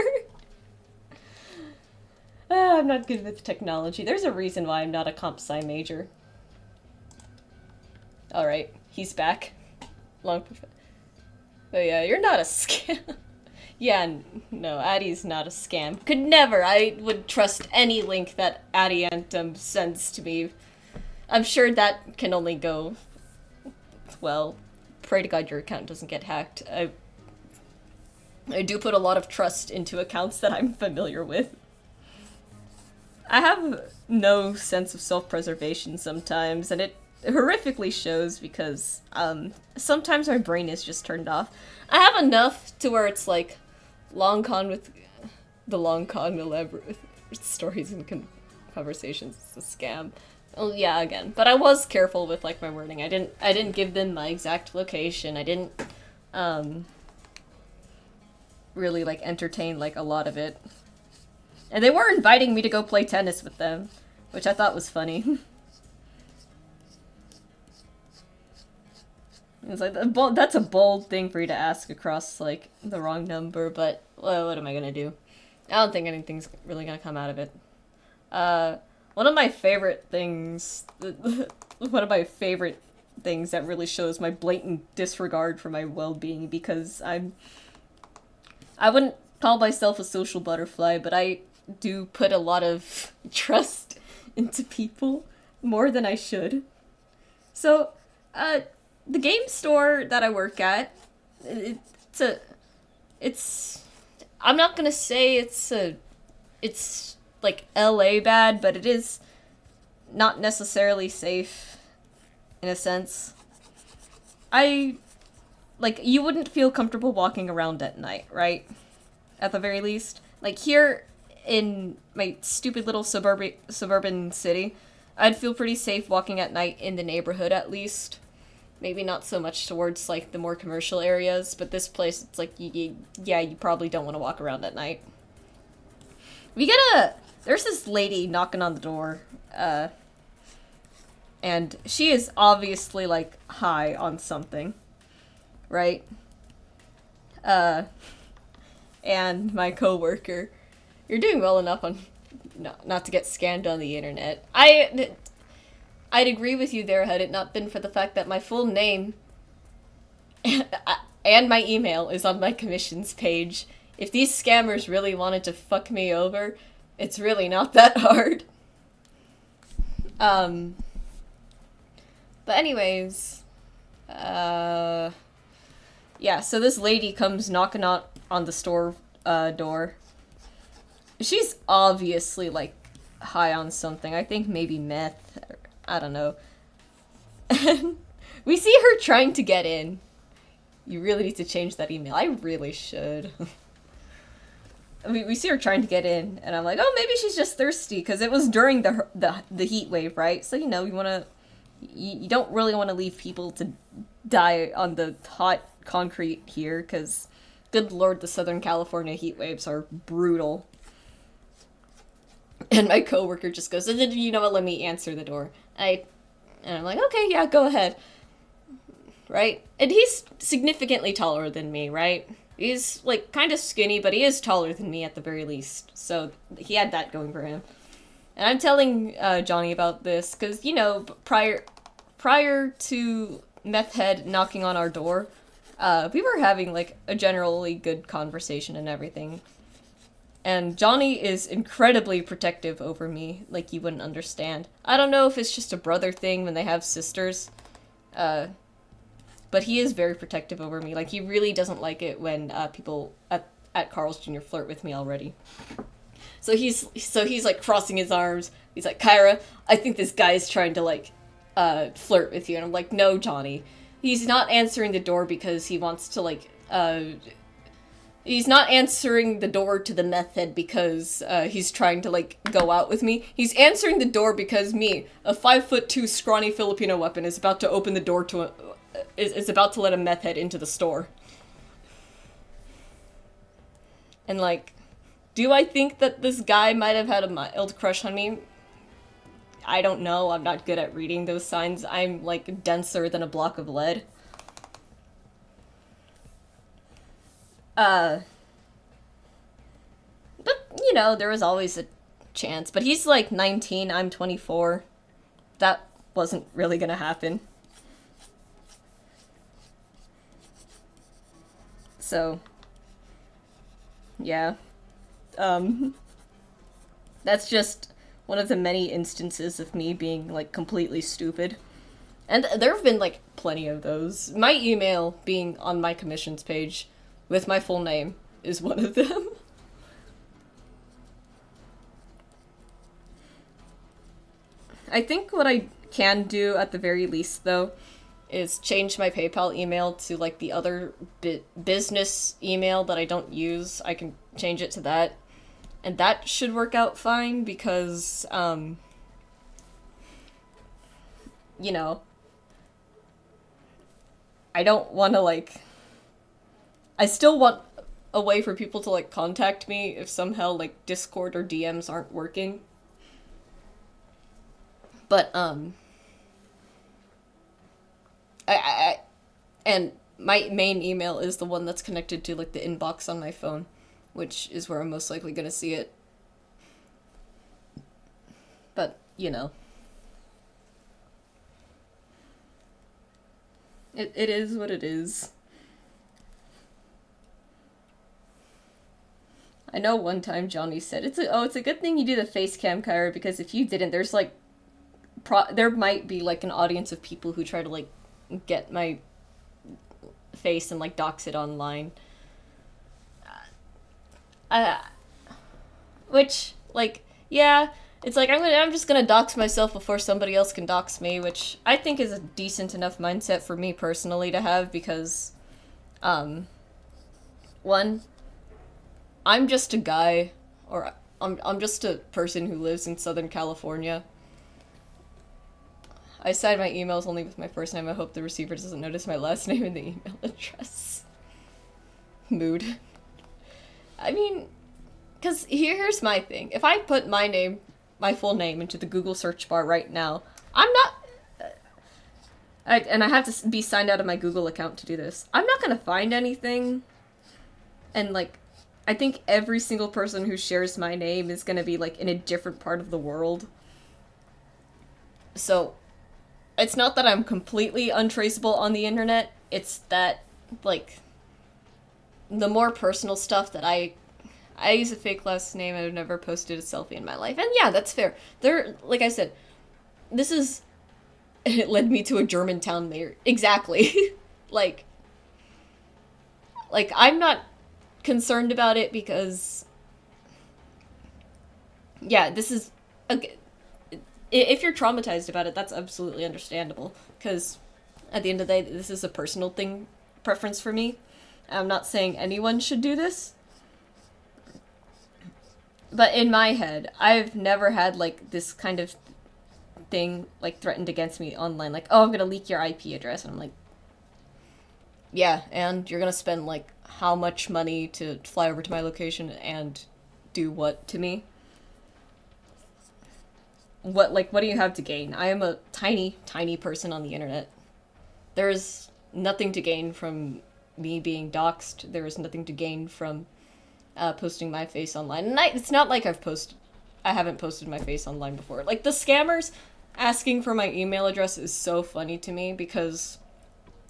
Speaker 1: I'm not good with technology. There's a reason why I'm not a comp sci major. Alright, he's back. Long. But yeah, you're not a scam. Yeah, no, Addie's not a scam. Could never. I would trust any link that Addie sends to me. I'm sure that can only go... well, pray to God your account doesn't get hacked. I do put a lot of trust into accounts that I'm familiar with. I have no sense of self-preservation sometimes, and it horrifically shows because sometimes my brain is just turned off. I have enough to where it's like long con with the long con elaborate stories and conversations. It's a scam. Oh yeah, again. But I was careful with like my wording. I didn't give them my exact location. I didn't really like entertain like a lot of it. And they were inviting me to go play tennis with them, which I thought was funny. It's like that's a bold thing for you to ask across like the wrong number, but well, what am I gonna do? I don't think anything's really gonna come out of it. One of my favorite things that really shows my blatant disregard for my well-being, because I wouldn't call myself a social butterfly, but I do put a lot of trust into people more than I should. So, the game store that I work at, I'm not gonna say it's like LA bad, but it is not necessarily safe in a sense. You wouldn't feel comfortable walking around at night, right? At the very least. Like here in my stupid little suburban city, I'd feel pretty safe walking at night in the neighborhood at least. Maybe not so much towards like the more commercial areas, but this place, it's like, you probably don't want to walk around at night. There's this lady knocking on the door, and she is obviously, like, high on something, right? And my coworker, you're doing well enough on, not to get scammed on the internet. I'd agree with you there had it not been for the fact that my full name and my email is on my commissions page. If these scammers really wanted to fuck me over, it's really not that hard. But anyways, yeah, so this lady comes knocking on the store door. She's obviously, like, high on something. I think maybe meth. I don't know. We see her trying to get in. You really need to change that email. I really should. We see her trying to get in, and I'm like, oh, maybe she's just thirsty, because it was during the heat wave, right? So, you don't really want to leave people to die on the hot concrete here, because, good lord, the Southern California heat waves are brutal. And my coworker just goes, you know what, let me answer the door. And I'm like, okay, yeah, go ahead. Right? And he's significantly taller than me, right? He's, like, kind of skinny, but he is taller than me at the very least. So he had that going for him. And I'm telling Johnny about this, because, prior to Meth Head knocking on our door, we were having, like, a generally good conversation and everything. And Johnny is incredibly protective over me, like you wouldn't understand. I don't know if it's just a brother thing when they have sisters, but he is very protective over me. Like, he really doesn't like it when people at Carl's Jr. flirt with me already. So he's like crossing his arms. He's like, Kyra, I think this guy is trying to like flirt with you. And I'm like, no, Johnny. He's not answering the door because he wants to like he's not answering the door to the meth head because he's trying to like go out with me. He's answering the door because me, a 5'2" scrawny Filipino weapon, is about to open the door to is about to let a meth head into the store. And like, do I think that this guy might have had a mild crush on me? I don't know. I'm not good at reading those signs. I'm like denser than a block of lead. But you know, there was always a chance. But he's like 19, I'm 24. That wasn't really gonna happen. So, yeah. Um, that's just one of the many instances of me being like completely stupid. And there have been like plenty of those. My email being on my commissions page with my full name is one of them. I think what I can do at the very least, though, is change my PayPal email to like the other business email that I don't use. I can change it to that. And that should work out fine because, you know, I don't want to like. I still want a way for people to like contact me if somehow like Discord or DMs aren't working. But and my main email is the one that's connected to like the inbox on my phone, which is where I'm most likely gonna see it. But you know, it is what it is. I know one time Johnny said it's a good thing you do the face cam, Kyra, because if you didn't, there's like there might be like an audience of people who try to like get my face and like dox it online. Uh, which like yeah, it's like I'm just gonna dox myself before somebody else can dox me, which I think is a decent enough mindset for me personally to have because, one, I'm just a guy, or I'm just a person who lives in Southern California. I sign my emails only with my first name. I hope the receiver doesn't notice my last name in the email address. Mood. I mean, because here's my thing. If I put my full name into the Google search bar right now, I'm not... and I have to be signed out of my Google account to do this. I'm not going to find anything. And, like, I think every single person who shares my name is going to be, like, in a different part of the world. So, it's not that I'm completely untraceable on the internet. It's that, like, the more personal stuff that I use a fake last name. I've never posted a selfie in my life. And yeah, that's fair. There, like I said, this is... It led me to a Germantown mayor. Exactly. like, I'm not concerned about it because... Yeah, this is... If you're traumatized about it, that's absolutely understandable. Because at the end of the day, this is a personal thing, preference for me. I'm not saying anyone should do this. But in my head, I've never had, like, this kind of thing, like, threatened against me online. Like, oh, I'm gonna leak your IP address. And I'm like, yeah, and you're gonna spend, like, how much money to fly over to my location and do what to me? What do you have to gain? I am a tiny, tiny person on the internet. There's nothing to gain from me being doxxed. There is nothing to gain from posting my face online. And it's not like I haven't posted my face online before. Like, the scammers asking for my email address is so funny to me because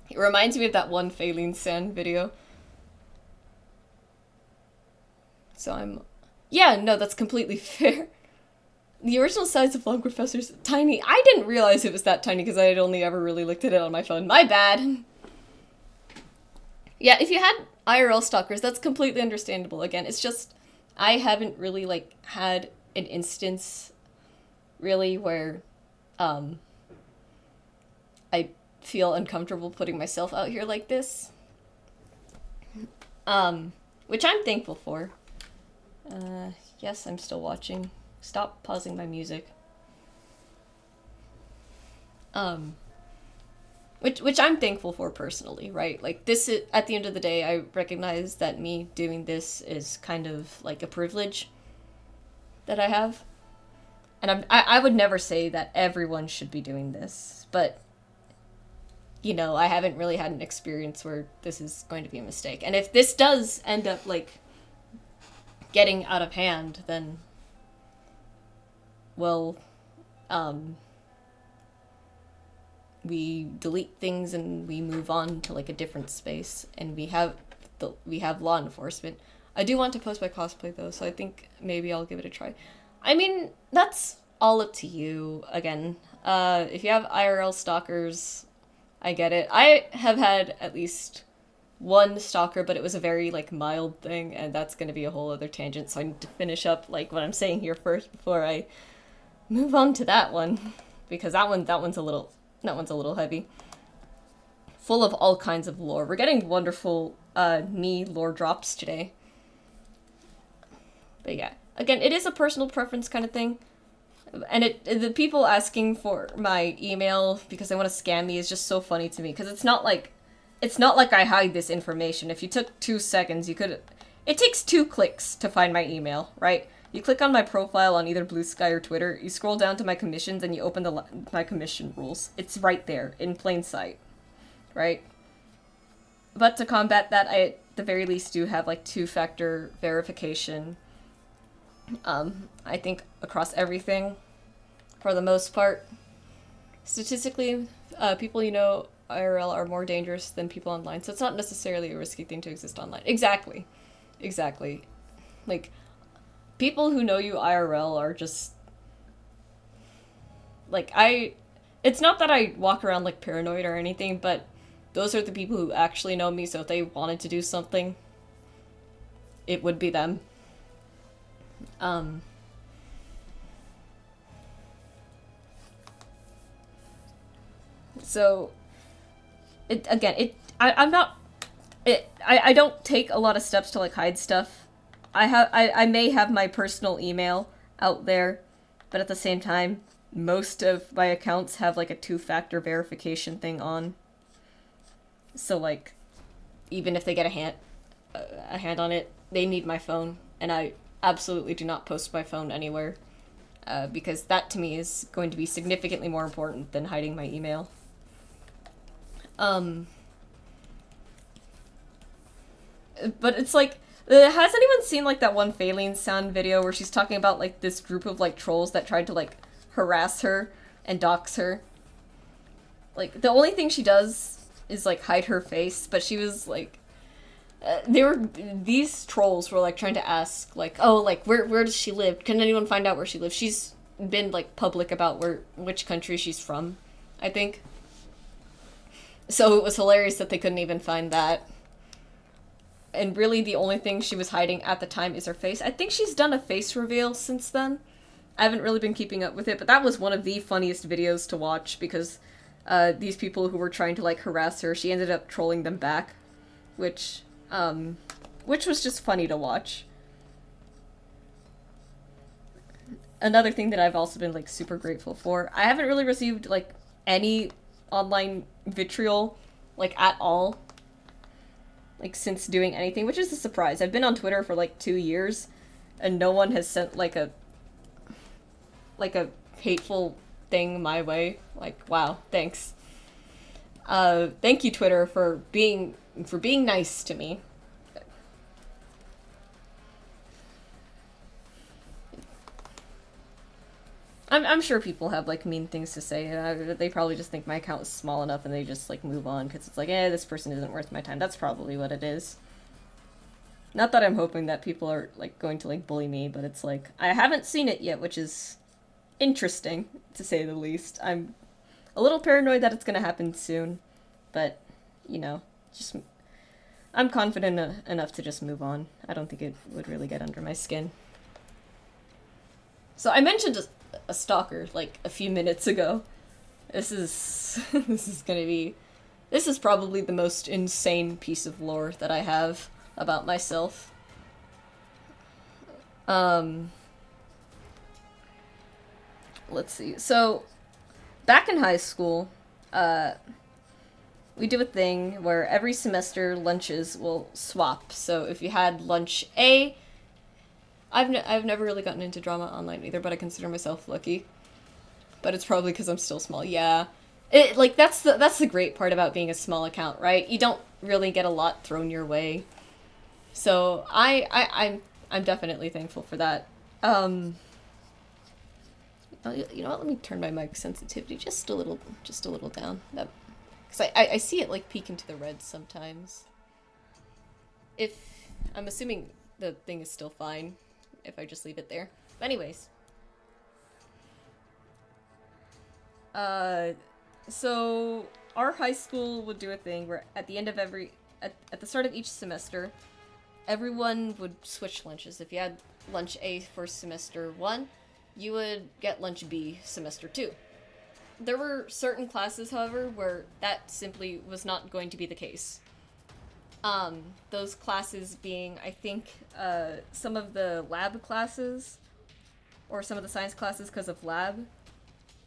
Speaker 1: it reminds me of that one Faylene Sen video. So Yeah, no, that's completely fair. The original size of Long Professor's tiny. I didn't realize it was that tiny because I had only ever really looked at it on my phone. My bad. Yeah, if you had IRL stalkers, that's completely understandable. Again, it's just I haven't really like had an instance really where um I feel uncomfortable putting myself out here like this. Which I'm thankful for. Yes, I'm still watching. Stop pausing my music. Um, which I'm thankful for personally, right? Like this is, at the end of the day, I recognize that me doing this is kind of like a privilege that I have. And I would never say that everyone should be doing this, but you know, I haven't really had an experience where this is going to be a mistake. And if this does end up like getting out of hand, then well, um, we delete things and we move on to like a different space, and we have law enforcement. I do want to post my cosplay though, so I think maybe I'll give it a try. I mean, that's all up to you. Again, if you have IRL stalkers, I get it. I have had at least one stalker, but it was a very like mild thing, and that's going to be a whole other tangent. So I need to finish up like what I'm saying here first before I move on to that one, because that one's a little heavy. Full of all kinds of lore. We're getting wonderful knee lore drops today. But yeah, again, it is a personal preference kind of thing. And the people asking for my email because they want to scam me is just so funny to me, because it's not like I hide this information. If you took 2 seconds, you could. It takes 2 clicks to find my email, right? You click on my profile on either Blue Sky or Twitter, you scroll down to my commissions, and you open my commission rules. It's right there, in plain sight, right? But to combat that, I at the very least do have like 2-factor verification. I think across everything, for the most part. Statistically, people you know IRL are more dangerous than people online, so it's not necessarily a risky thing to exist online. Exactly. Like, people who know you IRL are just like it's not that I walk around like paranoid or anything, but those are the people who actually know me, so if they wanted to do something, it would be them. So I'm not I don't take a lot of steps to like hide stuff. I may have my personal email out there, but at the same time, most of my accounts have like a 2-factor verification thing on. So like, even if they get a hand on it, they need my phone, and I absolutely do not post my phone anywhere, because that to me is going to be significantly more important than hiding my email. But it's like, has anyone seen like that one Faline Sound video where she's talking about like this group of like trolls that tried to like harass her and dox her? Like, the only thing she does is like hide her face, but she was like, these trolls were like trying to ask like, oh, like where does she live? Can anyone find out where she lives? She's been like public about which country she's from, I think. So it was hilarious that they couldn't even find that. And really the only thing she was hiding at the time is her face. I think she's done a face reveal since then. I haven't really been keeping up with it, but that was one of the funniest videos to watch, because these people who were trying to like harass her, she ended up trolling them back, which was just funny to watch. Another thing that I've also been like super grateful for, I haven't really received like any online vitriol like at all, like since doing anything, which is a surprise. I've been on Twitter for like 2 years, and no one has sent like a hateful thing my way. Like, wow, thanks. Thank you, Twitter, for being nice to me. I'm sure people have like mean things to say. They probably just think my account is small enough, and they just like move on because it's like, this person isn't worth my time. That's probably what it is. Not that I'm hoping that people are like going to like bully me, but it's like I haven't seen it yet, which is interesting to say the least. I'm a little paranoid that it's gonna happen soon, but you know, just I'm confident enough to just move on. I don't think it would really get under my skin. So I mentioned a stalker like a few minutes ago. This is this is gonna be this is probably the most insane piece of lore that I have about myself. Um, let's see. So back in high school, uh, we do a thing where every semester lunches will swap. So if you had lunch A, I've never really gotten into drama online either, but I consider myself lucky. But it's probably because I'm still small. Yeah, it like that's the great part about being a small account, right? You don't really get a lot thrown your way. So I'm definitely thankful for that. Um, you know what? Let me turn my mic sensitivity just a little down. That because I see it like peek into the red sometimes. If I'm assuming the thing is still fine, if I just leave it there. But anyways, uh, so our high school would do a thing where at the end of at the start of each semester, everyone would switch lunches. If you had lunch A for semester 1, you would get lunch B semester 2. There were certain classes, however, where that simply was not going to be the case. Those classes being, I think, some of the lab classes, or some of the science classes because of lab,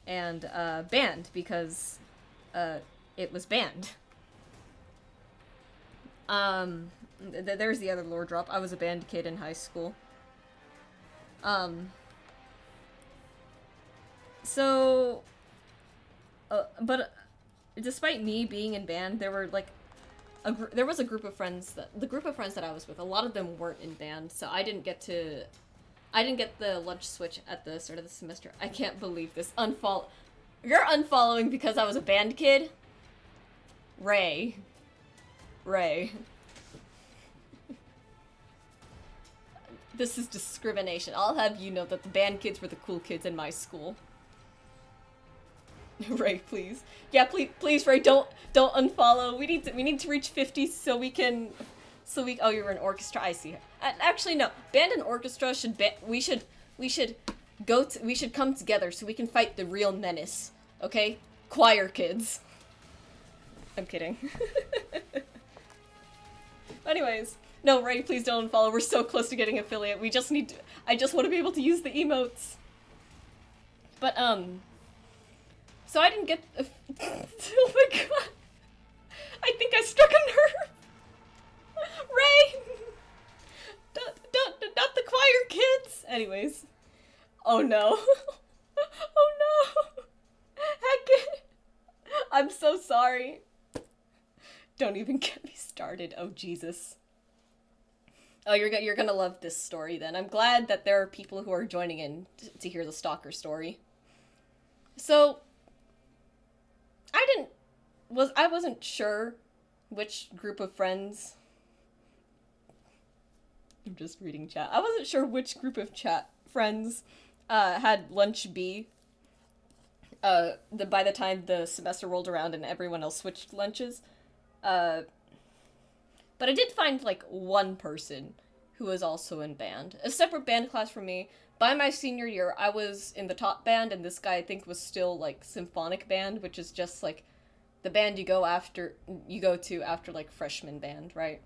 Speaker 1: and band because uh, it was banned. There's the other lore drop. I was a band kid in high school. Um, so, but despite me being in band, there were like there was a group of friends the group of friends that I was with. A lot of them weren't in band, so I didn't get the lunch switch at the start of the semester. I can't believe this. You're unfollowing because I was a band kid? Ray. Ray. This is discrimination. I'll have you know that the band kids were the cool kids in my school. Ray, please. Yeah, please, Ray, don't unfollow. We need to reach 50 so we can oh, you're an orchestra. I see. Actually no. Band and orchestra we should we should come together so we can fight the real menace. Okay? Choir kids. I'm kidding. Anyways, no, Ray, please don't unfollow. We're so close to getting affiliate. I just want to be able to use the emotes. But, so I didn't get oh my god. I think I struck a nerve. Ray! Not the choir kids! Anyways. Oh no. Oh no. Heck. I'm so sorry. Don't even get me started. Oh, Jesus. Oh, you're gonna love this story then. I'm glad that there are people who are joining in to hear the stalker story. So, I wasn't sure which group of friends. I'm just reading chat. I wasn't sure which group of chat friends had lunch B. By the time the semester rolled around and everyone else switched lunches. But I did find like one person who was also in band, a separate band class from me. By my senior year, I was in the top band, and this guy I think was still like symphonic band, which is just like the band you go to after like freshman band, right?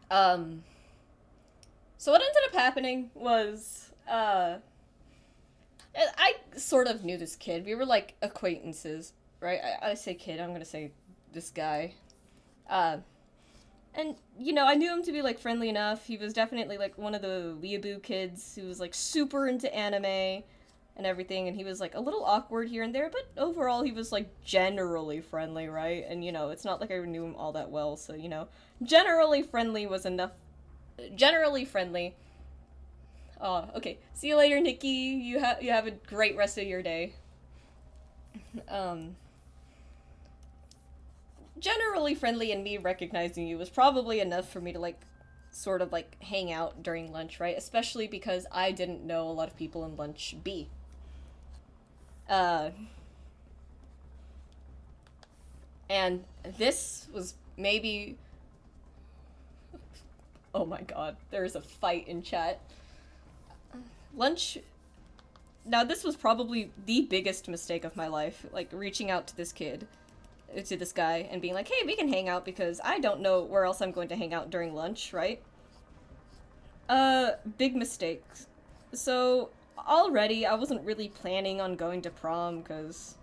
Speaker 1: So what ended up happening was I sort of knew this kid. We were like acquaintances, right? I say kid, I'm gonna say this guy. And, you know, I knew him to be, like, friendly enough. He was definitely, like, one of the weeaboo kids who was, like, super into anime and everything. And he was, like, a little awkward here and there. But overall, he was, like, generally friendly, right? And, you know, it's not like I knew him all that well. So, you know, generally friendly was enough. Generally friendly. Oh, okay. See you later, Nikki. You have a great rest of your day. generally friendly and me recognizing you was probably enough for me to like sort of like hang out during lunch, right? Especially because I didn't know a lot of people in lunch B. Uh, and this was maybe. Oh my god, there's a fight in chat. Lunch. Now, this was probably the biggest mistake of my life, like reaching out to this kid, to this guy, and being like, hey, we can hang out because I don't know where else I'm going to hang out during lunch, right? Big mistakes. So, already, I wasn't really planning on going to prom because,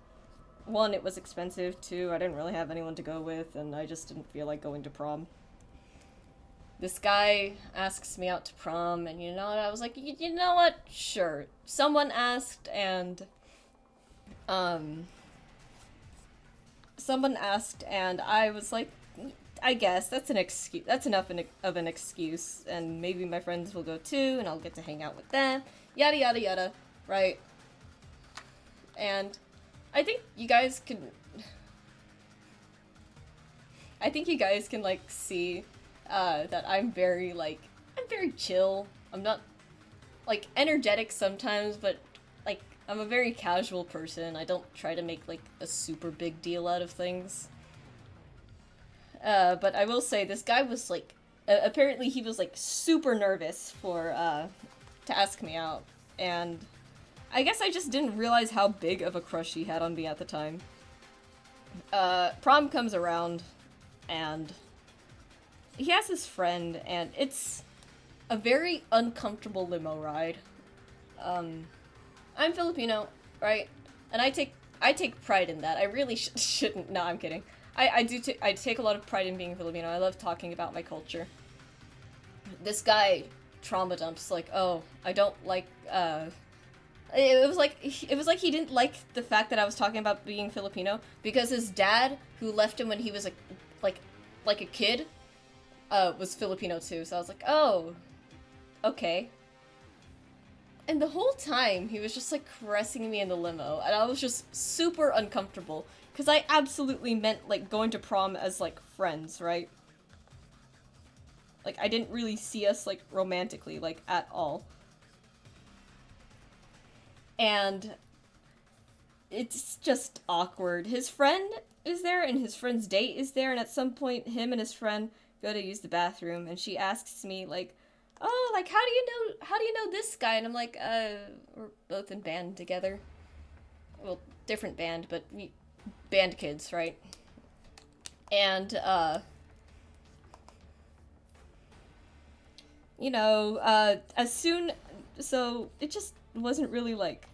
Speaker 1: one, it was expensive, two, I didn't really have anyone to go with, and I just didn't feel like going to prom. This guy asks me out to prom, and you know what? I was like, you know what? Sure. Someone asked, and, someone asked, and I was like, I guess that's an excuse. That's enough of an excuse, and maybe my friends will go too, and I'll get to hang out with them. Yada yada yada, right? And I think you guys can. I think you guys can like see that I'm very chill. I'm not like energetic sometimes, but like I'm a very casual person. I don't try to make like a super big deal out of things. But I will say this guy was like, apparently he was like super nervous for to ask me out, and I guess I just didn't realize how big of a crush he had on me at the time. Prom comes around, and he has his friend, and it's a very uncomfortable limo ride. I'm Filipino, right? And I take pride in that. I really shouldn't. No, I'm kidding. I take a lot of pride in being Filipino. I love talking about my culture. This guy trauma dumps like, oh, I don't like. It was like he didn't like the fact that I was talking about being Filipino because his dad, who left him when he was like a kid, was Filipino too. So I was like, oh, okay. And the whole time, he was just, like, caressing me in the limo, and I was just super uncomfortable, because I absolutely meant, like, going to prom as, like, friends, right? Like, I didn't really see us, like, romantically, like, at all. And it's just awkward. His friend is there, and his friend's date is there, and at some point, him and his friend go to use the bathroom, and she asks me, like, oh, like, how do you know this guy? And I'm like, we're both in band together. Well, different band, but we, band kids, right? And, you know, as soon, so it just wasn't really like,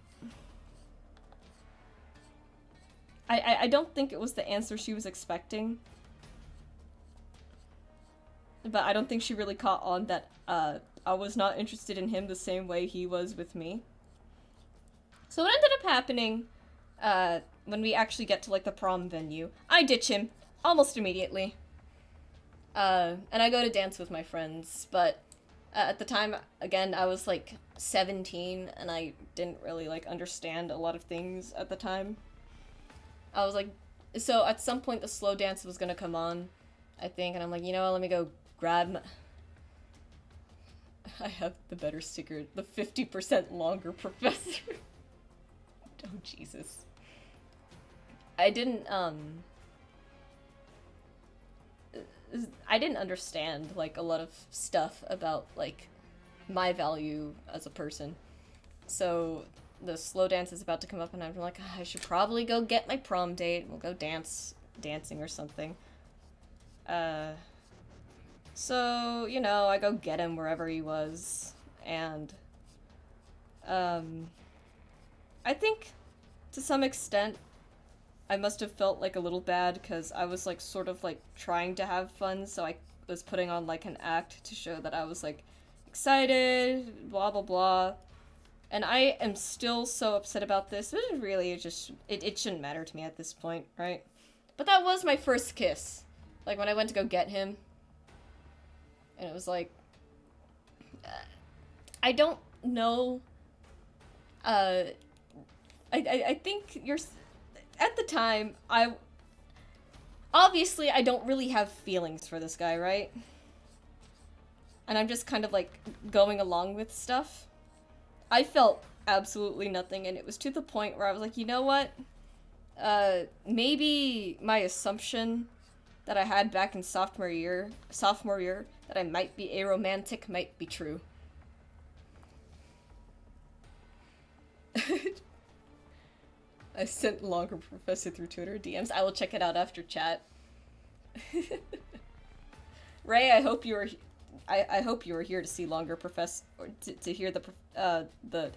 Speaker 1: I don't think it was the answer she was expecting. But I don't think she really caught on that, I was not interested in him the same way he was with me. So what ended up happening, when we actually get to, like, the prom venue, I ditch him almost immediately. And I go to dance with my friends, but at the time, again, I was, like, 17, and I didn't really, like, understand a lot of things at the time. I was like, so at some point the slow dance was gonna come on, I think, and I'm like, you know what, let me go grab my... I have the better sticker, the 50% longer professor. Oh, Jesus. I didn't understand, like, a lot of stuff about, like, my value as a person. So, the slow dance is about to come up, and I'm like, I should probably go get my prom date. We'll go dancing or something. So, you know, I go get him wherever he was, and, I think, to some extent, I must have felt, like, a little bad, because I was, like, sort of, like, trying to have fun, so I was putting on, like, an act to show that I was, like, excited, blah, blah, blah. And I am still so upset about this. This is really just... It shouldn't matter to me at this point, right? But that was my first kiss. Like, when I went to go get him. And it was like... I don't know... I think you're... At the time, obviously I don't really have feelings for this guy, right? And I'm just kind of like going along with stuff. I felt absolutely nothing, and it was to the point where I was like, you know what? Maybe my assumption that I had back in sophomore year, that I might be aromantic might be true. I sent longer professor through Twitter DMs. I will check it out after chat. Ray, I hope you were. I hope you were here to see longer professor, or to hear the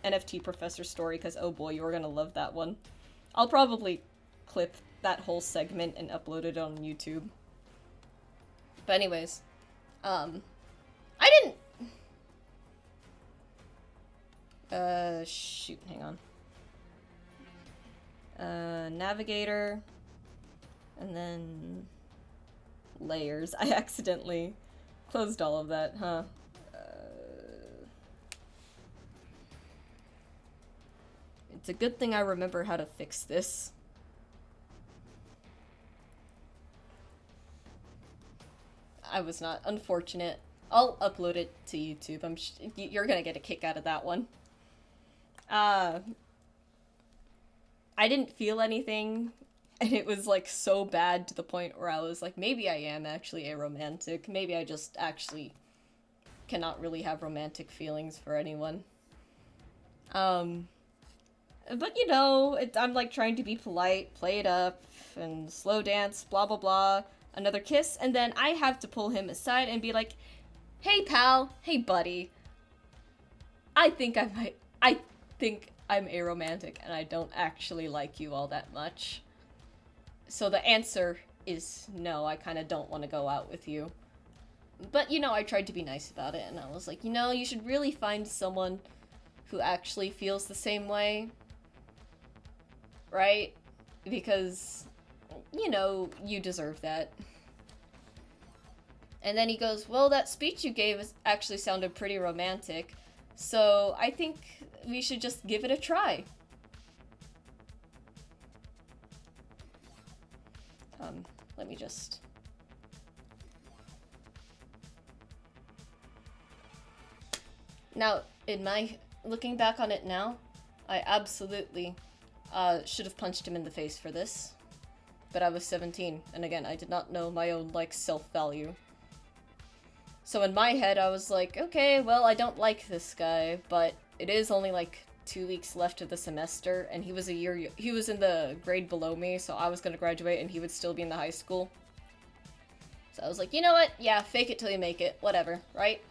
Speaker 1: NFT professor story, because oh boy, you're gonna love that one. I'll probably clip that whole segment and upload it on YouTube. But anyways, I didn't. Shoot, hang on. Navigator, and then layers. I accidentally closed all of that, huh? It's a good thing I remember how to fix this. I was not unfortunate. I'll upload it to YouTube. You're gonna get a kick out of that one. I didn't feel anything, and it was like so bad to the point where I was like, maybe I am actually aromantic. Maybe I just actually cannot really have romantic feelings for anyone. But you know, I'm like trying to be polite, play it up, and slow dance, blah blah blah, another kiss, and then I have to pull him aside and be like, hey pal, hey buddy, I think I'm aromantic and I don't actually like you all that much. So the answer is no, I kind of don't want to go out with you. But, you know, I tried to be nice about it, and I was like, you know, you should really find someone who actually feels the same way. Right? Because, you know, you deserve that. And then he goes, well, that speech you gave actually sounded pretty romantic, so I think we should just give it a try. Let me just... Now, looking back on it now, I absolutely should have punched him in the face for this. But I was 17, and again, I did not know my own, like, self-value. So in my head, I was like, okay, well, I don't like this guy, but it is only, like, 2 weeks left of the semester, and he was in the grade below me, so I was gonna graduate, and he would still be in the high school. So I was like, you know what? Yeah, fake it till you make it. Whatever, right?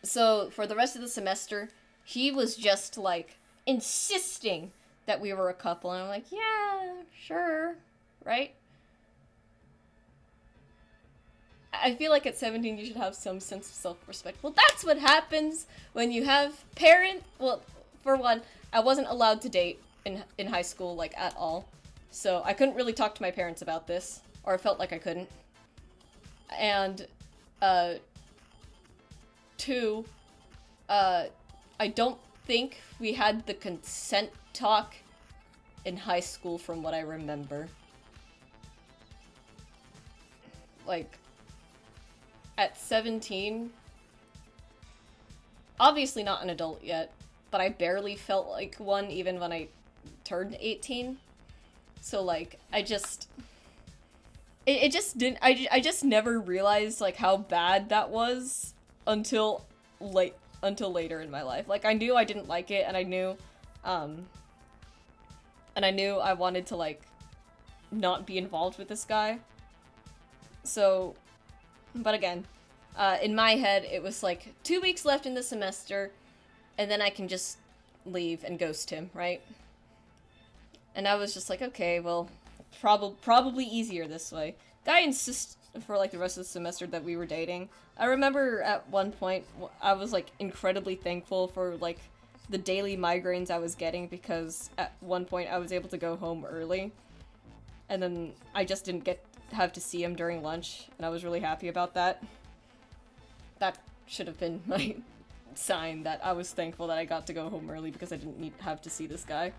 Speaker 1: So for the rest of the semester, he was just, like, insisting that we were a couple, and I'm like, yeah, sure, right? I feel like at 17 you should have some sense of self-respect. Well, that's what happens when you have well, for one, I wasn't allowed to date in high school, like, at all. So I couldn't really talk to my parents about this, or I felt like I couldn't. And, two, I don't think we had the consent talk in high school from what I remember. Like, at 17, obviously not an adult yet, but I barely felt like one even when I turned 18. So, like, it just didn't, I just never realized, like, how bad that was until later in my life. Like, I knew I didn't like it, and I knew I wanted to, like, not be involved with this guy. So, but again, in my head, it was like 2 weeks left in the semester, and then I can just leave and ghost him, right? And I was just like, okay, well, probably easier this way. Guy insists for, like, the rest of the semester that we were dating. I remember at one point, I was, like, incredibly thankful for, like, the daily migraines I was getting, because at one point I was able to go home early. And then I just didn't have to see him during lunch, and I was really happy about that. That should have been my sign that I was thankful that I got to go home early because I didn't have to see this guy.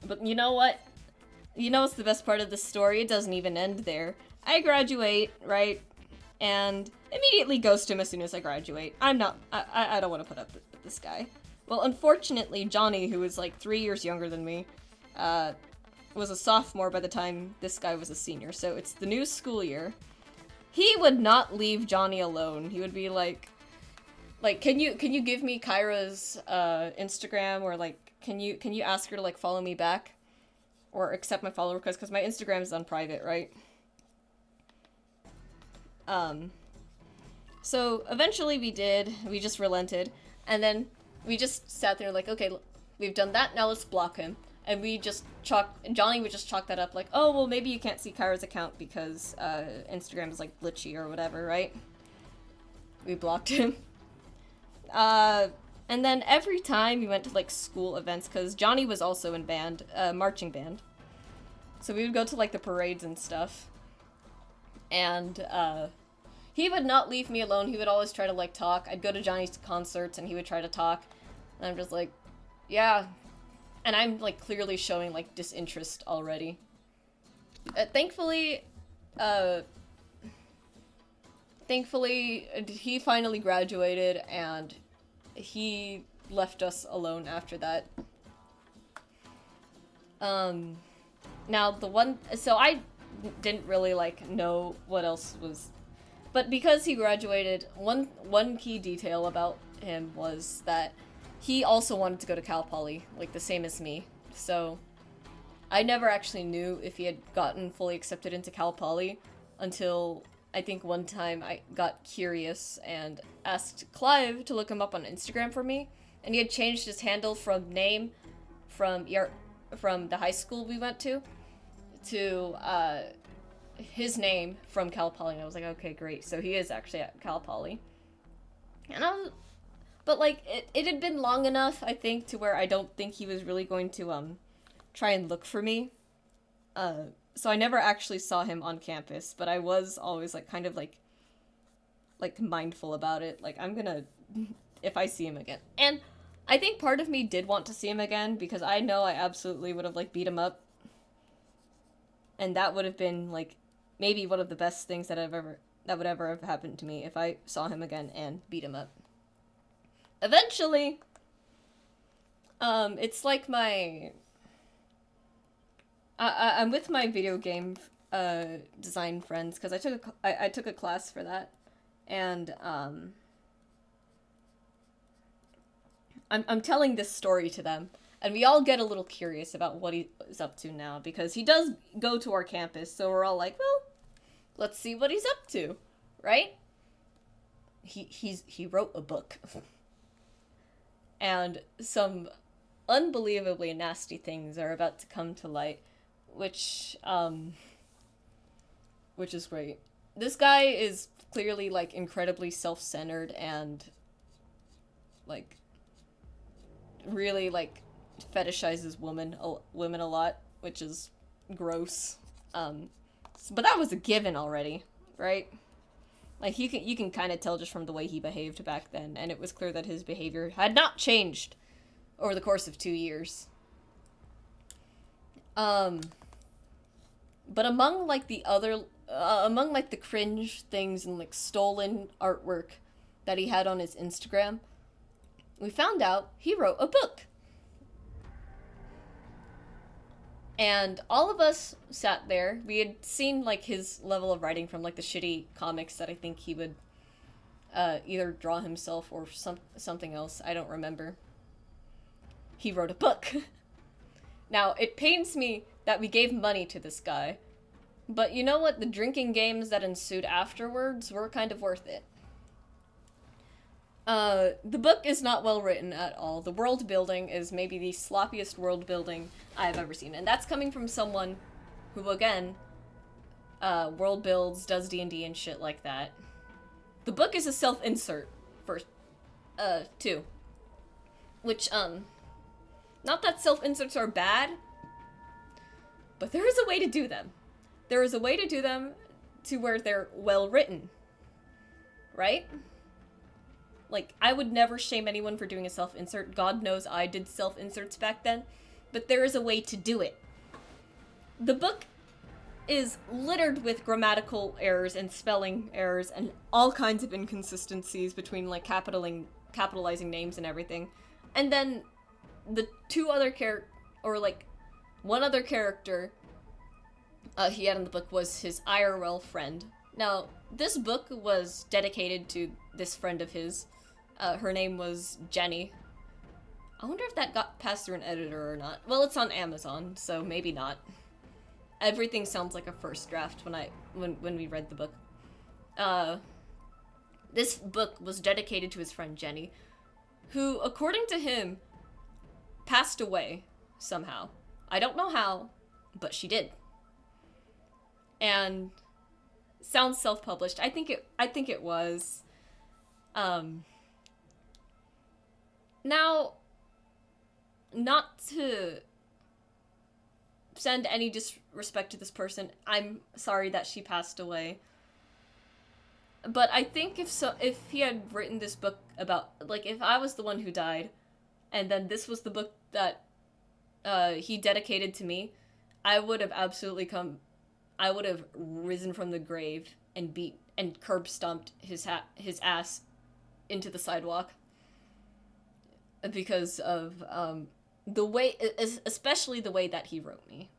Speaker 1: But you know what? you know what's the best part of the story? It doesn't even end there. I graduate, right? And immediately ghost him as soon as I graduate. I don't want to put up with this guy. Well, unfortunately, Johnny, who was like 3 years younger than me, was a sophomore by the time this guy was a senior. So it's the new school year. He would not leave Johnny alone. He would be like, can you give me Kyra's Instagram, or like can you ask her to like follow me back or accept my follow request, because my Instagram is on private, right? So eventually we just relented, and then we just sat there like, okay, we've done that, now let's block him. And Johnny would just chalk that up like, oh, well, maybe you can't see Kyra's account because Instagram is like glitchy or whatever, right? We blocked him. And then every time we went to like school events, because Johnny was also in band, marching band. So we would go to like the parades and stuff. And he would not leave me alone. He would always try to like talk. I'd go to Johnny's concerts and he would try to talk. And I'm just like, yeah. And I'm like clearly showing like disinterest already. Thankfully, he finally graduated and he left us alone after that. Now so I didn't really like know what else was, but because he graduated, one key detail about him was that he also wanted to go to Cal Poly, like the same as me. So I never actually knew if he had gotten fully accepted into Cal Poly until I think one time I got curious and asked Clive to look him up on Instagram for me, and he had changed his handle from name from the high school we went to his name from Cal Poly, and I was like, okay, great. So he is actually at Cal Poly. But like it had been long enough, I think, to where I don't think he was really going to try and look for me. So I never actually saw him on campus, but I was always like kind of like mindful about it. Like, I'm gonna, if I see him again. And I think part of me did want to see him again because I know I absolutely would have like beat him up. And that would have been like maybe one of the best things that would ever have happened to me if I saw him again and beat him up. Eventually, it's like I'm with my video game design friends because I took a class for that, and I'm telling this story to them, and we all get a little curious about what he is up to now because he does go to our campus, so we're all like, well, let's see what he's up to, right? He wrote a book. And some unbelievably nasty things are about to come to light, which is great. This guy is clearly like incredibly self-centered and like really like fetishizes women a lot, which is gross. But that was a given already, right? Like, you can kind of tell just from the way he behaved back then, and it was clear that his behavior had not changed over the course of 2 years. But among, like, among, like, the cringe things and, like, stolen artwork that he had on his Instagram, we found out he wrote a book. And all of us sat there. We had seen, like, his level of writing from, like, the shitty comics that I think he would either draw himself or something else. I don't remember. He wrote a book. Now, it pains me that we gave money to this guy. But you know what? The drinking games that ensued afterwards were kind of worth it. The book is not well written at all. The world building is maybe the sloppiest world building I've ever seen. And that's coming from someone who, again, world builds, does D&D and shit like that. The book is a self-insert, too. Which, not that self-inserts are bad, but there is a way to do them. There is a way to do them to where they're well written. Right? Like, I would never shame anyone for doing a self-insert. God knows I did self-inserts back then. But there is a way to do it. The book is littered with grammatical errors and spelling errors and all kinds of inconsistencies between like capitalizing names and everything. And then the two other or like one other character he had in the book was his IRL friend. Now, this book was dedicated to this friend of his. Her name was Jenny. I wonder if that got passed through an editor or not. Well, it's on Amazon, so maybe not. Everything sounds like a first draft when we read the book. This book was dedicated to his friend Jenny, who, according to him, passed away somehow. I don't know how, but she did. And sounds self-published. I think it was. Now, not to send any disrespect to this person, I'm sorry that she passed away. But I think if he had written this book about, like, if I was the one who died, and then this was the book that he dedicated to me, I would have risen from the grave and beat and curb stomped his ass into the sidewalk because of the way, especially the way that he wrote me.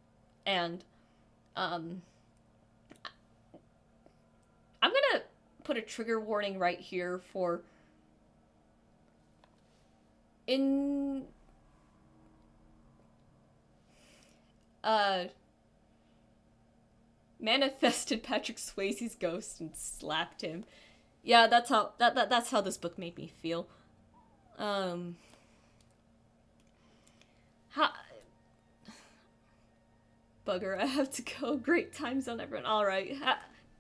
Speaker 1: And I'm gonna put a trigger warning right here for manifested Patrick Swayze's ghost and slapped him. Yeah, that's how this book made me feel. Bugger, I have to go. Great time zone, everyone. Alright.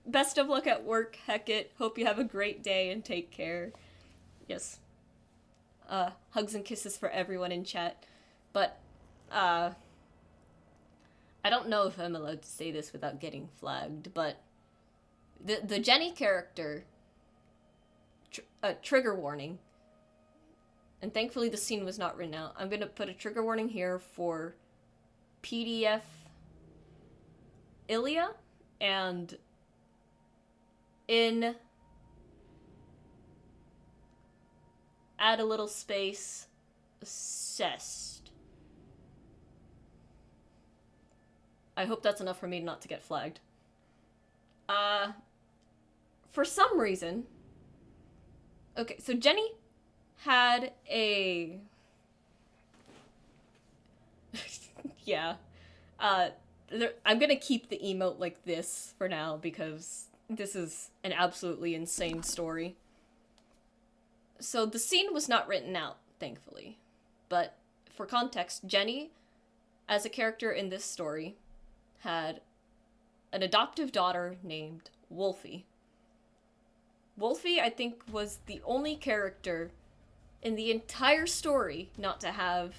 Speaker 1: Best of luck at work, Heckett. Hope you have a great day and take care. Yes. Hugs and kisses for everyone in chat. But, I don't know if I'm allowed to say this without getting flagged, but the Jenny character, trigger warning, and thankfully the scene was not written out. I'm gonna put a trigger warning here for PDF Ilya, and add a little space, cest. I hope that's enough for me not to get flagged. For some reason... Okay, so Jenny had a... yeah. I'm gonna keep the emote like this for now because this is an absolutely insane story. So the scene was not written out, thankfully. But for context, Jenny, as a character in this story, had an adoptive daughter named Wolfie. Wolfie, I think, was the only character in the entire story not to have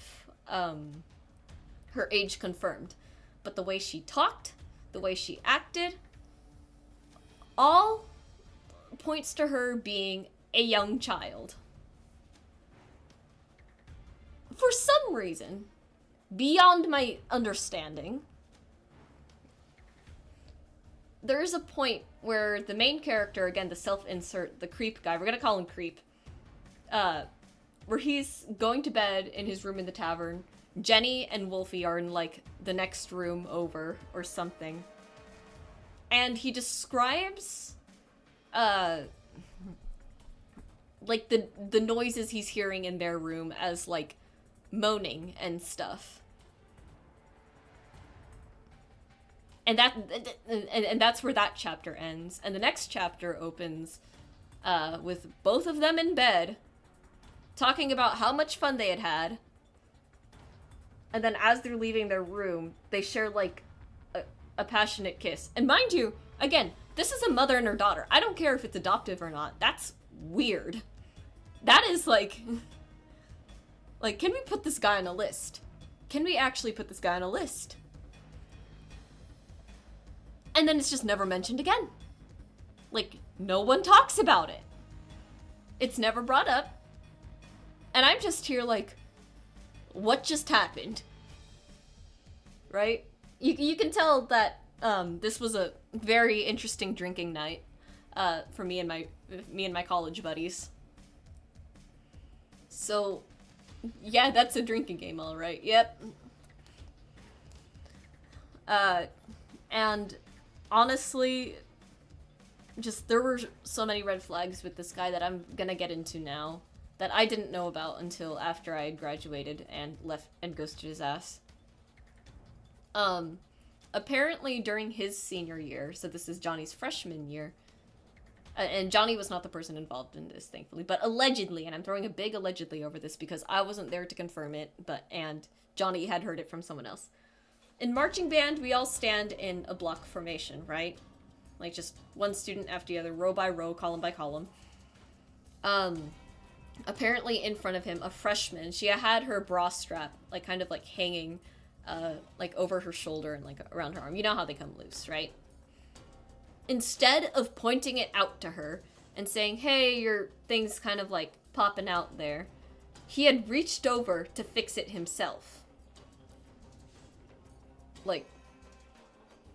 Speaker 1: her age confirmed. But the way she talked, the way she acted, all points to her being a young child. For some reason, beyond my understanding, there is a point where the main character, again, the self-insert, the creep guy, we're gonna call him Creep, where he's going to bed in his room in the tavern. Jenny and Wolfie are in, like, the next room over or something. And he describes, like, the noises he's hearing in their room as, like, moaning and stuff. And that's where that chapter ends. And the next chapter opens with both of them in bed, talking about how much fun they had had. And then as they're leaving their room, they share, like, a passionate kiss. And mind you, again, this is a mother and her daughter. I don't care if it's adoptive or not. That's weird. That is, like... Like, can we put this guy on a list? Can we actually put this guy on a list? And then it's just never mentioned again. Like, no one talks about it. It's never brought up. And I'm just here like... What just happened? Right? you can tell that this was a very interesting drinking night for me and my college buddies. So, yeah, that's a drinking game, all right. Yep. And honestly, just there were so many red flags with this guy that I'm gonna get into now that I didn't know about until after I had graduated and left and ghosted his ass. Apparently during his senior year, so this is Johnny's freshman year, and Johnny was not the person involved in this, thankfully, but allegedly, and I'm throwing a big allegedly over this because I wasn't there to confirm it, and Johnny had heard it from someone else. In marching band, we all stand in a block formation, right? Like just one student after the other, row by row, column by column. Apparently in front of him, a freshman, she had her bra strap, like kind of like hanging, like over her shoulder and like around her arm. You know how they come loose, right? Instead of pointing it out to her and saying, hey, your thing's kind of like popping out there, he had reached over to fix it himself. Like,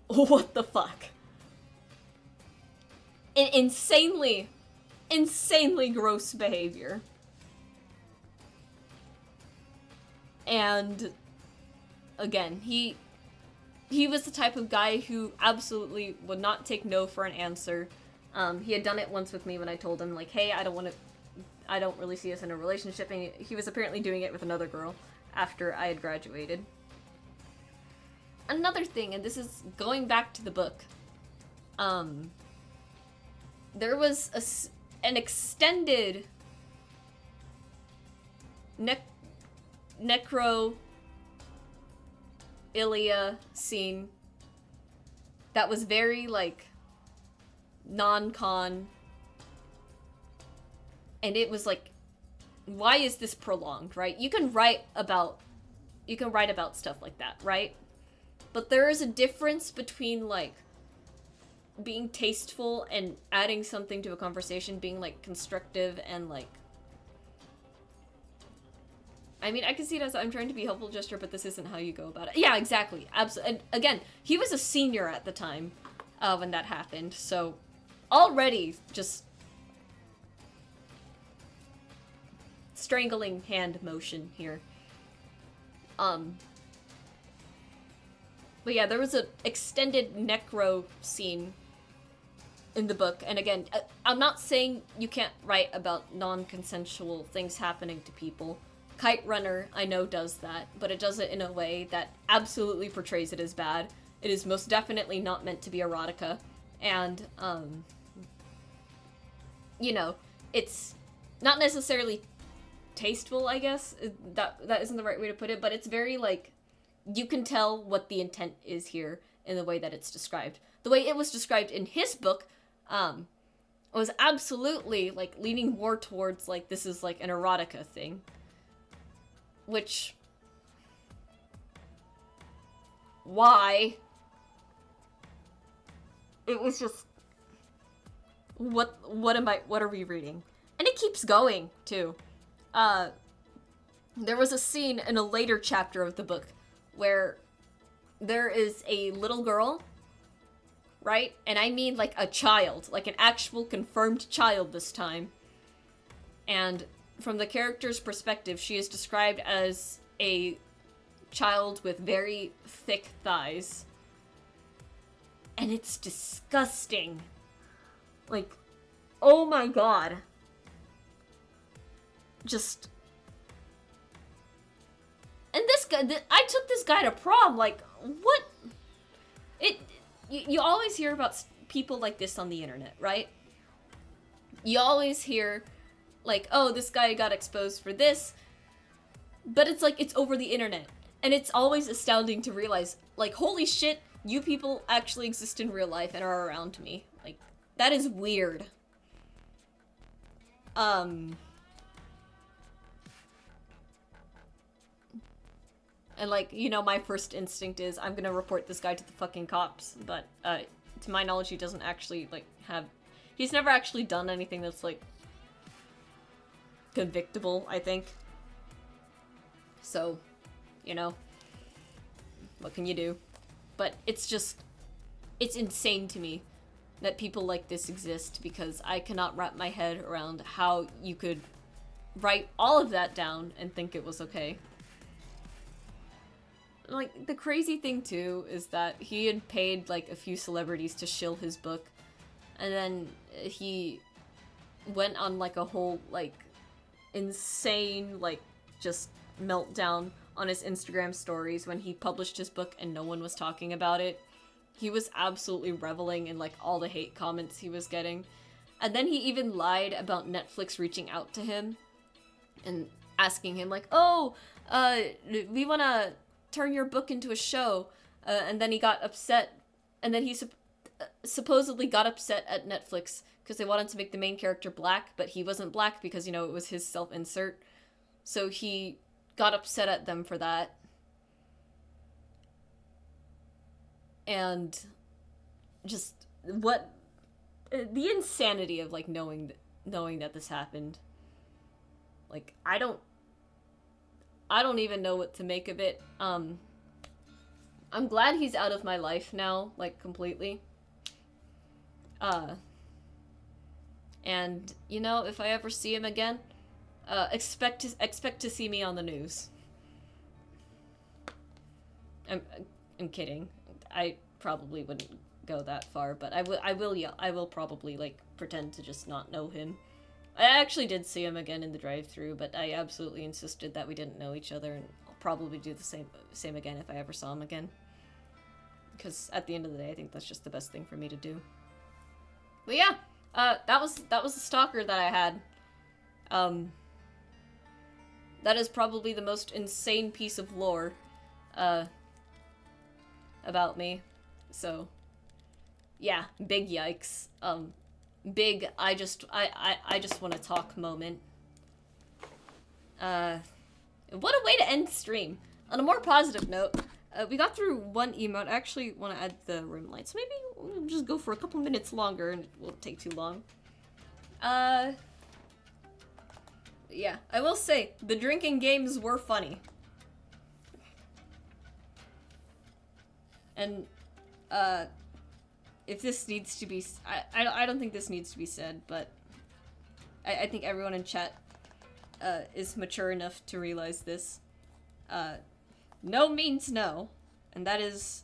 Speaker 1: what the fuck? Insanely gross behavior. And again, he was the type of guy who absolutely would not take no for an answer. He had done it once with me when I told him, like, hey, I don't really see us in a relationship, and he was apparently doing it with another girl after I had graduated. Another thing, and this is going back to the book, there was an extended necrophilia scene that was very, like, non-con, and it was like, why is this prolonged, right? You can write about stuff like that, right? But there is a difference between, like, being tasteful and adding something to a conversation, being, like, constructive and, like... I mean, I can see it as I'm trying to be helpful gesture, but this isn't how you go about it. Yeah, exactly. Absolutely. And again, he was a senior at the time when that happened, so already just strangling hand motion here. But yeah, there was an extended necro scene in the book, and again, I'm not saying you can't write about non-consensual things happening to people. Kite Runner, I know, does that, but it does it in a way that absolutely portrays it as bad. It is most definitely not meant to be erotica, and, you know, it's not necessarily tasteful, I guess. That isn't the right way to put it, but it's very, like, you can tell what the intent is here in the way that it's described. The way it was described in his book, was absolutely, like, leaning more towards, like, this is, like, an erotica thing. Which... why? It was just... What are we reading? And it keeps going, too. There was a scene in a later chapter of the book where there is a little girl, right? And I mean like a child, like an actual confirmed child this time. And from the character's perspective, she is described as a child with very thick thighs. And it's disgusting. Like, oh my god. Just... And this guy, I took this guy to prom, like, what? You always hear about people like this on the internet, right? You always hear, like, oh, this guy got exposed for this, but it's like, it's over the internet. And it's always astounding to realize, like, holy shit, you people actually exist in real life and are around me. Like, that is weird. And, like, you know, my first instinct is, I'm gonna report this guy to the fucking cops, but, to my knowledge, he doesn't actually, like, he's never actually done anything that's, like, convictable, I think. So, you know, what can you do? But it's just, it's insane to me that people like this exist, because I cannot wrap my head around how you could write all of that down and think it was okay. Like, the crazy thing too is that he had paid like a few celebrities to shill his book, and then he went on like a whole like insane like just meltdown on his Instagram stories when he published his book and no one was talking about it. He was absolutely reveling in like all the hate comments he was getting. And then he even lied about Netflix reaching out to him and asking him like, "Oh, we want to turn your book into a show." And then he got upset, and then he supposedly got upset at Netflix because they wanted to make the main character black, but he wasn't black because, you know, it was his self-insert. So he got upset at them for that. And just what the insanity of like knowing that this happened. Like, I don't even know what to make of it. I'm glad he's out of my life now, like completely. And you know, if I ever see him again, expect to see me on the news. I'm kidding. I probably wouldn't go that far, but I will probably like pretend to just not know him. I actually did see him again in the drive-thru, but I absolutely insisted that we didn't know each other, and I'll probably do the same again if I ever saw him again. Because at the end of the day, I think that's just the best thing for me to do. But yeah, that was the stalker that I had. That is probably the most insane piece of lore, about me. So, yeah, big yikes. Big I just want to talk moment. What a way to end stream. On a more positive note, we got through one emote. I actually want to add the rim lights. Maybe we'll just go for a couple minutes longer and it won't take too long. Yeah, I will say, the drinking games were funny. And, if this needs to be... I don't think this needs to be said, but I think everyone in chat is mature enough to realize this. No means no, and that is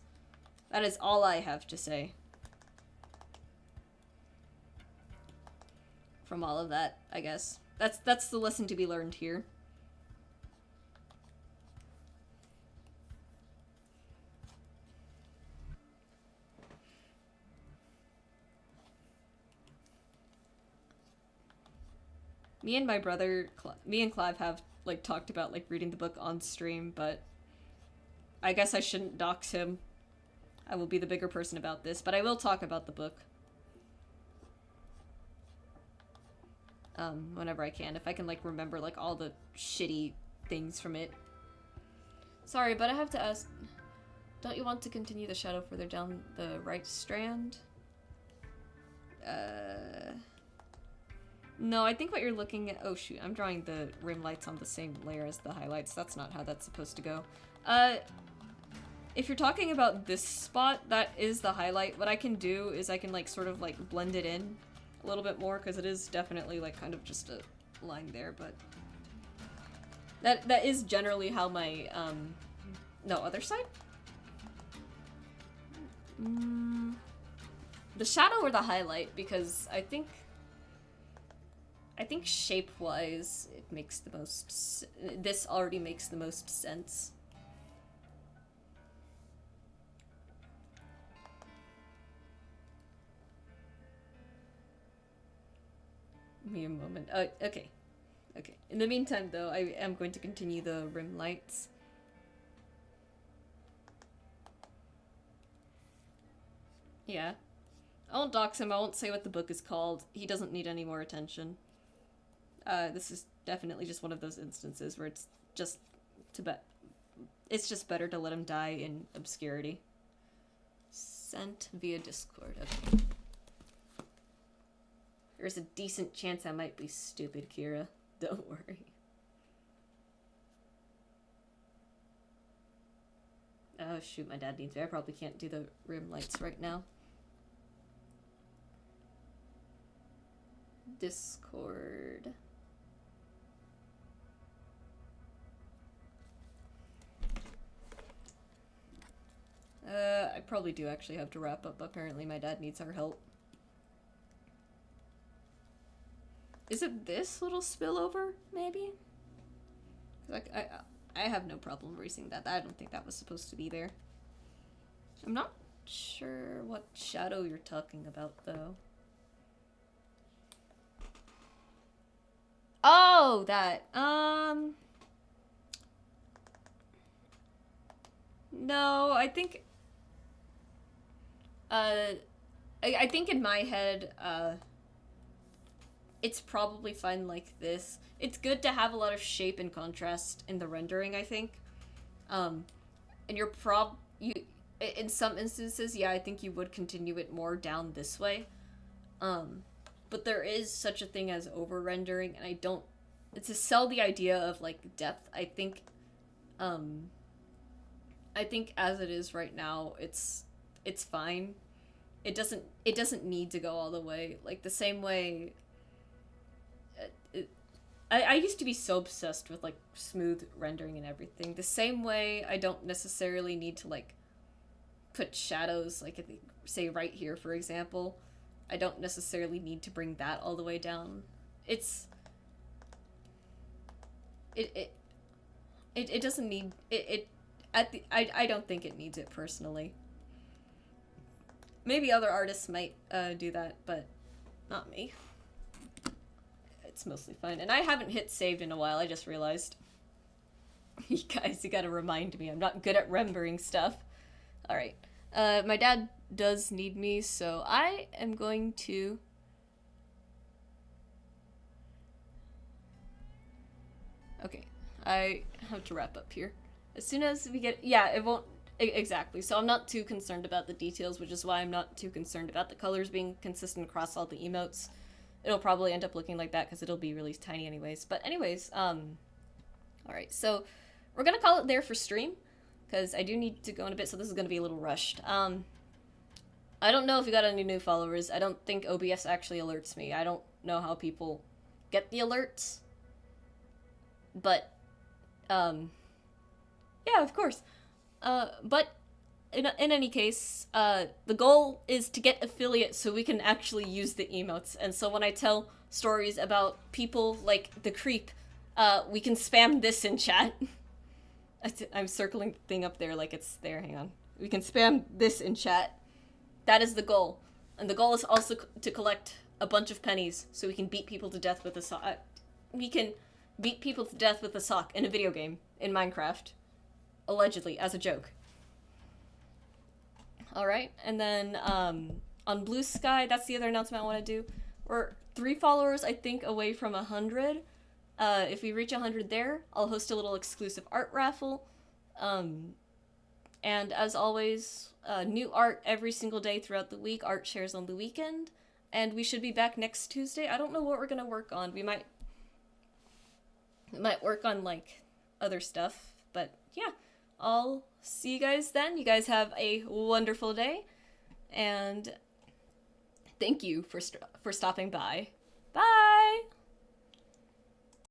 Speaker 1: all I have to say from all of that, I guess. That's the lesson to be learned here. Me and Clive have, like, talked about, like, reading the book on stream, but I guess I shouldn't dox him. I will be the bigger person about this, but I will talk about the book. Whenever I can, if I can, like, remember, like, all the shitty things from it. Sorry, but I have to ask, don't you want to continue the shadow further down the right strand? No, I think what you're looking at... Oh, shoot. I'm drawing the rim lights on the same layer as the highlights. That's not how that's supposed to go. If you're talking about this spot, that is the highlight. What I can do is I can, like, sort of, like, blend it in a little bit more, because it is definitely, like, kind of just a line there, but... That is generally how my, No, other side? The shadow or the highlight, because I think shape-wise, it makes the most... This already makes the most sense. Give me a moment. Okay. Okay. In the meantime, though, I am going to continue the rim lights. Yeah. I won't dox him, I won't say what the book is called. He doesn't need any more attention. This is definitely just one of those instances where it's just it's just better to let him die in obscurity. Sent via Discord. Okay. There's a decent chance I might be stupid, Kira. Don't worry. Oh shoot, my dad needs me. I probably can't do the rim lights right now. Discord. I probably do actually have to wrap up. Apparently my dad needs our help. Is it this little spillover, maybe? Like, I have no problem erasing that. I don't think that was supposed to be there. I'm not sure what shadow you're talking about, though. Oh, that. No, I think... I think in my head, it's probably fine like this. It's good to have a lot of shape and contrast in the rendering, I think. And you're in some instances, yeah, I think you would continue it more down this way. But there is such a thing as over rendering, and I don't, to sell the idea of like depth, I think as it is right now, it's fine. It doesn't need to go all the way. Like the same way I used to be so obsessed with like smooth rendering and everything. The same way I don't necessarily need to like put shadows, like say right here for example. I don't necessarily need to bring that all the way down. It doesn't need I don't think it needs it personally. Maybe other artists might do that, but not me. It's mostly fine. And I haven't hit saved in a while, I just realized. You guys, you gotta remind me, I'm not good at remembering stuff. Alright. My dad does need me, so I am going to... Okay, I have to wrap up here. As soon as we get... Yeah, it won't... Exactly, so I'm not too concerned about the details, which is why I'm not too concerned about the colors being consistent across all the emotes. It'll probably end up looking like that because it'll be really tiny anyways. But anyways, alright, so we're gonna call it there for stream, because I do need to go in a bit, so this is gonna be a little rushed. I don't know if you got any new followers. I don't think OBS actually alerts me. I don't know how people get the alerts. But, yeah, of course. But in any case, the goal is to get affiliates so we can actually use the emotes. And so when I tell stories about people like the creep, we can spam this in chat. I'm circling the thing up there like it's there. Hang on. We can spam this in chat. That is the goal. And the goal is also to collect a bunch of pennies so we can beat people to death with a sock. We can beat people to death with a sock in a video game in Minecraft. Allegedly, as a joke. Alright, and then on Blue Sky, that's the other announcement I want to do. We're 3 followers, I think, away from 100. If we reach 100 there, I'll host a little exclusive art raffle. And as always, new art every single day throughout the week, art shares on the weekend. And we should be back next Tuesday. I don't know what we're going to work on. We might work on, like, other stuff. But, yeah. I'll see you guys then. You guys have a wonderful day, and thank you for stopping by. Bye!